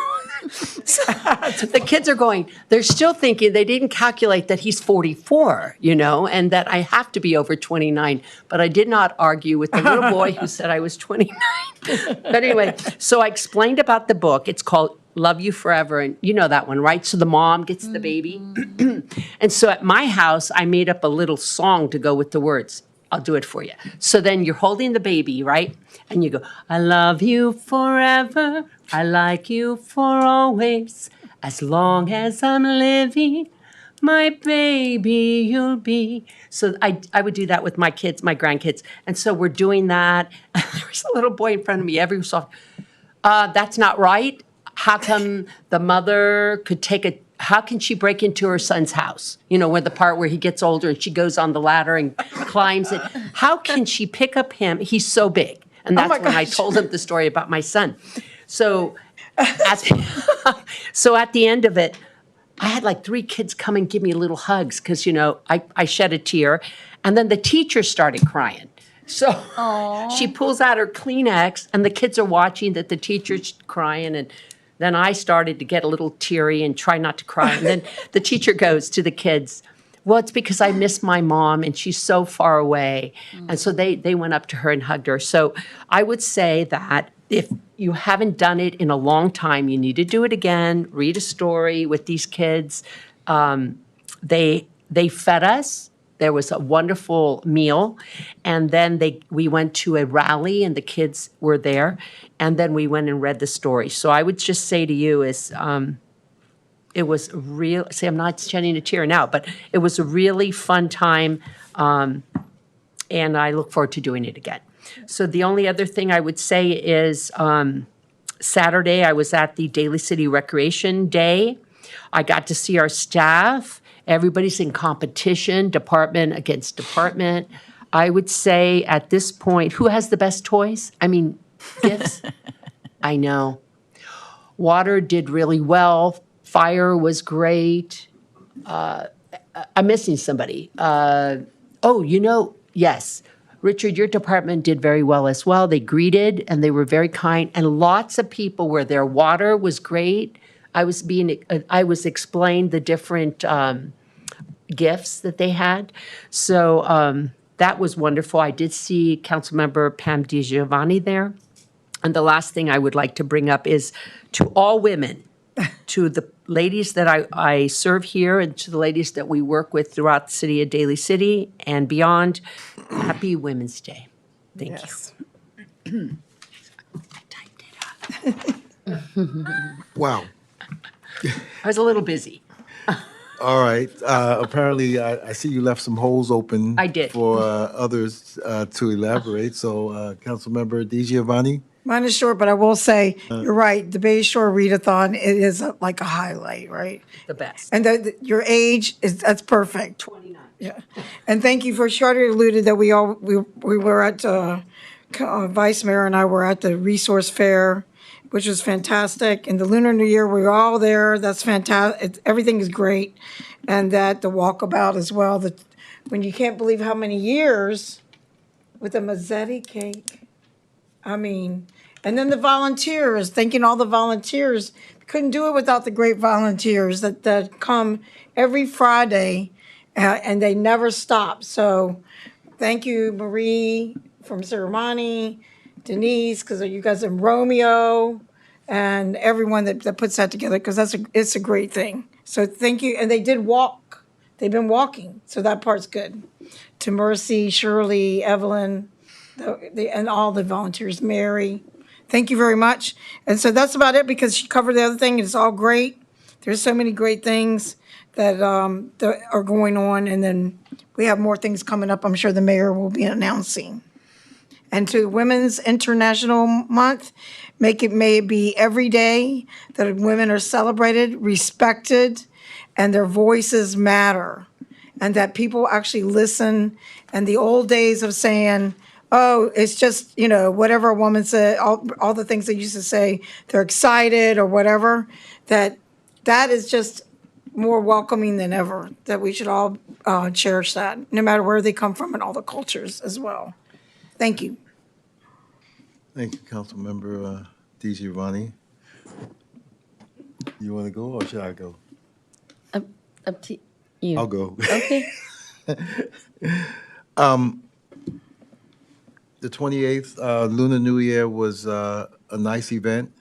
the kids are going, they're still thinking they didn't calculate that he's 44, and that I have to be over 29. But I did not argue with the little boy who said I was 29. But anyway, so I explained about the book. It's called Love You Forever. And you know that one, right? So the mom gets the baby. And so at my house, I made up a little song to go with the words. I'll do it for you. So then you're holding the baby, right? And you go, I love you forever. I like you for always. As long as I'm living, my baby you'll be. So I would do that with my kids, my grandkids. And so we're doing that. There was a little boy in front of me every so often. That's not right. How come the mother could how can she break into her son's house? Where the part where he gets older and she goes on the ladder and climbs it. How can she pick up him? He's so big. And that's when I told him the story about my son. So at the end of it, I had like 3 kids come and give me little hugs because, you know, I shed a tear. And then the teacher started crying. So she pulls out her Kleenex and the kids are watching that the teacher's crying. And then I started to get a little teary and try not to cry. And then the teacher goes to the kids, well, it's because I miss my mom and she's so far away. And so they went up to her and hugged her. So I would say that if you haven't done it in a long time, you need to do it again. Read a story with these kids. They fed us. There was a wonderful meal, and then we went to a rally, and the kids were there, and then we went and read the story. So I would just say to you is, it was real. See, I'm not shedding a tear now, but it was a really fun time, and I look forward to doing it again. So the only other thing I would say is Saturday I was at the Daly City Recreation Day. I got to see our staff. Everybody's in competition, department against department. I would say at this point, who has the best toys? I mean, gifts? I know. Water did really well. Fire was great. I'm missing somebody. Yes. Richard, your department did very well as well. They greeted and they were very kind, and lots of people were there. Water was great. I was explained the different gifts that they had. So that was wonderful. I did see Councilmember Pam DiGiovanni there. And the last thing I would like to bring up is to all women, to the ladies that I serve here and to the ladies that we work with throughout the city of Daly City and beyond, happy Women's Day. Thank you. Wow. I was a little busy. All right. Apparently, I see you left some holes open. I did. For others to elaborate. So, Councilmember DiGiovanni? Mine is short, but I will say, you're right, the Bay Shore Readathon, it is like a highlight, right? The best. And your age that's perfect. 29. Yeah. And thank you for, she already alluded that we were at, Vice Mayor and I were at the resource fair, which was fantastic. And the Lunar New Year, we were all there. That's fantastic. Everything is great. And that the walkabout as well, that when you can't believe how many years with a Mazzetti cake. I mean, and then the volunteers, thanking all the volunteers. Couldn't do it without the great volunteers that come every Friday and they never stop. So thank you, Marie from Ceremony, Denise, because you guys are Romeo, and everyone that puts that together, because it's a great thing. So thank you. And they did walk. They've been walking, so that part's good. To Mercy, Shirley, Evelyn, and all the volunteers, Mary. Thank you very much. And so that's about it, because she covered the other thing. It's all great. There's so many great things that are going on, and then we have more things coming up. I'm sure the mayor will be announcing. And to Women's International Month, may it be every day that women are celebrated, respected, and their voices matter, and that people actually listen. And the old days of saying, oh, it's just, whatever a woman said, all the things they used to say, they're excited or whatever, that is just more welcoming than ever, that we should all cherish that, no matter where they come from and all the cultures as well. Thank you. Thank you, Councilmember DiGiovanni. You want to go or should I go? Up to you. I'll go. Okay. The 28th Lunar New Year was a nice event.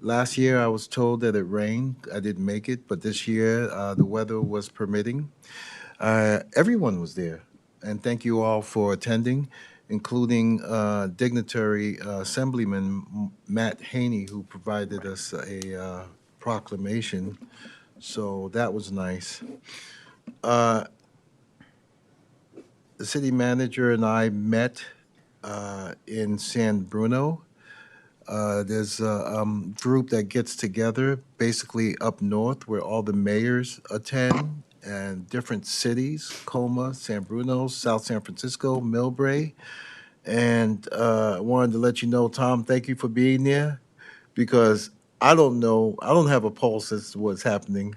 Last year, I was told that it rained. I didn't make it, but this year, the weather was permitting. Everyone was there, and thank you all for attending, including dignitary Assemblyman Matt Haney, who provided us a proclamation. So that was nice. The city manager and I met in San Bruno. There's a group that gets together basically up north where all the mayors attend and different cities, Coma, San Bruno, South San Francisco, Millbrae. And I wanted to let you know, Tom, thank you for being there, because I don't know, I don't have a pulse as to what's happening.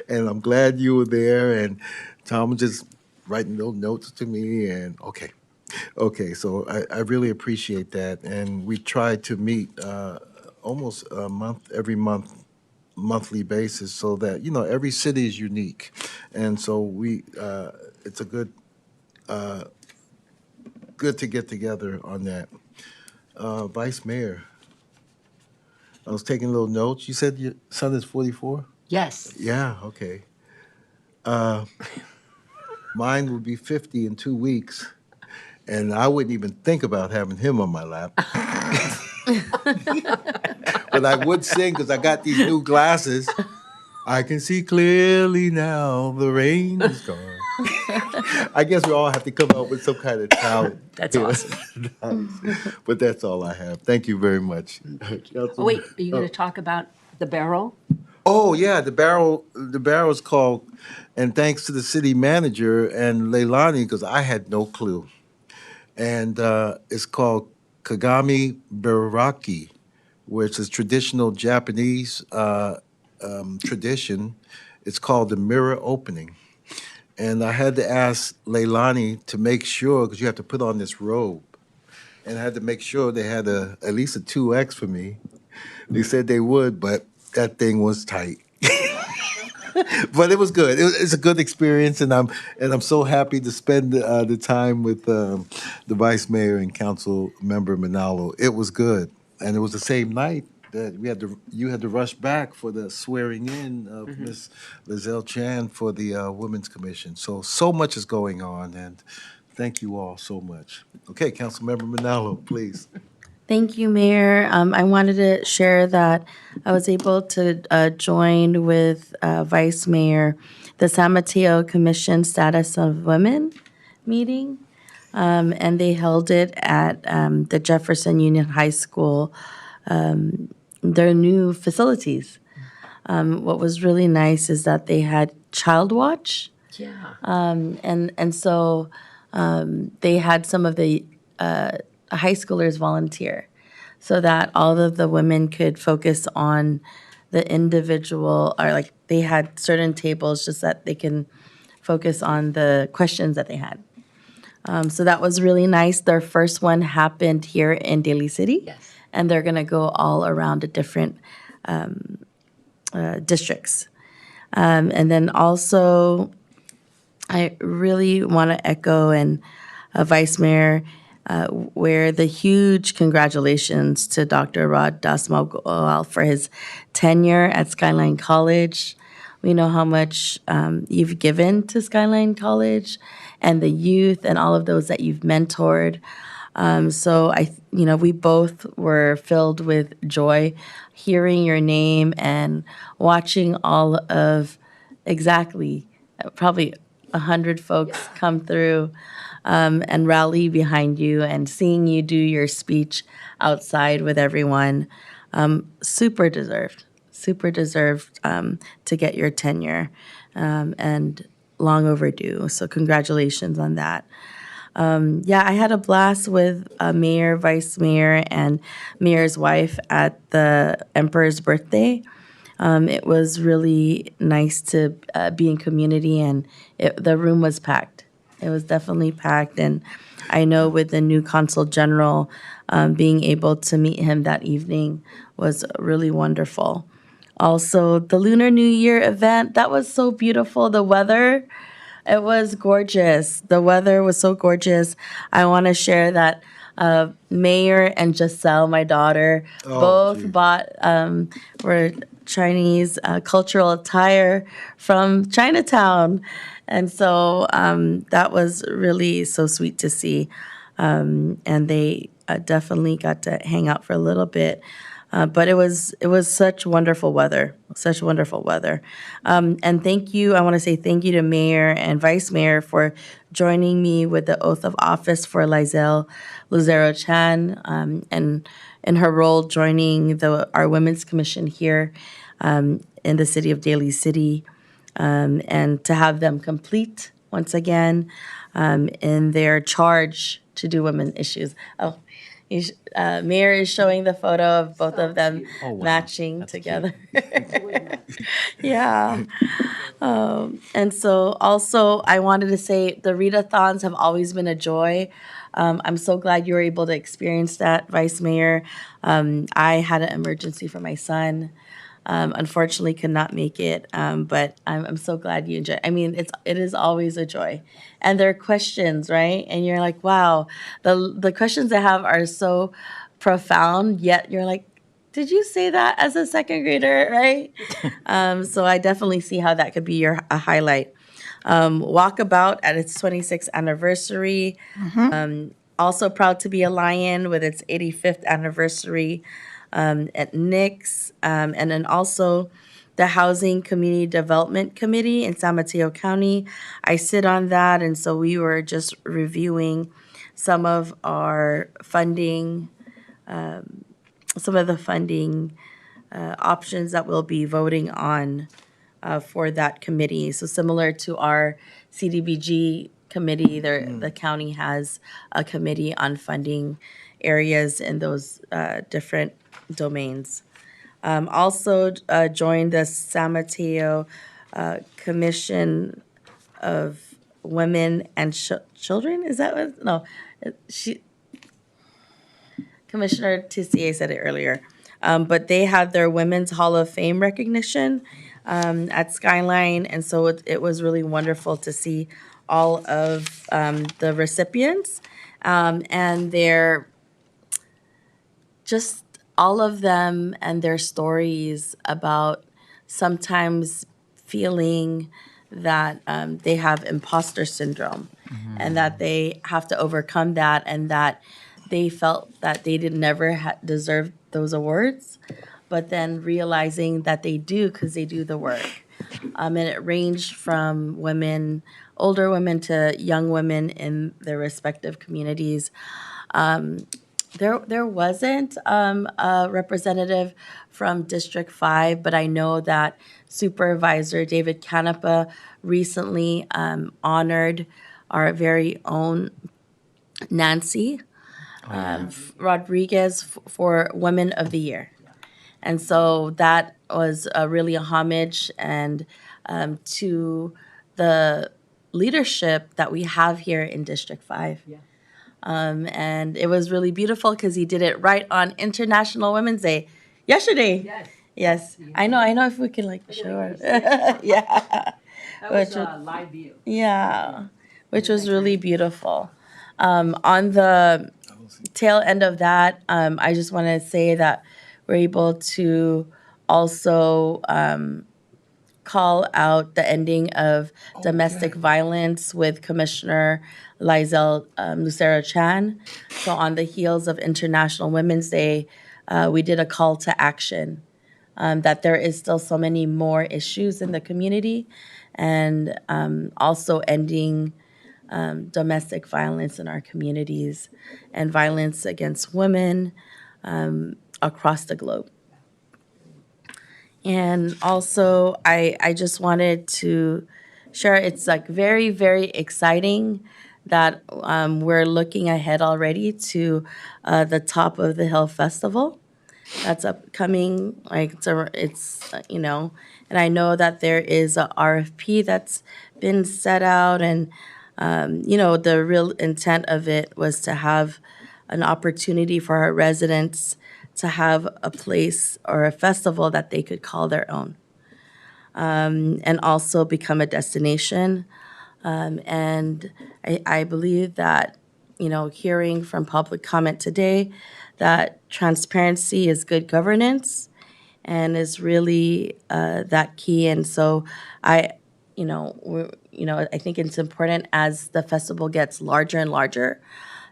and I'm glad you were there. And Tom was just writing little notes to me. And okay. So I really appreciate that. And we try to meet almost a month, every monthly basis, so that every city is unique, and so it's a good to get together on that. Vice Mayor, I was taking little notes. You said your son is 44? Yes. Yeah, okay. Mine will be 50 in 2 weeks, and I wouldn't even think about having him on my lap. But I would sing because I got these new glasses. I can see clearly now, the rain is gone. I guess we all have to come up with some kind of talent. That's awesome. But that's all I have. Thank you very much. Oh, wait, are you going to talk about the barrel? Oh yeah, the barrel is called, and thanks to the city manager and Leilani, because I had no clue. And it's called Kagami Baraki, which is traditional Japanese tradition. It's called the mirror opening. And I had to ask Leilani to make sure, because you have to put on this robe, and I had to make sure they had at least a 2X for me. They said they would, but that thing was tight. But it was good. It's a good experience, and I'm so happy to spend the time with the vice mayor and council member Manalo. It was good, and it was the same night that you had to rush back for the swearing in of Miss Lizelle Chan for the Women's Commission. So much is going on, and thank you all so much. Okay, Council Member Manalo, please. Thank you, Mayor. I wanted to share that I was able to join with Vice Mayor the San Mateo Commission Status of Women meeting, and they held it at the Jefferson Union High School, their new facilities. What was really nice is that they had child watch. Yeah. And so they had some of the high schoolers volunteer so that all of the women could focus on the individual, or like they had certain tables just that they can focus on the questions that they had. So that was really nice. Their first one happened here in Daly City. Yes. And they're going to go all around the different districts. And then also, I really want to echo and Vice Mayor, where the huge congratulations to Dr. Rod Dasmal for his tenure at Skyline College. We know how much you've given to Skyline College and the youth and all of those that you've mentored. So we both were filled with joy hearing your name and watching all of probably 100 folks come through and rally behind you, and seeing you do your speech outside with everyone. Super deserved to get your tenure, and long overdue. So congratulations on that. I had a blast with Mayor, Vice Mayor, and Mayor's wife at the Emperor's birthday. It was really nice to be in community, and the room was packed. It was definitely packed, and I know with the new Consul General, being able to meet him that evening was really wonderful. Also, the Lunar New Year event, that was so beautiful. The weather, it was gorgeous. The weather was so gorgeous. I want to share that Mayor and Giselle, my daughter, both bought were Chinese cultural attire from Chinatown. And so that was really so sweet to see. And they definitely got to hang out for a little bit. But it was such wonderful weather, and thank you. I want to say thank you to Mayor and Vice Mayor for joining me with the oath of office for Lizelle Lucero Chan, and in her role joining our Women's Commission here in the city of Daly City, and to have them complete once again in their charge to do women issues. Oh, Mayor is showing the photo of both of them Oh, wow. matching That's cute. together. Yeah. And so also I wanted to say the readathons have always been a joy. I'm so glad you were able to experience that, Vice Mayor. I had an emergency for my son. Unfortunately could not make it, but I'm so glad you enjoy. I mean, it is always a joy, and there are questions, right? And you're like, wow, the questions they have are so profound. Yet you're like, did you say that as a second grader, right? So I definitely see how that could be a highlight. Walkabout at its 26th anniversary. Also proud to be a Lion with its 85th anniversary at Nick's. And then also the Housing Community Development Committee in San Mateo County. I sit on that, and so we were just reviewing some of our funding, some of the funding options that we'll be voting on for that committee. So similar to our CDBG committee, the county has a committee on funding areas in those different domains. Also joined the San Mateo Commission of Women and Children. Is that what? No, she. Commissioner Tissier said it earlier. But they had their Women's Hall of Fame recognition at Skyline, and so it was really wonderful to see all of the recipients and their just all of them and their stories about sometimes feeling that they have imposter syndrome and that they have to overcome that, and that they felt that they did never deserve those awards, but then realizing that they do because they do the work. And it ranged from women, older women to young women in their respective communities. There wasn't a representative from District 5, but I know that Supervisor David Canepa recently honored our very own Nancy Rodriguez for Women of the Year. And so that was really a homage and to the leadership that we have here in District 5. And it was really beautiful because he did it right on International Women's Day yesterday. Yes. I know if we could like show her. Yeah. That was a live view. Yeah, which was really beautiful. On the tail end of that, I just want to say that we're able to also call out the ending of domestic violence with Commissioner Lizel Lucero Chan. So on the heels of International Women's Day, we did a call to action that there is still so many more issues in the community, and also ending domestic violence in our communities and violence against women across the globe. And also, I just wanted to share, it's like very, very exciting that we're looking ahead already to the Top of the Hill Festival. That's upcoming, like it's you know, and I know that there is a RFP that's been set out, and you know, the real intent of it was to have an opportunity for our residents to have a place or a festival that they could call their own, and also become a destination. And I believe that, you know, hearing from public comment today, that transparency is good governance and is really that key. And so I think it's important as the festival gets larger and larger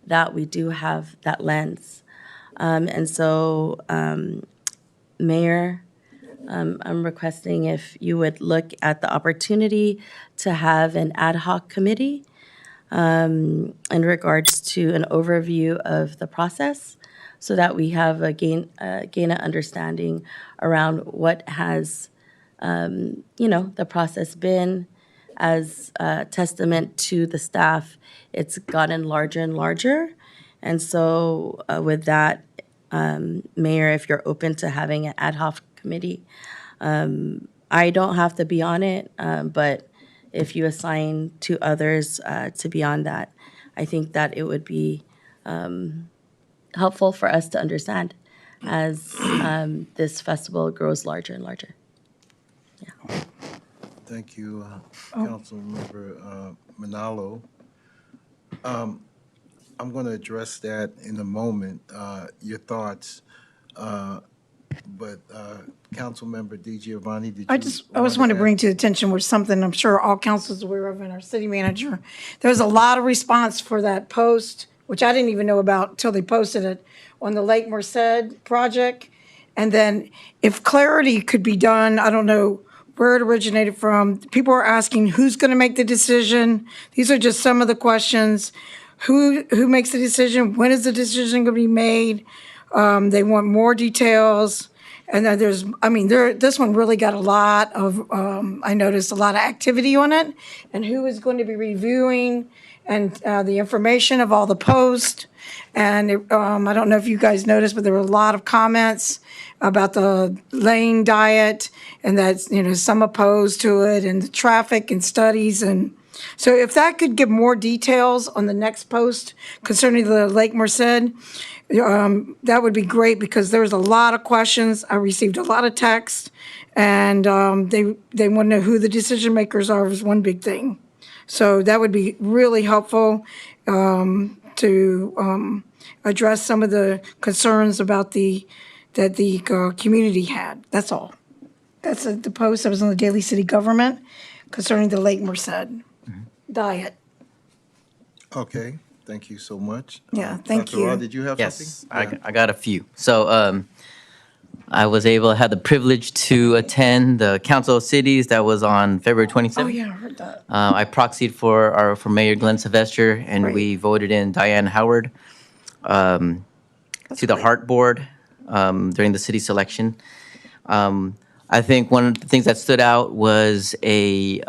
that we do have that lens. And so, Mayor, I'm requesting if you would look at the opportunity to have an ad hoc committee in regards to an overview of the process, so that we have gain an understanding around what has, the process been. As a testament to the staff, it's gotten larger and larger, And so with that, Mayor, if you're open to having an ad hoc committee, I don't have to be on it, but if you assign two others to be on that, I think that it would be helpful for us to understand as this festival grows larger and larger. Thank you, Councilmember Manalo. I'm going to address that in a moment, your thoughts. But Councilmember Di Giovanni, did you? I just want to bring to attention with something I'm sure all councils are aware of and our city manager. There was a lot of response for that post, which I didn't even know about until they posted it on the Lake Merced project. And then if clarity could be done, I don't know where it originated from. People are asking who's going to make the decision. These are just some of the questions. Who makes the decision? When is the decision going to be made? They want more details. And then this one really got a lot of, I noticed a lot of activity on it. And who is going to be reviewing and the information of all the posts. And I don't know if you guys noticed, but there were a lot of comments about the lane diet and that, some opposed to it and the traffic and studies. And so if that could give more details on the next post concerning the Lake Merced, that would be great because there was a lot of questions. I received a lot of texts, and they want to know who the decision makers are was one big thing. So that would be really helpful to address some of the concerns about that the community had. That's all. That's the post that was on the Daly City Government concerning the Lake Merced diet. Okay, thank you so much. Yeah, thank Dr. Rod, you. did you have Yes, something? I got a few. So I was able to have the privilege to attend the Council of Cities that was on February 27th. Oh, yeah, I heard that. I proxied for Mayor Glenn Sylvester, and Great. we voted in Diane Howard to the Heart Board during the city selection. I think one of the things that stood out was a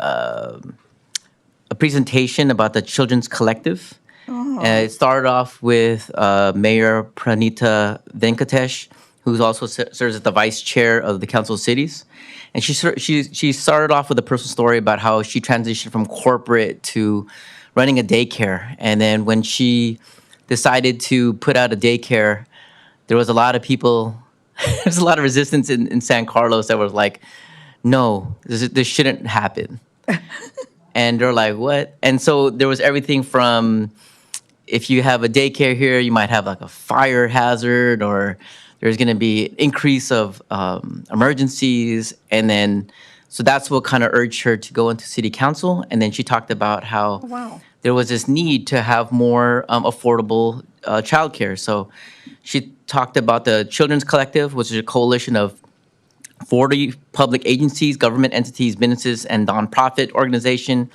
presentation about the Children's Collective. It started off with Mayor Pranita Venkatesh, who also serves as the vice chair of the Council of Cities. And she started off with a personal story about how she transitioned from corporate to running a daycare. And then when she decided to put out a daycare, there was a lot of people, there's a lot of resistance in San Carlos that was like, no, this shouldn't happen. And they're like, what? And so there was everything from, if you have a daycare here, you might have like a fire hazard, or there's going to be an increase of emergencies. And then, so that's what kind of urged her to go into city council. And then she talked about how there was this need to have more affordable childcare. So she talked about the Children's Collective, which is a coalition of 40 public agencies, government entities, businesses, and nonprofit organization.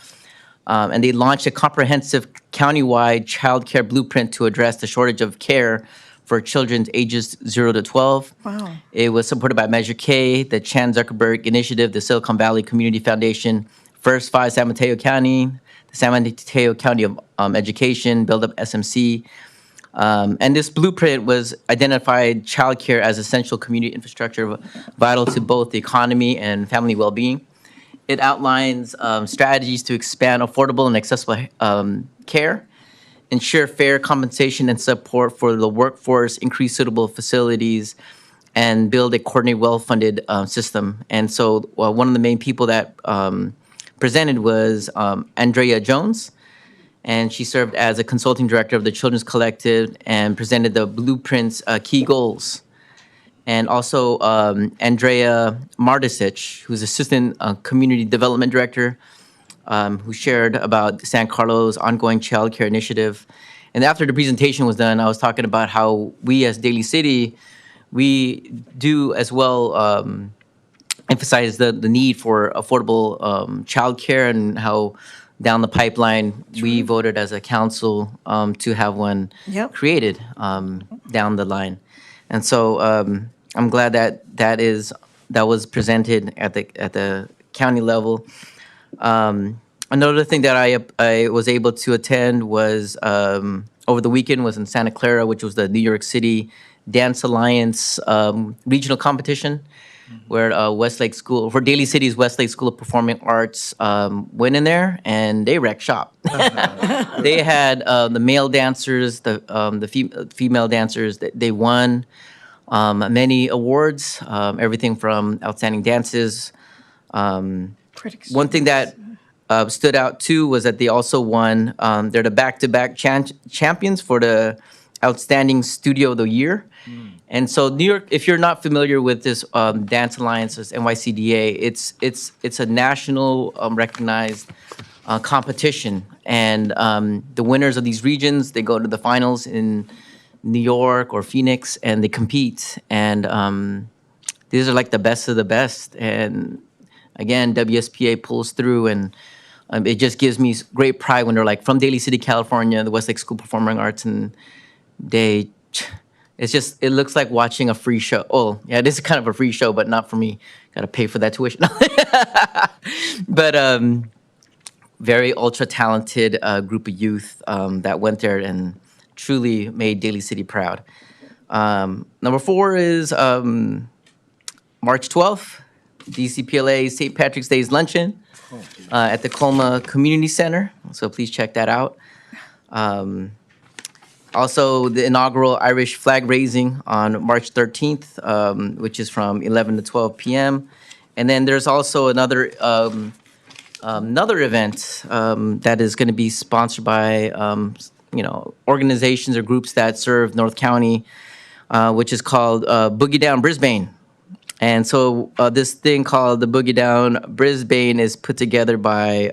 And they launched a comprehensive countywide childcare blueprint to address the shortage of care for children ages 0 to 12. Wow. It was supported by Measure K, the Chan Zuckerberg Initiative, the Silicon Valley Community Foundation, First Five San Mateo County, the San Mateo County of Education, Build Up SMC. And this blueprint was identified childcare as essential community infrastructure vital to both the economy and family well-being. It outlines strategies to expand affordable and accessible care, ensure fair compensation and support for the workforce, increase suitable facilities, and build a coordinated, well-funded system. And so one of the main people that presented was Andrea Jones, and she served as a consulting director of the Children's Collective and presented the blueprint's key goals. And also Andrea Mardisic, who's Assistant Community Development Director, who shared about San Carlos' ongoing child care initiative. And after the presentation was done, I was talking about how we as Daly City, we do as well emphasize the need for affordable child care, and how down the pipeline, we voted as a council to have one created down the line. And so I'm glad that was presented at the county level. Another thing that I was able to attend was over the weekend was in Santa Clara, which was the New York City Dance Alliance regional competition, where Westlake School, for Daly City's Westlake School of Performing Arts went in there and they wrecked shop. They had the male dancers, the female dancers. They won many awards, everything from outstanding dances. One thing that stood out too was that they also won. They're the back-to-back champions for the outstanding studio of the year. And so New York, if you're not familiar with this Dance Alliance, this NYCDA, it's a national recognized competition. And the winners of these regions, they go to the finals in New York or Phoenix, and they compete. And these are like the best of the best. And again, WSPA pulls through, and it just gives me great pride when they're like from Daly City, California, the Westlake School of Performing Arts, and it looks like watching a free show. Oh, yeah, this is kind of a free show, but not for me. Got to pay for that tuition. But very ultra talented group of youth that went there and truly made Daly City proud. Number 4 is March 12th, DCPLA St. Patrick's Day's Luncheon at the Colma Community Center. So please check that out. Also, the inaugural Irish flag raising on March 13th, which is from 11 to 12 p.m. And then there's also another event that is going to be sponsored by organizations or groups that serve North County, which is called Boogie Down Brisbane. And so this thing called the Boogie Down Brisbane is put together by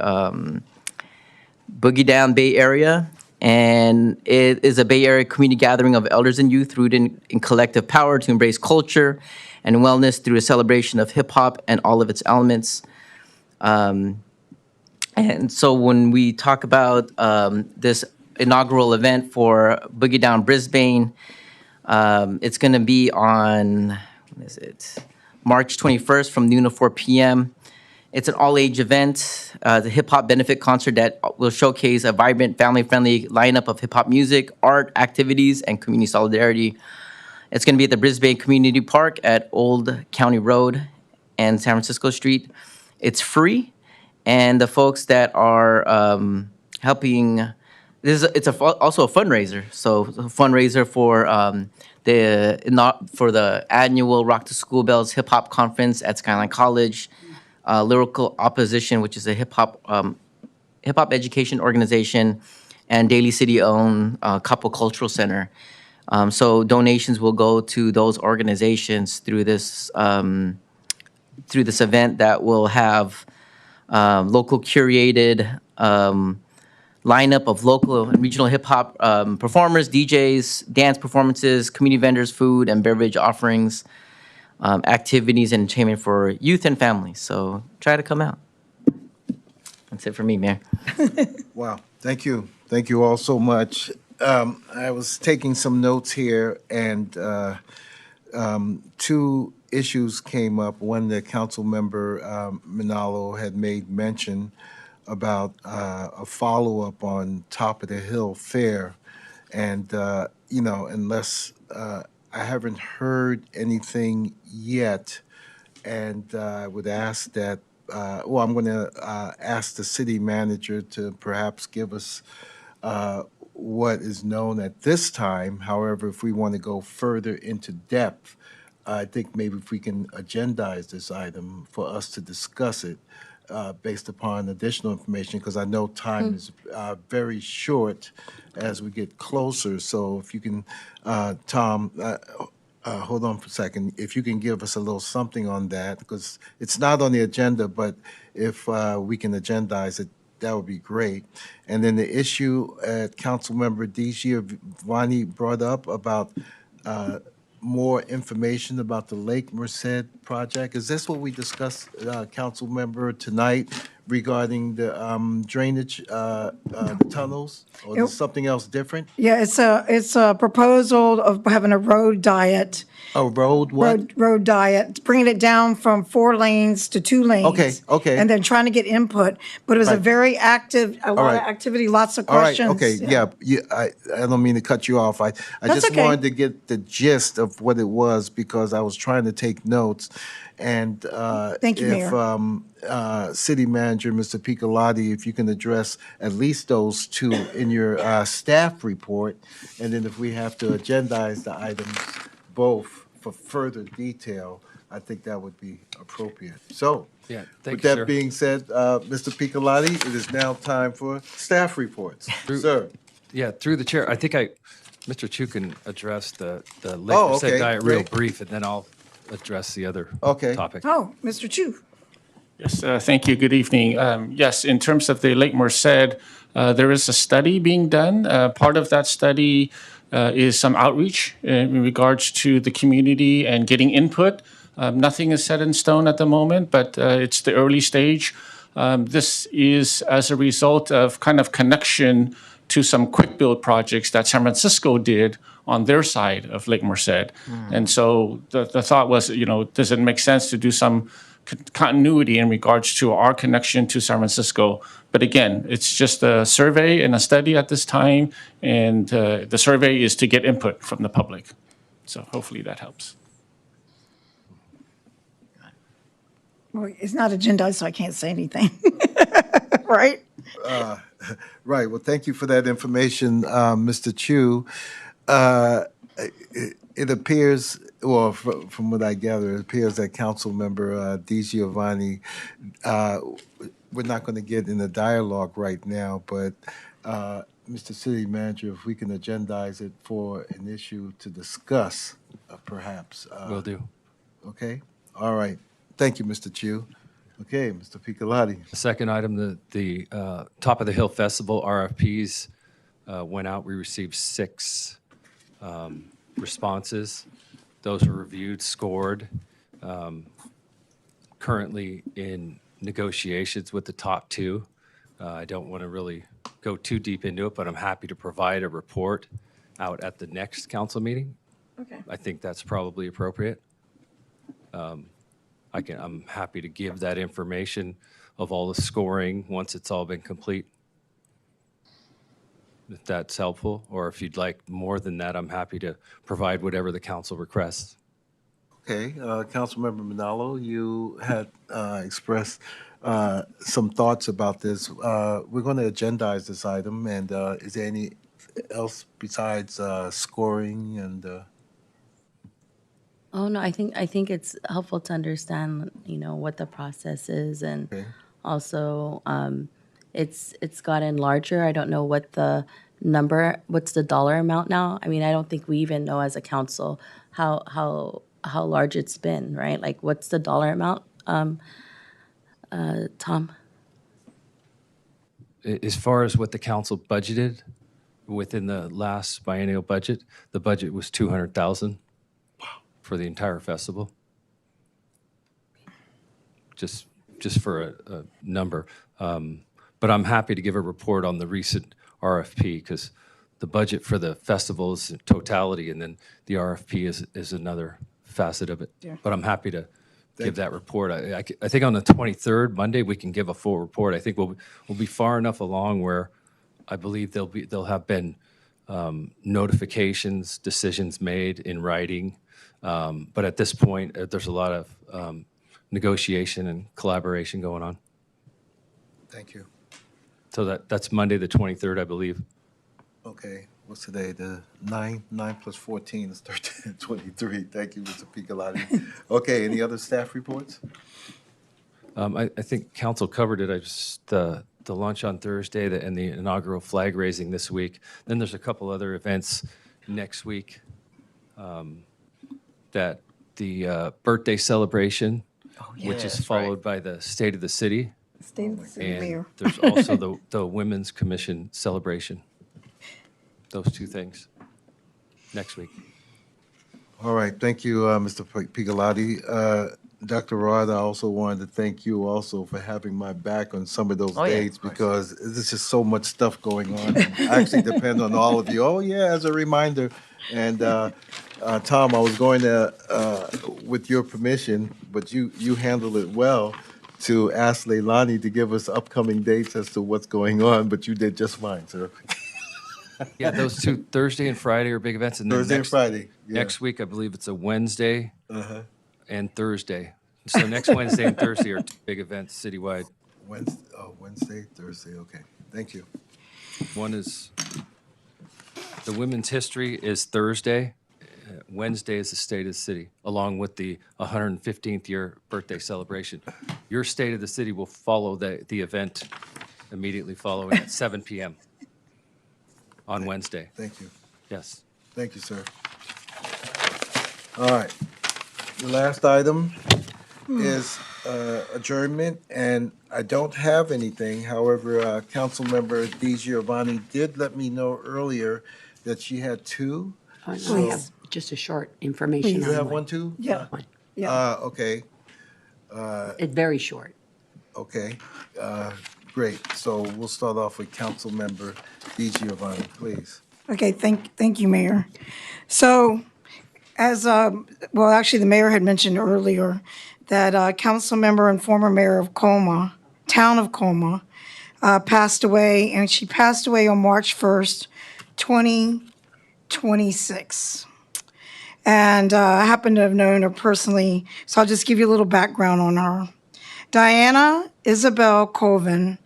Boogie Down Bay Area. And it is a Bay Area community gathering of elders and youth rooted in collective power to embrace culture and wellness through a celebration of hip hop and all of its elements. And so when we talk about this inaugural event for Boogie Down Brisbane, it's going to be on, March 21st from noon to 4 p.m. It's an all-age event, the hip-hop benefit concert that will showcase a vibrant, family-friendly lineup of hip-hop music, art, activities, and community solidarity. It's going to be at the Brisbane Community Park at Old County Road and San Francisco Street. It's free, and the folks that are helping, it's also a fundraiser. So a fundraiser for the annual Rock to School Bells Hip Hop Conference at Skyline College. Lyrical Opposition, which is a hip hop education organization, and Daly City-owned Couple Cultural Center. So donations will go to those organizations through this event that will have local curated lineup of local and regional hip hop performers, DJs, dance performances, community vendors, food and beverage offerings. Activities and entertainment for youth and families. So try to come out. That's it for me, Mayor. Wow, thank you. Thank you all so much. I was taking some notes here, and 2 issues came up. One that Council Member Manalo had made mention about a follow-up on Top of the Hill Fair. And, unless I haven't heard anything yet, and I would ask that, I'm going to ask the city manager to perhaps give us what is known at this time. However, if we want to go further into depth, I think maybe if we can agendize this item for us to discuss it based upon additional information, because I know time is very short as we get closer. So if you can, Tom, hold on for a second. If you can give us a little something on that, because it's not on the agenda, but if we can agendize it, that would be great. And then the issue Councilmember Giovanni brought up about more information about the Lake Merced project. Is this what we discussed, Councilmember, tonight regarding the drainage, the tunnels? Or is something else different? Yeah, it's a proposal of having a road diet. A road what? Road diet, bringing it down from 4 lanes to 2 lanes. Okay. And then trying to get input. But it was a Right. very active, a lot of right. activity, lots of All right, questions. okay, yeah, I don't mean to cut you off. I That's just okay. wanted to get the gist of what it was because I was trying to take notes. And Thank you, if Mayor. City Manager, Mr. Picolotti, if you can address at least those two in your staff report, and then if we have to agendize the items both for further detail, I think that would be appropriate. So, Yeah, thank with you, that sir. being said, Mr. Picolotti, it is now time for staff reports. Sir. Yeah, through the chair, I think Mr. Chu can address the Lake Oh, Merced okay, diet real great. brief, and then I'll address the other Okay. topic. Oh, Mr. Chu. Yes, thank you. Good evening. Yes, in terms of the Lake Merced, there is a study being done. Part of that study is some outreach in regards to the community and getting input. Nothing is set in stone at the moment, but it's the early stage. This is as a result of kind of connection to some quick build projects that San Francisco did on their side of Lake Merced. And so the thought was, does it make sense to do some continuity in regards to our connection to San Francisco? But again, it's just a survey and a study at this time, and the survey is to get input from the public. So hopefully that helps. Well, it's not agendized, so I can't say anything. Right? Right. Well, thank you for that information, Mr. Chu. It appears, well, from what I gather, it appears that Councilmember DiGiovanni, we're not going to get in a dialogue right now, but Mr. City Manager, if we can agendize it for an issue to discuss, perhaps. Will do. Okay. All right. Thank you, Mr. Chu. Okay, Mr. Picolotti. The second item, the Top of the Hill Festival RFPs went out. We received 6 responses. Those were reviewed, scored. Currently in negotiations with the top 2. I don't want to really go too deep into it, but I'm happy to provide a report out at the next council meeting. Okay. I think that's probably appropriate. I'm happy to give that information of all the scoring once it's all been complete. If that's helpful, or if you'd like more than that, I'm happy to provide whatever the council requests. Okay, Councilmember Manalo, you had expressed some thoughts about this. We're going to agendize this item, and is there any else besides scoring and? Oh, no, I think it's helpful to understand, what the process is, and also, it's gotten larger. I don't know what's the dollar amount now? I mean, I don't think we even know as a council how large it's been, right? Like, what's the dollar amount, Tom? As far as what the council budgeted within the last biennial budget, the budget was $200,000 for the entire festival. Just for a number. But I'm happy to give a report on the recent RFP because the budget for the festival is in totality, and then the RFP is another facet of it. Yeah. But I'm happy to give that report. I think on the 23rd, Monday, we can give a full report. I think we'll be far enough along where I believe there'll have been notifications, decisions made in writing. But at this point, there's a lot of negotiation and collaboration going on. Thank you. So that's Monday, the 23rd, I believe. Okay, what's today? The 9 plus 14 is 13, 23. Thank you, Mr. Picolotti. Okay, any other staff reports? I think council covered it. I just the lunch on Thursday and the inaugural flag raising this week. Then there's a couple other events next week. That the birthday celebration, which is followed by the State of the City. State of the City And Mayor. there's also the Women's Commission celebration. Those 2 things next week. All right, thank you, Mr. Picolotti. Dr. Rod, I also wanted to thank you also for having my back on some of those Oh, yeah. dates because there's just so much stuff going on. I actually depend on all of you. Oh, yeah, as a reminder. And Tom, I was going to, with your permission, but you handled it well, to ask Leilani to give us upcoming dates as to what's going on, but you did just fine, sir. Yeah, those two, Thursday and Friday, are big events. And then Thursday and Friday, yeah. Next week, I believe it's a Wednesday Uh-huh. and Thursday. So next Wednesday and Thursday are two big events citywide. Wednesday, Thursday, okay. Thank you. One is, the Women's History is Thursday. Wednesday is the State of the City, along with the 115th year birthday celebration. Your State of the City will follow the event immediately following at 7 p.m. on Wednesday. Thank you. Yes. Thank you, sir. All right. The last item is adjournment, and I don't have anything. However, Councilmember Giovanni did let me know earlier that she had two. I have just a short information You on have one too? Yeah. Okay. It's very short. Okay. Great. So we'll start off with Councilmember Giovanni, please. Okay, thank you, Mayor. So, as, well, actually, the mayor had mentioned earlier that council member and former mayor of Colma, town of Colma, passed away, and she passed away on March 1st, 2026. And I happen to have known her personally, so I'll just give you a little background on her. Diana Isabel Colvin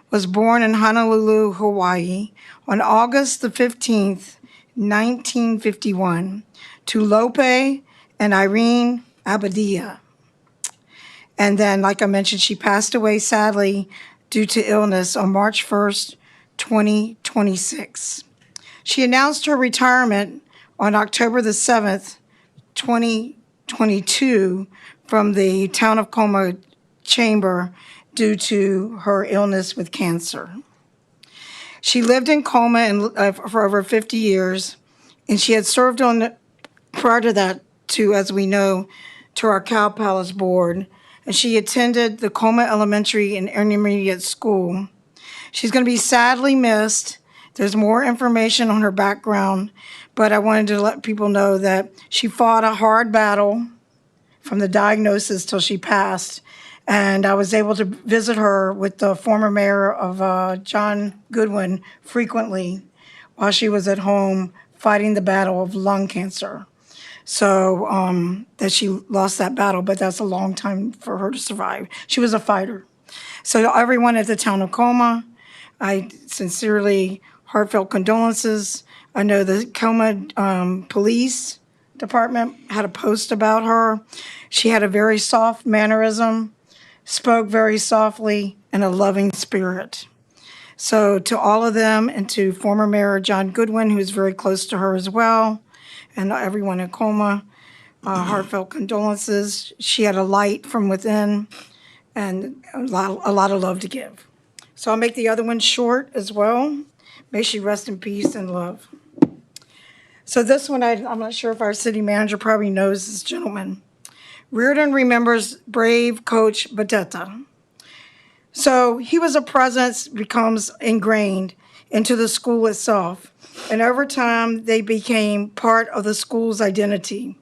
was born in Honolulu, Hawaii on August the 15th, 1951, to Lope and Irene Abadia. And then, like I mentioned, she passed away sadly due to illness on March 1st, 2026. She announced her retirement on October the 7th, 2022, from the Town of Colma Chamber due to her illness with cancer. She lived in Colma for over 50 years, and she had served on, prior to that, as we know, to our Cow Palace Board, and she attended the Colma Elementary and Intermediate School. She's going to be sadly missed. There's more information on her background, but I wanted to let people know that she fought a hard battle from the diagnosis till she passed. And I was able to visit her with the former mayor of John Goodwin frequently while she was at home fighting the battle of lung cancer. So that she lost that battle, but that's a long time for her to survive. She was a fighter. So to everyone at the town of Colma, I sincerely, heartfelt condolences. I know the Colma Police Department had a post about her. She had a very soft mannerism, spoke very softly, and a loving spirit. So to all of them, and to former Mayor John Goodwin, who's very close to her as well, and everyone in Colma, heartfelt condolences. She had a light from within and a lot of love to give. So I'll make the other one short as well. May she rest in peace and love. So this one, I'm not sure if our city manager probably knows this gentleman. Reardon remembers brave Coach Bateta. So he was a presence, becomes ingrained into the school itself. And over time, they became part of the school's identity,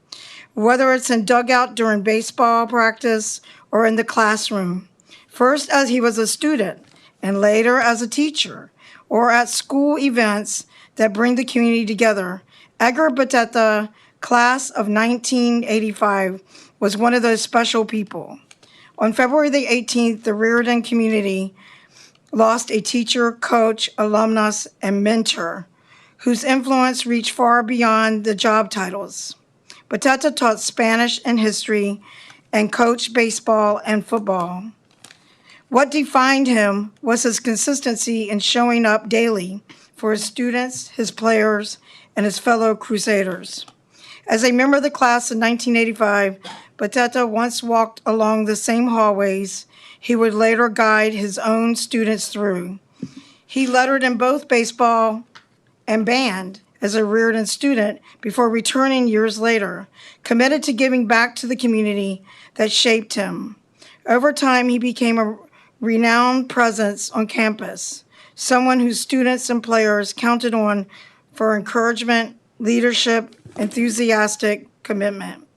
whether it's in dugout during baseball practice or in the classroom. First as he was a student, and later as a teacher, or at school events that bring the community together. Edgar Bateta, class of 1985, was one of those special people. On February the 18th, the Reardon community lost a teacher, coach, alumnus, and mentor whose influence reached far beyond the job titles. Bateta taught Spanish and history and coached baseball and football. What defined him was his consistency in showing up daily for his students, his players, and his fellow Crusaders. As a member of the class of 1985, Bateta once walked along the same hallways he would later guide his own students through. He lettered in both baseball and band as a Reardon student before returning years later, committed to giving back to the community that shaped him. Over time, he became a renowned presence on campus, someone whose students and players counted on for encouragement, leadership, enthusiastic commitment.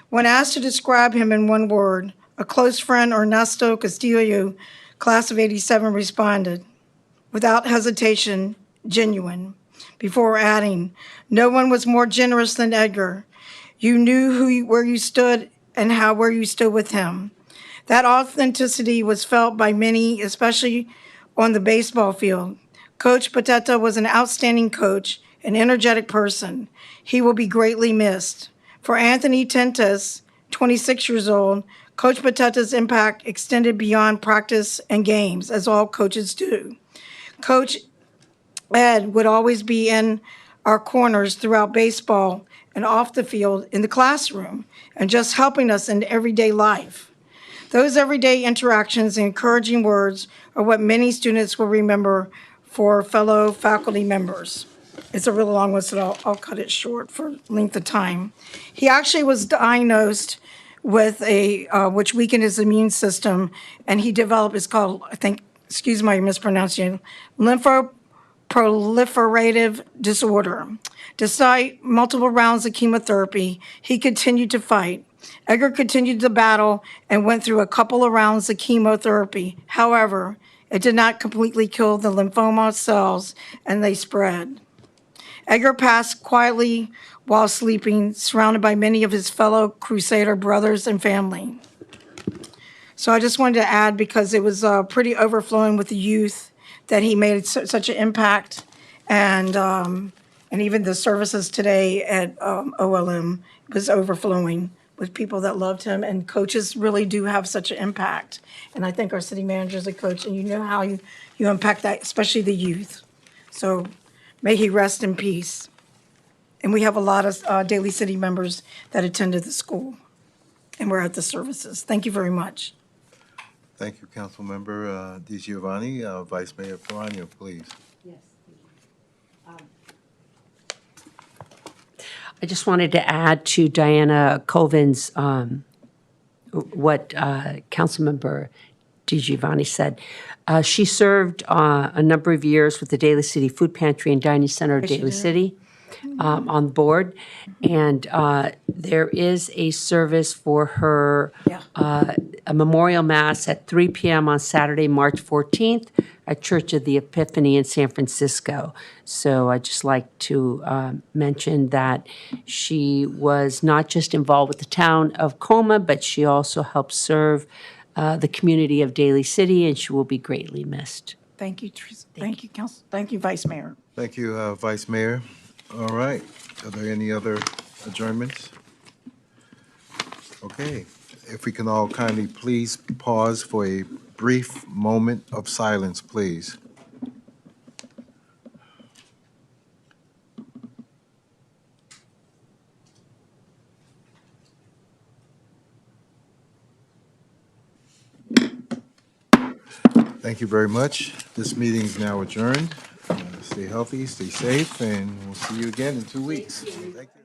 When asked to describe him in one word, a close friend, Ernesto Castillo, class of '87, responded, without hesitation, genuine, before adding, no one was more generous than Edgar. You knew where you stood and where you stood with him. That authenticity was felt by many, especially on the baseball field. Coach Pateta was an outstanding coach, an energetic person. He will be greatly missed. For Anthony Tentes, 26 years old, Coach Pateta's impact extended beyond practice and games, as all coaches do. Coach Ed would always be in our corners throughout baseball and off the field in the classroom and just helping us in everyday life. Those everyday interactions and encouraging words are what many students will remember for fellow faculty members. It's a really long one, so I'll cut it short for length of time. He actually was diagnosed with which weakened his immune system, and he developed, it's called, I think, excuse my mispronunciation, lymphoproliferative disorder. Despite multiple rounds of chemotherapy, he continued to fight. Edgar continued the battle and went through a couple of rounds of chemotherapy. However, it did not completely kill the lymphoma cells, and they spread. Edgar passed quietly while sleeping, surrounded by many of his fellow Crusader brothers and family. So I just wanted to add, because it was pretty overflowing with the youth, that he made such an impact, and even the services today at OLM was overflowing with people that loved him, and coaches really do have such an impact. And I think our city manager is a coach, and you know how you impact that, especially the youth. So may he rest in peace. And we have a lot of Daly City members that attended the school and were at the services. Thank you very much. Thank you, Councilmember DiGiovanni. Vice Mayor Perano, please. Yes. I just wanted to add to Diana Colvin's, what Councilmember DiGiovanni said. She served a number of years with the Daly City Food Pantry and Dining Center of Yes, she Daly did. City on board. And there is a service for her, a memorial mass at 3 p.m. on Saturday, March 14th at Church of the Epiphany in San Francisco. So I'd just like to mention that she was not just involved with the town of Coma, but she also helped serve the community of Daly City, and she will be greatly missed. Thank you, Teresa. Thank you, Council. Thank you, Vice Mayor. Thank you, Vice Mayor. All right. Are there any other adjournments? Okay. If we can all kindly please pause for a brief moment of silence, please. Thank you very much. This meeting is now adjourned. Stay healthy, stay safe, and we'll see you again in 2 weeks. Thank you.